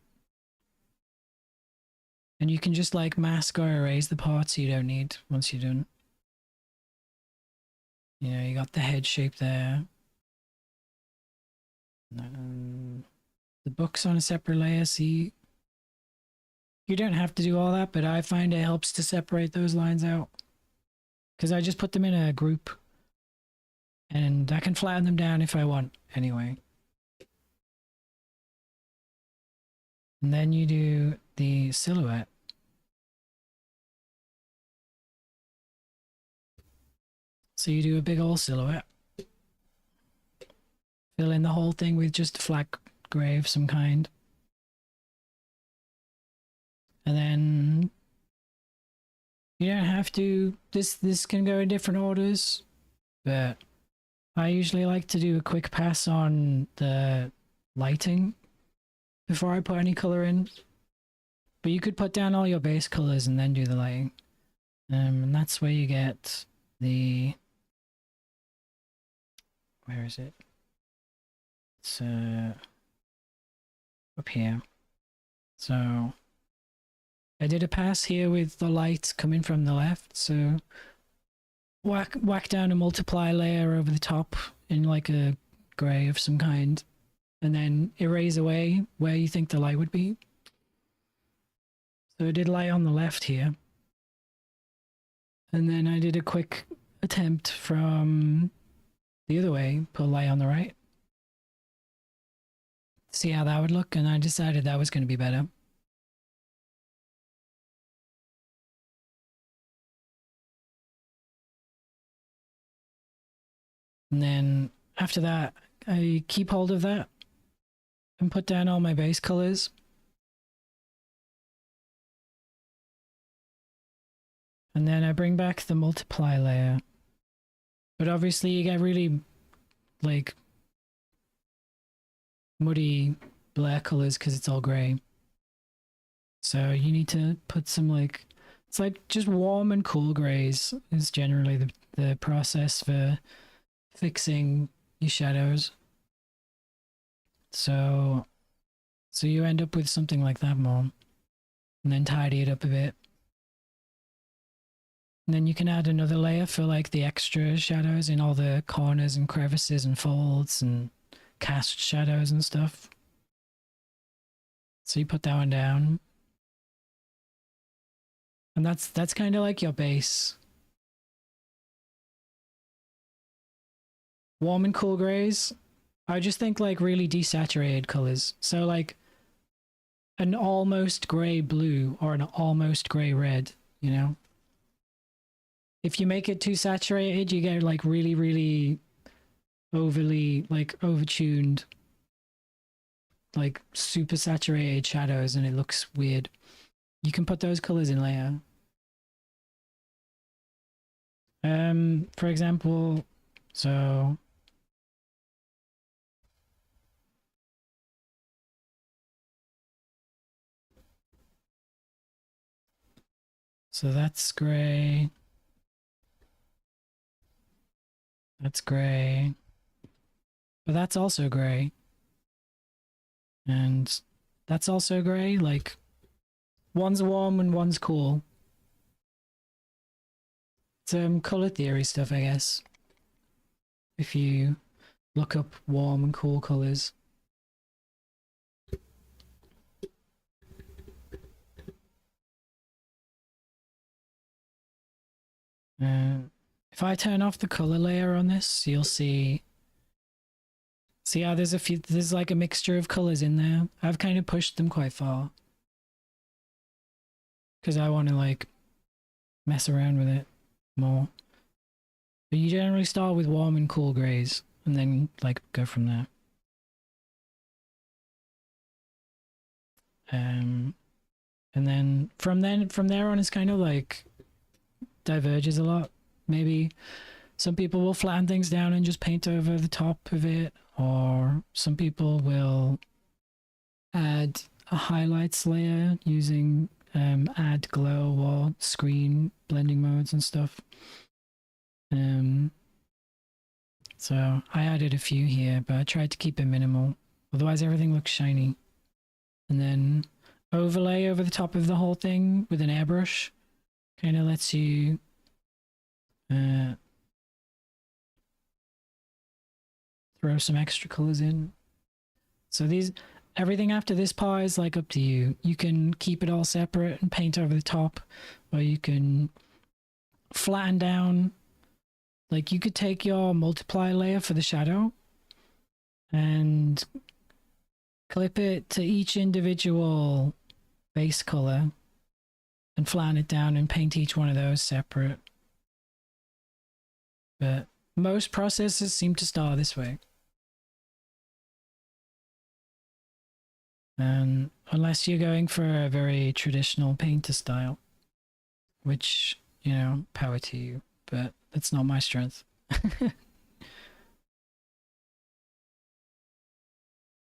And you can just like mask or erase the parts you don't need once you're done. You know, you got the head shape there. The book's on a separate layer, see? You don't have to do all that, but I find it helps to separate those lines out. Because I just put them in a group. And I can flatten them down if I want, anyway. And then you do the silhouette. So you do a big old silhouette. Fill in the whole thing with just a flat grey of some kind. And then you don't have to, this can go in different orders, but I usually like to do a quick pass on the lighting before I put any color in. But you could put down all your base colors and then do the lighting. And that's where you get the, where is it? It's up here. So I did a pass here with the light coming from the left, so whack down a multiply layer over the top in like a grey of some kind, and then erase away where you think the light would be. So I did light on the left here. And then I did a quick attempt from the other way, put light on the right. See how that would look, and I decided that was going to be better. And then after that, I keep hold of that and put down all my base colors. And then I bring back the multiply layer. But obviously you get really like muddy black colors because it's all grey. So you need to put some like, it's like just warm and cool greys is generally the process for fixing your shadows. So you end up with something like that more, and then tidy it up a bit. And then you can add another layer for like the extra shadows in all the corners and crevices and folds and cast shadows and stuff. So you put that one down. And that's kind of like your base. Warm and cool grays. I just think like really desaturated colors. So like an almost gray blue or an almost gray red, you know? If you make it too saturated, you get like really, really overly like overtuned like super saturated shadows and it looks weird. You can put those colors in layer. For example, so that's gray. That's gray. But that's also gray. And that's also gray. Like, one's warm and one's cool. It's color theory stuff, I guess. If you look up warm and cool colors. If I turn off the color layer on this, you'll see how there's like a mixture of colors in there. I've kind of pushed them quite far because I want to like mess around with it more. But you generally start with warm and cool grays and then like go from there. And then from there on, it's kind of like diverges a lot. Maybe some people will flatten things down and just paint over the top of it, or some people will add a highlights layer using add glow or screen blending modes and stuff. So I added a few here, but I tried to keep it minimal. Otherwise everything looks shiny. And then overlay over the top of the whole thing with an airbrush kind of lets you throw some extra colors in. So everything after this part is like up to you. You can keep it all separate and paint over the top, or you can flatten down. Like, you could take your multiply layer for the shadow and clip it to each individual base color and flatten it down and paint each one of those separate. But most processes seem to start this way. And unless you're going for a very traditional painter style, which, you know, power to you, but that's not my strength.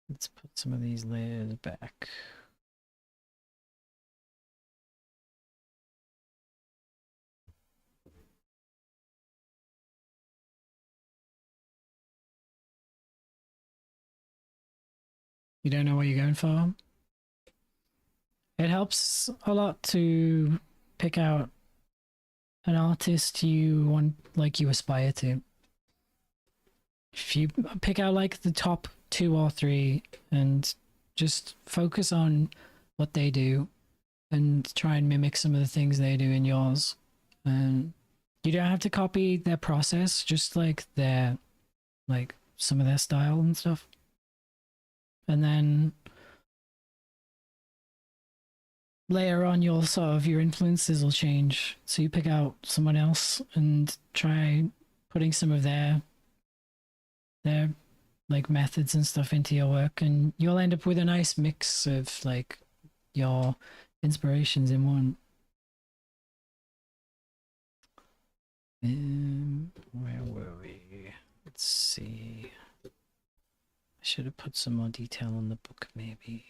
Let's put some of these layers back. You don't know what you're going for? It helps a lot to pick out an artist you want, like you aspire to. If you pick out like the top 2 or 3 and just focus on what they do and try and mimic some of the things they do in yours. And you don't have to copy their process, just like some of their style and stuff. And then later on, your influences will change. So you pick out someone else and try putting some of their like methods and stuff into your work, and you'll end up with a nice mix of like your inspirations in one. Where were we? Let's see. I should have put some more detail on the book, maybe.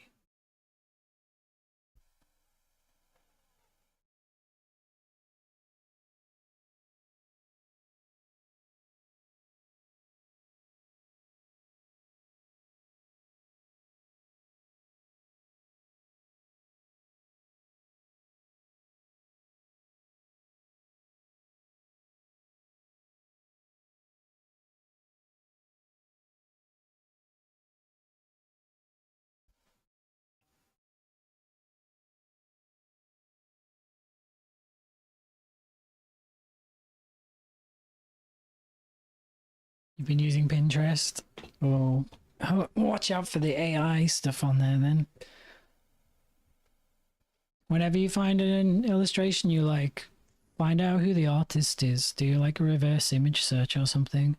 You've been using Pinterest? Oh, watch out for the AI stuff on there then. Whenever you find an illustration you like, find out who the artist is. Do like a reverse image search or something.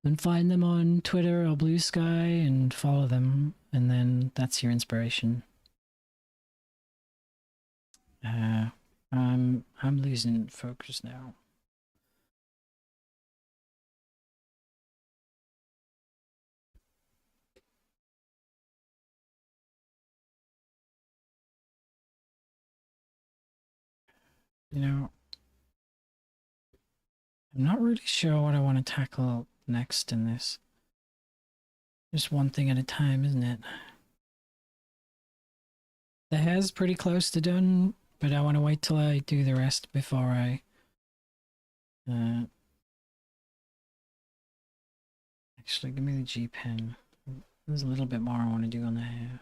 Then find them on Twitter or Blue Sky and follow them. and then that's your inspiration. I'm losing focus now. You know, I'm not really sure what I want to tackle next in this. Just one thing at a time, isn't it? The hair's pretty close to done, but I want to wait till I do the rest before I actually give me the G pen. There's a little bit more I want to do on the hair.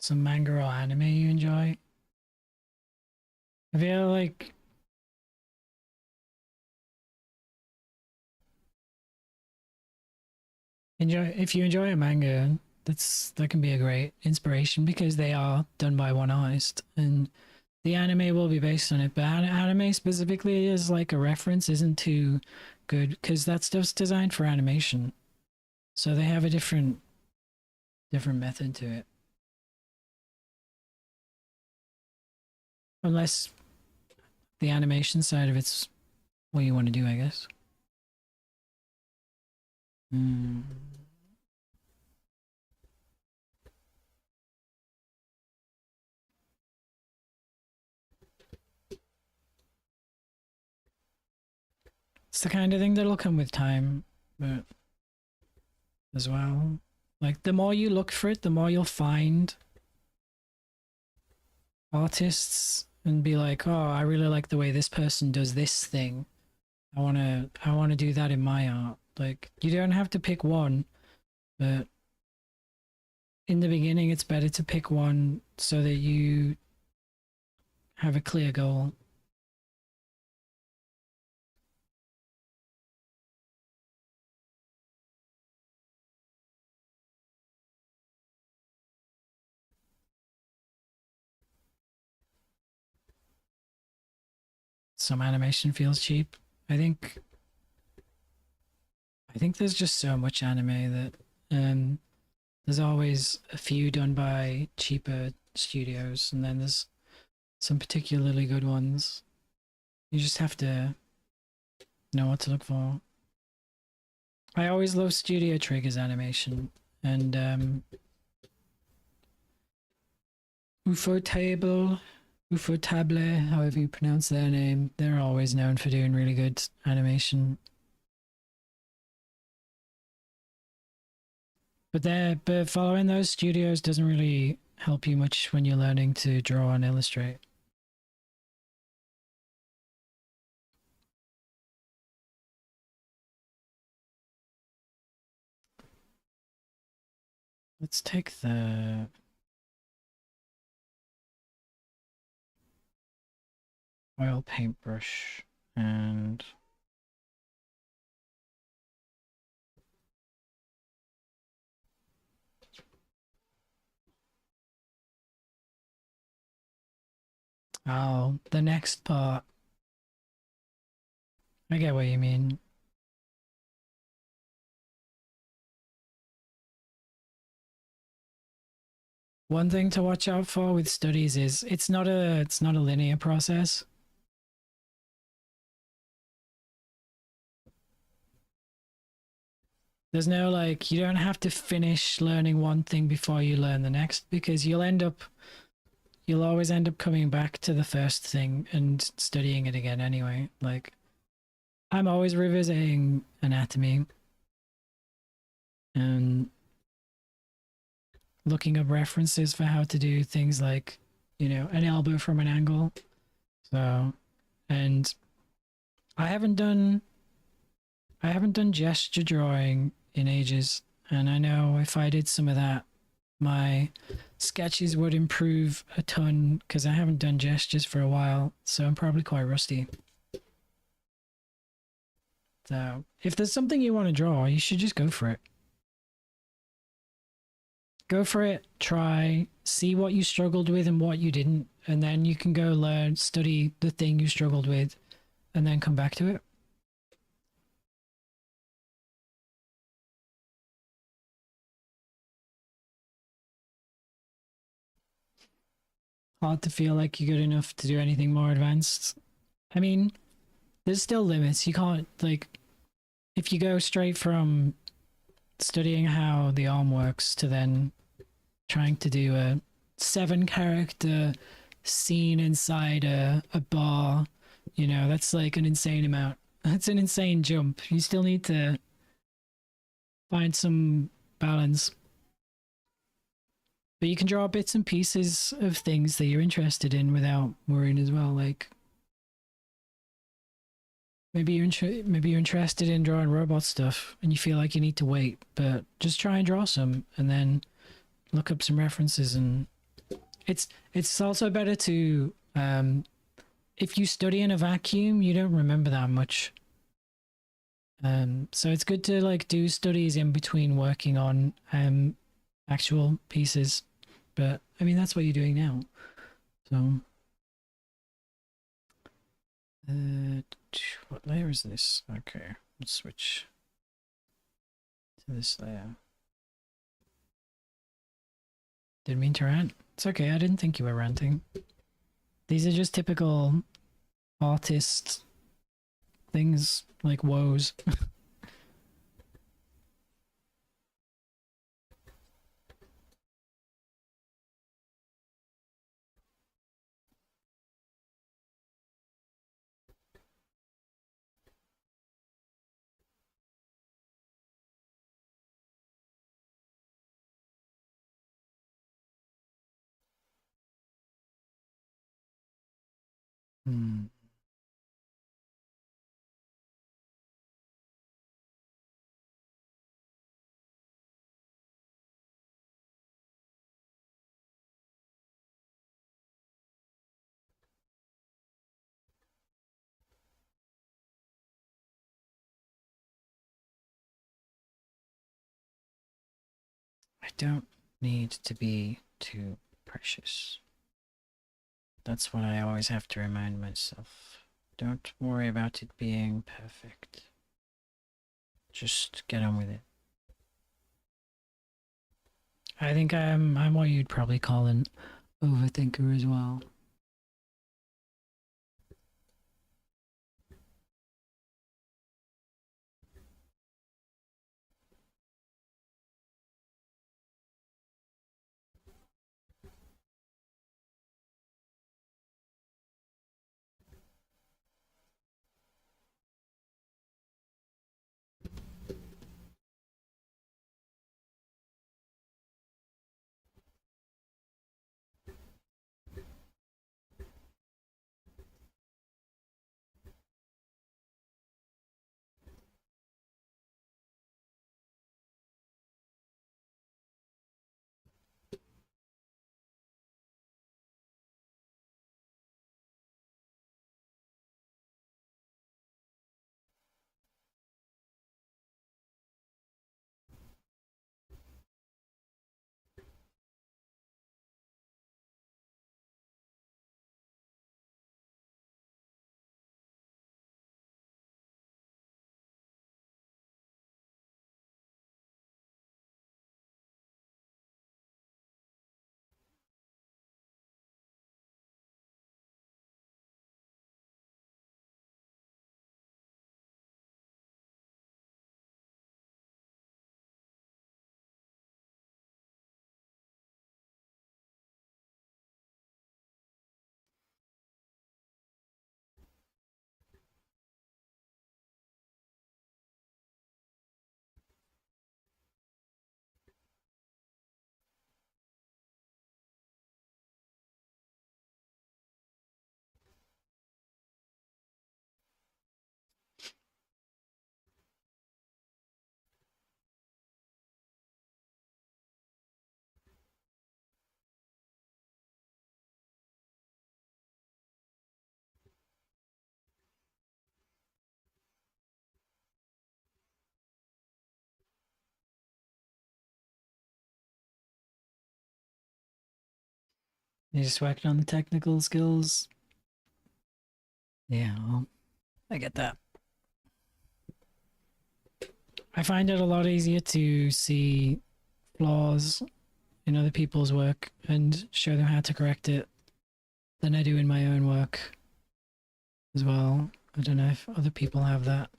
Some manga or anime you enjoy? I feel like if you enjoy a manga, that can be a great inspiration because they are done by one artist, and the anime will be based on it. But anime specifically is like a reference isn't too good because that stuff's designed for animation, so they have a different method to it. Unless the animation side of it's what you want to do, I guess. Hmm. It's the kind of thing that'll come with time, but as well, like the more you look for it, the more you'll find artists and be like, oh, I really like the way this person does this thing. I wanna do that in my art. Like you don't have to pick one, but in the beginning it's better to pick one so that you have a clear goal. Some animation feels cheap. I think there's just so much anime that there's always a few done by cheaper studios, and then there's some particularly good ones. You just have to know what to look for. I always love Studio Trigger's animation, and Ufotable, Ufotable, however you pronounce their name, they're always known for doing really good animation. But following those studios doesn't really help you much when you're learning to draw and illustrate. Let's take the oil paintbrush and the next part. I get what you mean. One thing to watch out for with studies is it's not a linear process. There's no like you don't have to finish learning one thing before you learn the next because you'll always end up coming back to the first thing and studying it again anyway. Like I'm always revisiting anatomy and looking up references for how to do things like, an elbow from an angle. So, and I haven't done I haven't done gesture drawing in ages, and I know if I did some of that, my sketches would improve a ton because I haven't done gestures for a while, so I'm probably quite rusty. So if there's something you want to draw, you should just go for it. Go for it, try, see what you struggled with and what you didn't, and then you can go learn, study the thing you struggled with, and then come back to it. Hard to feel like you're good enough to do anything more advanced. I mean, there's still limits. You can't, like, if you go straight from studying how the arm works to then trying to do a 7 character scene inside a bar, you know, that's like an insane amount. That's an insane jump. You still need to find some balance. But you can draw bits and pieces of things that you're interested in without worrying as well. Like maybe maybe you're interested in drawing robot stuff and you feel like you need to wait, but just try and draw some and then look up some references. And it's also better to if you study in a vacuum, you don't remember that much. So it's good to like do studies in between working on actual pieces. But I mean that's what you're doing now. So what layer is this? Okay, let's switch to this layer. Didn't mean to rant. It's okay, I didn't think you were ranting. These are just typical artist things like woes. Hmm. I don't need to be too precious. That's what I always have to remind myself. Don't worry about it being perfect. Just get on with it. I think I'm what you'd probably call an overthinker as well. You're just working on the technical skills. Yeah, well, I get that. I find it a lot easier to see flaws in other people's work and show them how to correct it than I do in my own work as well. I don't know if other people have that.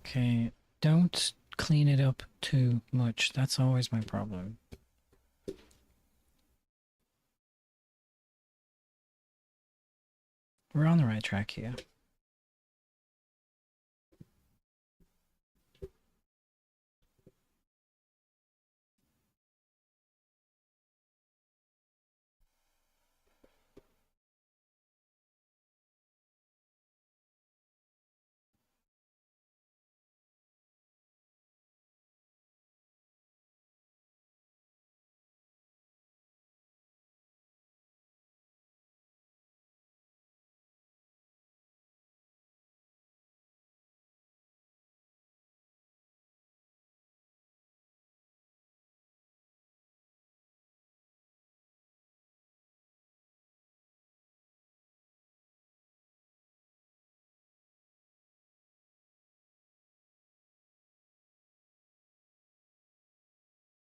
Okay, don't clean it up too much. That's always my problem. We're on the right track here.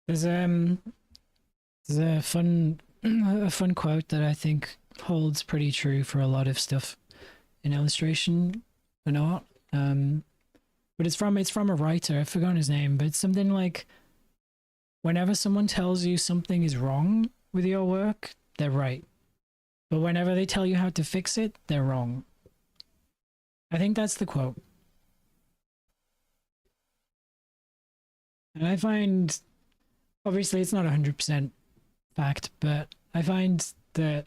There's a fun a fun quote that I think holds pretty true for a lot of stuff in illustration and art. But it's from a writer. I've forgotten his name, but it's something like whenever someone tells you something is wrong with your work, they're right. But whenever they tell you how to fix it, they're wrong. I think that's the quote. And I find obviously it's not 100% fact, but I find that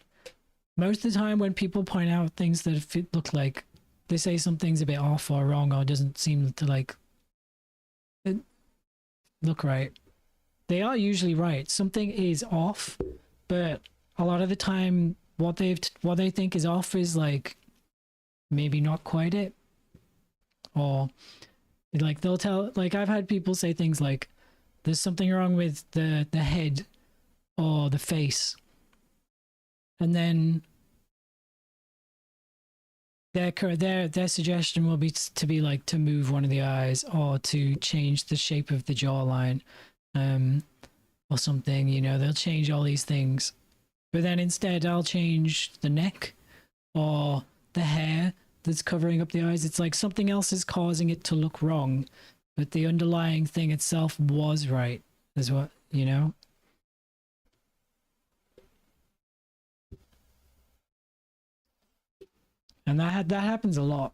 most of the time when people point out things that look like they say something's a bit off or wrong or doesn't seem to like look right, they are usually right. Something is off, but a lot of the time what they think is off is like maybe not quite it, or like they'll tell, like I've had people say things like there's something wrong with the head or the face, and then their suggestion will be to be like to move one of the eyes or to change the shape of the jawline, or something. You know, they'll change all these things, but then instead I'll change the neck or the hair that's covering up the eyes. It's like something else is causing it to look wrong, but the underlying thing itself was right, is what, you know? And that happens a lot.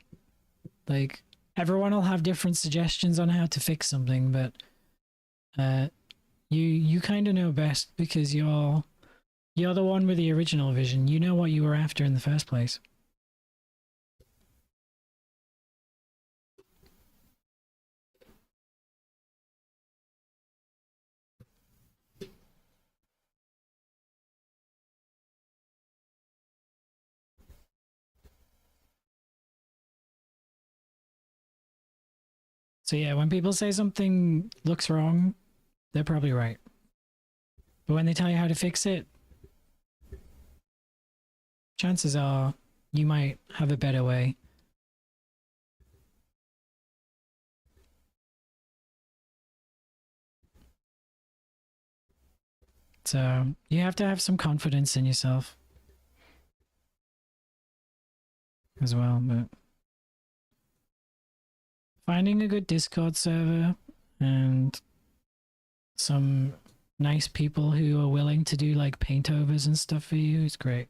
Like everyone will have different suggestions on how to fix something, but you kind of know best because you're the one with the original vision. You know what you were after in the first place. So yeah, when people say something looks wrong, they're probably right. But when they tell you how to fix it, chances are you might have a better way. So you have to have some confidence in yourself as well. But finding a good Discord server and some nice people who are willing to do like paint overs and stuff for you is great.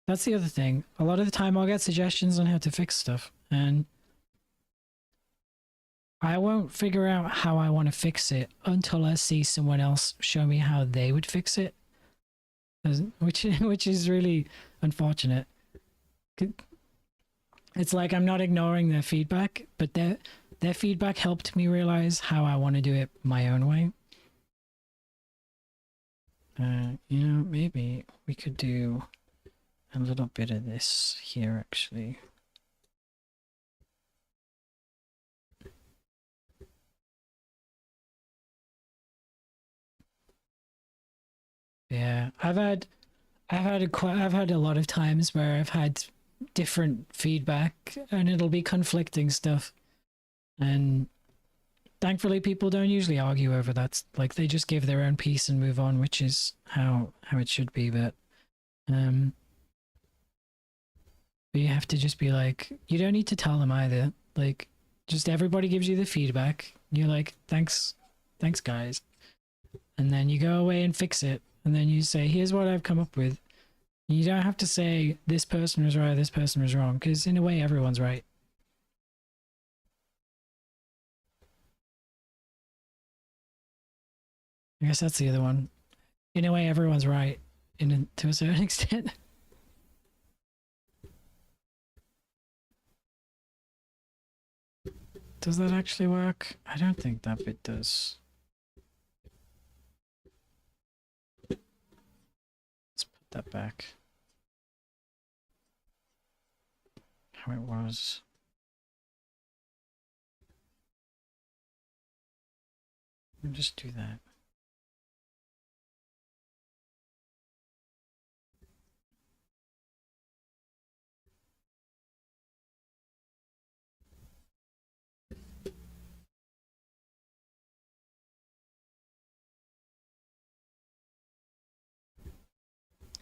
That's the other thing. A lot of the time I'll get suggestions on how to fix stuff, and I won't figure out how I want to fix it until I see someone else show me how they would fix it, which is really unfortunate. It's like I'm not ignoring their feedback, but their feedback helped me realize how I want to do it my own way. You know, maybe we could do a little bit of this here actually. Yeah, I've had a lot of times where I've had different feedback and it'll be conflicting stuff. And thankfully people don't usually argue over that. Like they just give their own piece and move on, which is how it should be. Um but you have to just be like, you don't need to tell them either. Like just everybody gives you the feedback. You're like, thanks guys. And then you go away and fix it. And then you say, here's what I've come up with. You don't have to say this person was right, this person was wrong, because in a way everyone's right. I guess that's the other one. In a way everyone's right, to a certain extent. Does that actually work? I don't think that bit does. Let's put that back. How it was. We'll just do that.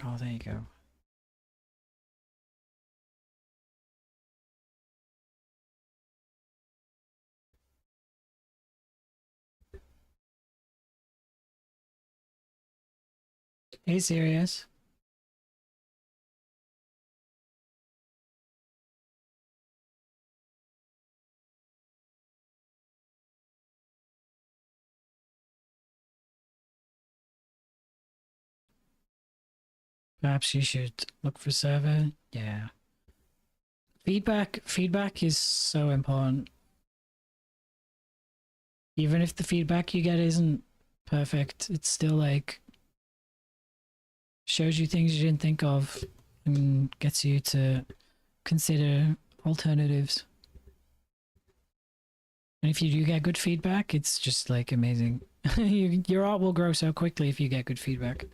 Oh, there you go. Hey, serious? Perhaps you should look for server. Yeah. Feedback is so important. Even if the feedback you get isn't perfect, it's still like shows you things you didn't think of and gets you to consider alternatives. And if you do get good feedback, it's just like amazing. Your art will grow so quickly if you get good feedback.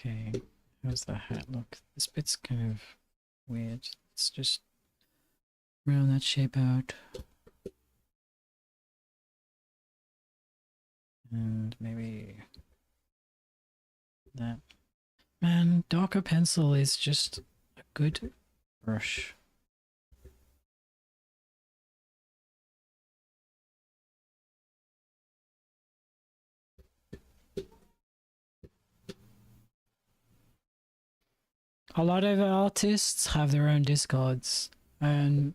Okay, how's the hat look? This bit's kind of weird. Let's just round that shape out. And maybe that. Man, darker pencil is just a good brush. A lot of artists have their own discords, and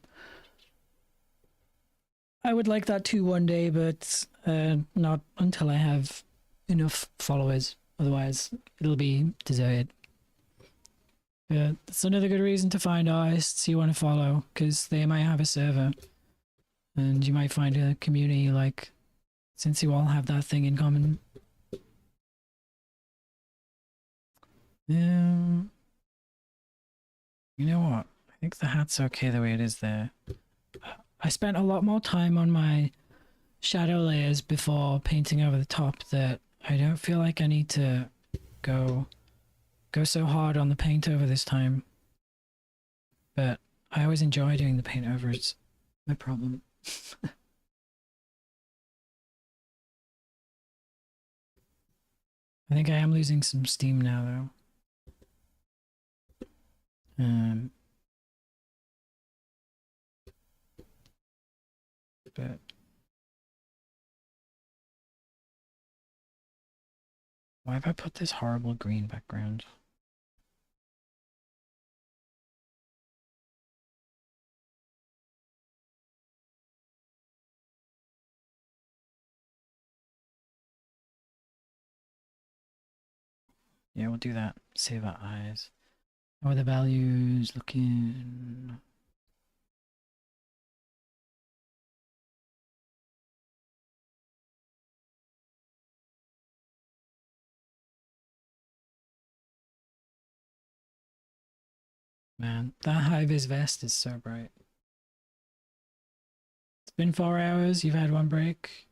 I would like that too one day, but not until I have enough followers. Otherwise, it'll be deserted. That's another good reason to find artists you want to follow, because they might have a server, and you might find a community like, since you all have that thing in common. You know what? I think the hat's okay the way it is there. I spent a lot more time on my shadow layers before painting over the top that I don't feel like I need to go so hard on the paint over this time. But I always enjoy doing the paint over. It's my problem. I think I am losing some steam now though. But why have I put this horrible green background? Yeah, we'll do that. Save our eyes. How are the values looking? Man, that high-vis vest is so bright. It's been 4 hours. You've had one break.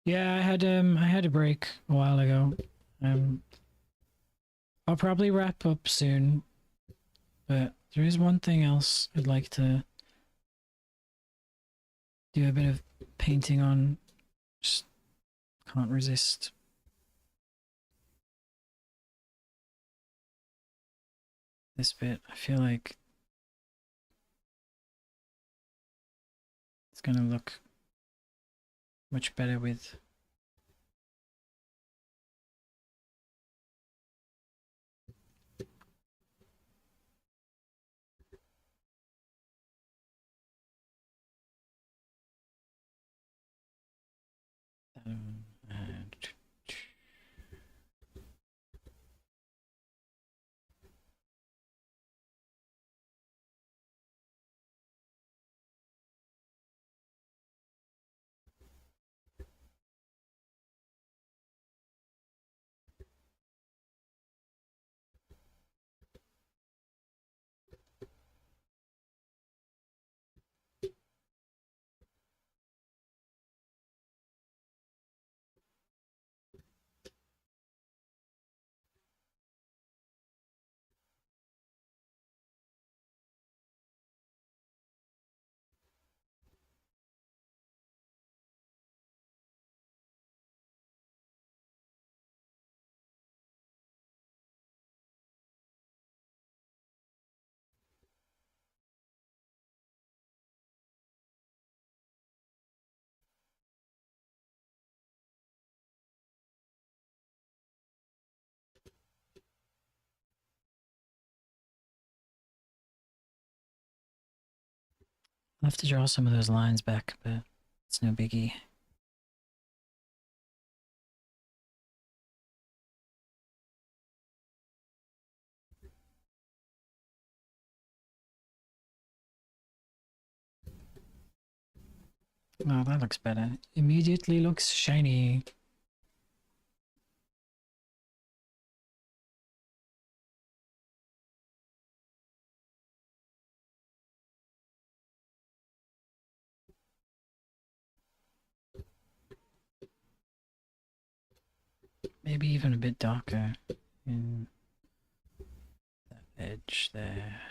Yeah, I had a break a while ago. Um, I'll probably wrap up soon, but there is one thing else I'd like to do a bit of painting on. Just can't resist. This bit, I feel like it's gonna look much better with. And I'll have to draw some of those lines back, but it's no biggie. Oh, that looks better. Immediately looks shiny. Maybe even a bit darker in that edge there.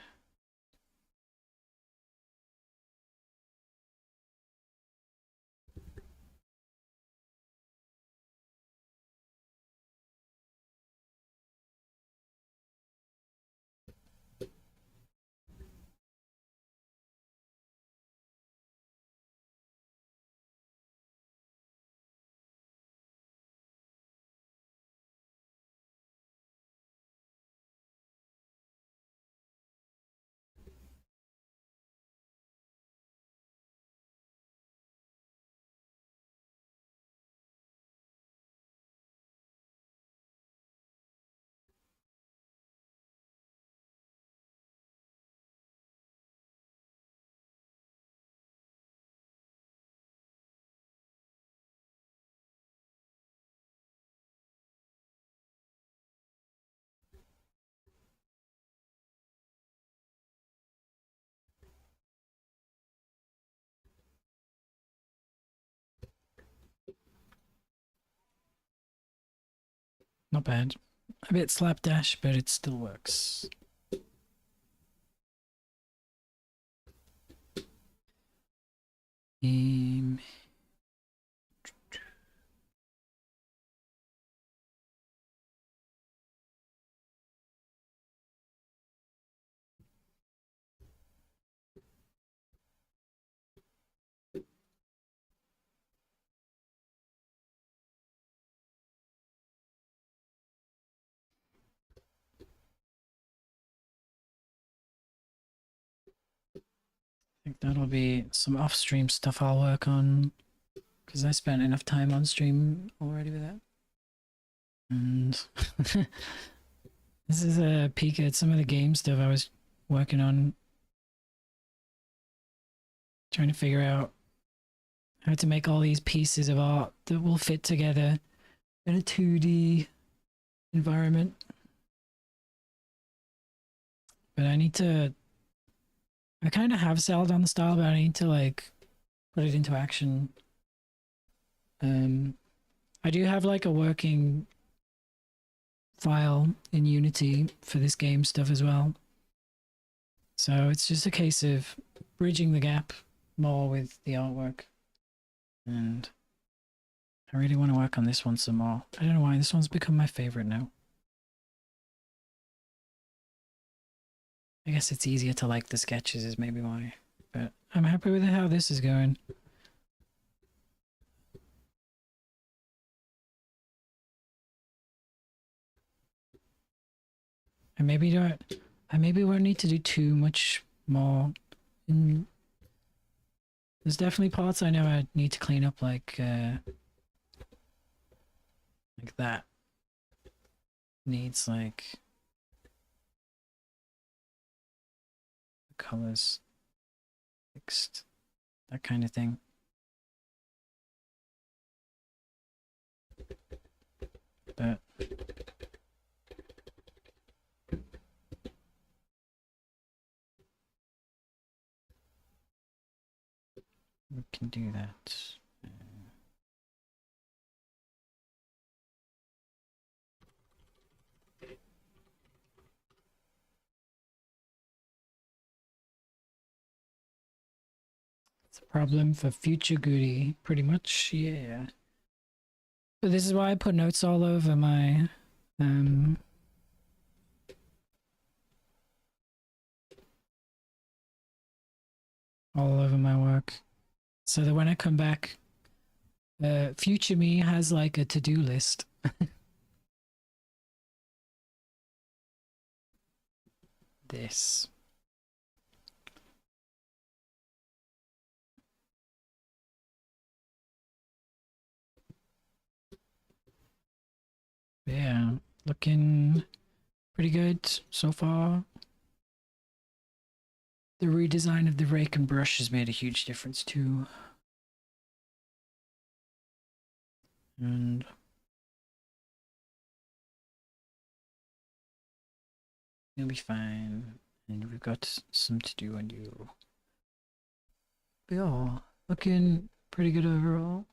Not bad. A bit slapdash, but it still works. Um, I think that'll be some off-stream stuff I'll work on, because I spent enough time on stream already with that. And this is a peek at some of the game stuff I was working on, trying to figure out how to make all these pieces of art that will fit together in a 2D environment. but I need to. I kind of have settled on the style, but I need to like put it into action. I do have like a working file in Unity for this game stuff as well. So it's just a case of bridging the gap more with the artwork. And I really want to work on this one some more. I don't know why this one's become my favorite now. I guess it's easier to like the sketches is maybe why. But I'm happy with how this is going. I maybe won't need to do too much more. There's definitely parts I know I need to clean up, like that. Needs like the colors fixed, that kind of thing. But we can do that. It's a problem for future Goody, pretty much, yeah. But this is why I put notes all over my all over my work, so that when I come back, future me has like a to-do list. This. Yeah, looking pretty good so far. The redesign of the rake and brush has made a huge difference too. And you'll be fine. And we've got some to do on you. But yeah, looking pretty good overall.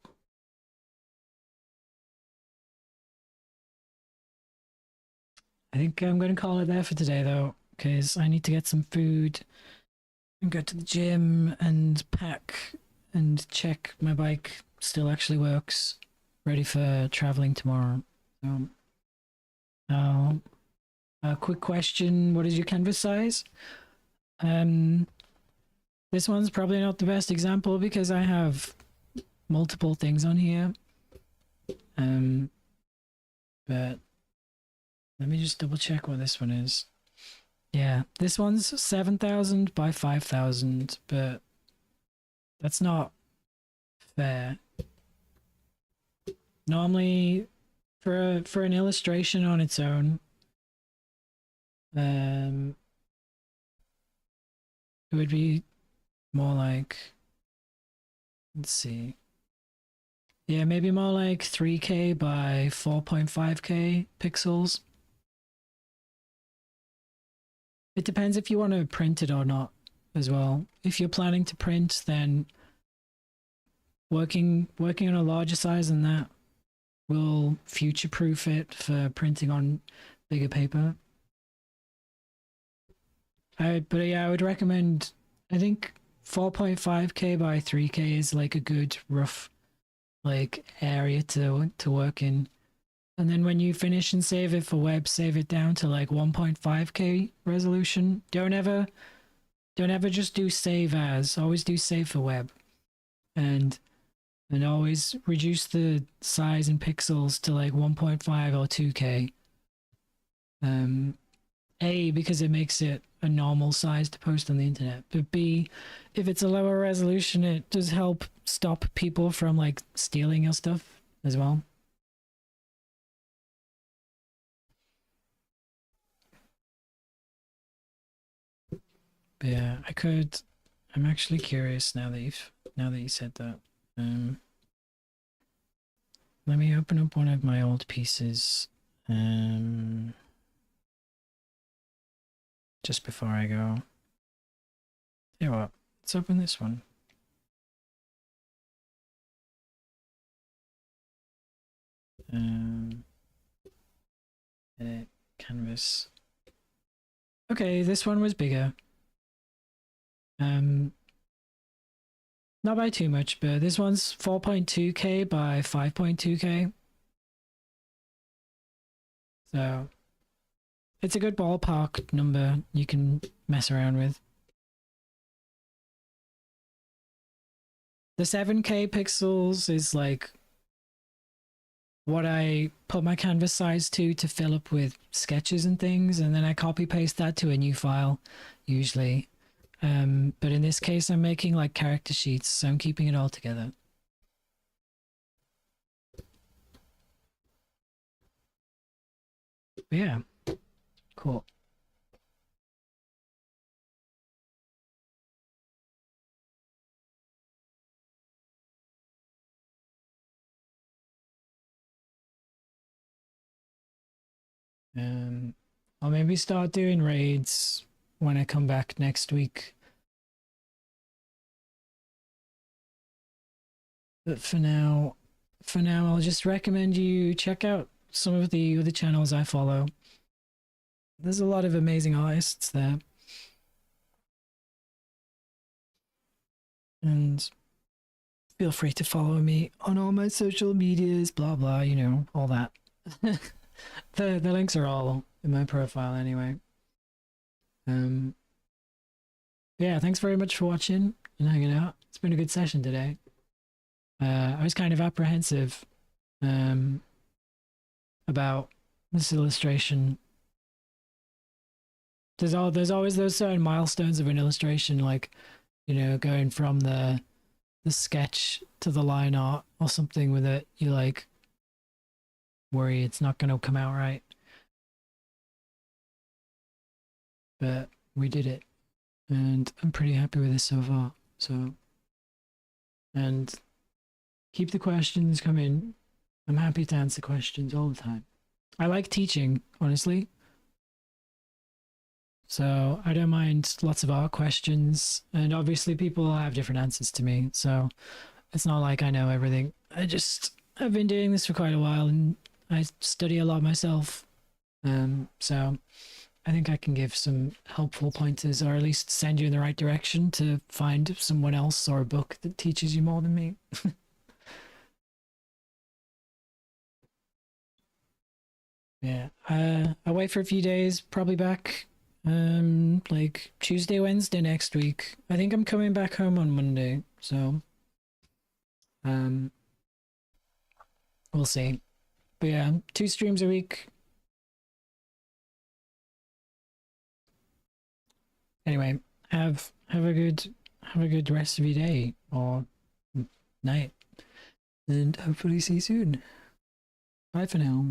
I think I'm going to call it there for today though, because I need to get some food and go to the gym and pack and check my bike still actually works, ready for traveling tomorrow. So, a quick question: what is your canvas size? This one's probably not the best example because I have multiple things on here. But let me just double check what this one is. Yeah, this one's 7,000 by 5,000, but that's not fair. Normally, for an illustration on its own, it would be more like, let's see. Yeah, maybe more like 3K by 4.5K pixels. It depends if you want to print it or not as well. If you're planning to print, then working on a larger size than that will future-proof it for printing on bigger paper. But yeah, I would recommend, I think 4.5K by 3K is like a good rough like area to work in. And then when you finish and save it for web, save it down to like 1.5K resolution. Don't ever just do save as, always do save for web. And always reduce the size in pixels to like 1.5 or 2K. A, because it makes it a normal size to post on the internet, but B, if it's a lower resolution, it does help stop people from like stealing your stuff as well. But yeah, I'm actually curious now that you said that. Let me open up one of my old pieces. just before I go. Tell you what, let's open this one. Edit canvas. Okay, this one was bigger. Not by too much, but this one's 4.2K by 5.2K. So it's a good ballpark number you can mess around with. The 7K pixels is like what I put my canvas size to fill up with sketches and things, and then I copy paste that to a new file usually. But in this case I'm making like character sheets, so I'm keeping it all together. But yeah, cool. I'll maybe start doing raids when I come back next week. But for now, I'll just recommend you check out some of the other channels I follow. There's a lot of amazing artists there. And feel free to follow me on all my social medias, blah blah, you know, all that. The links are all in my profile anyway. Yeah, thanks very much for watching and hanging out. It's been a good session today. I was kind of apprehensive about this illustration. There's always those certain milestones of an illustration, like, you know, going from the sketch to the line art or something with it. You like worry it's not going to come out right. But we did it, and I'm pretty happy with this so far. So, and keep the questions coming. I'm happy to answer questions all the time. I like teaching, honestly. So I don't mind lots of art questions, and obviously people have different answers to me. So it's not like I know everything. I've been doing this for quite a while, and I study a lot myself. So I think I can give some helpful pointers, or at least send you in the right direction to find someone else or a book that teaches you more than me. Yeah, I'll wait for a few days, probably back like Tuesday, Wednesday next week. I think I'm coming back home on Monday, so we'll see. But yeah, 2 streams a week. Anyway, have a good rest of your day or night, and hopefully see you soon. Bye for now.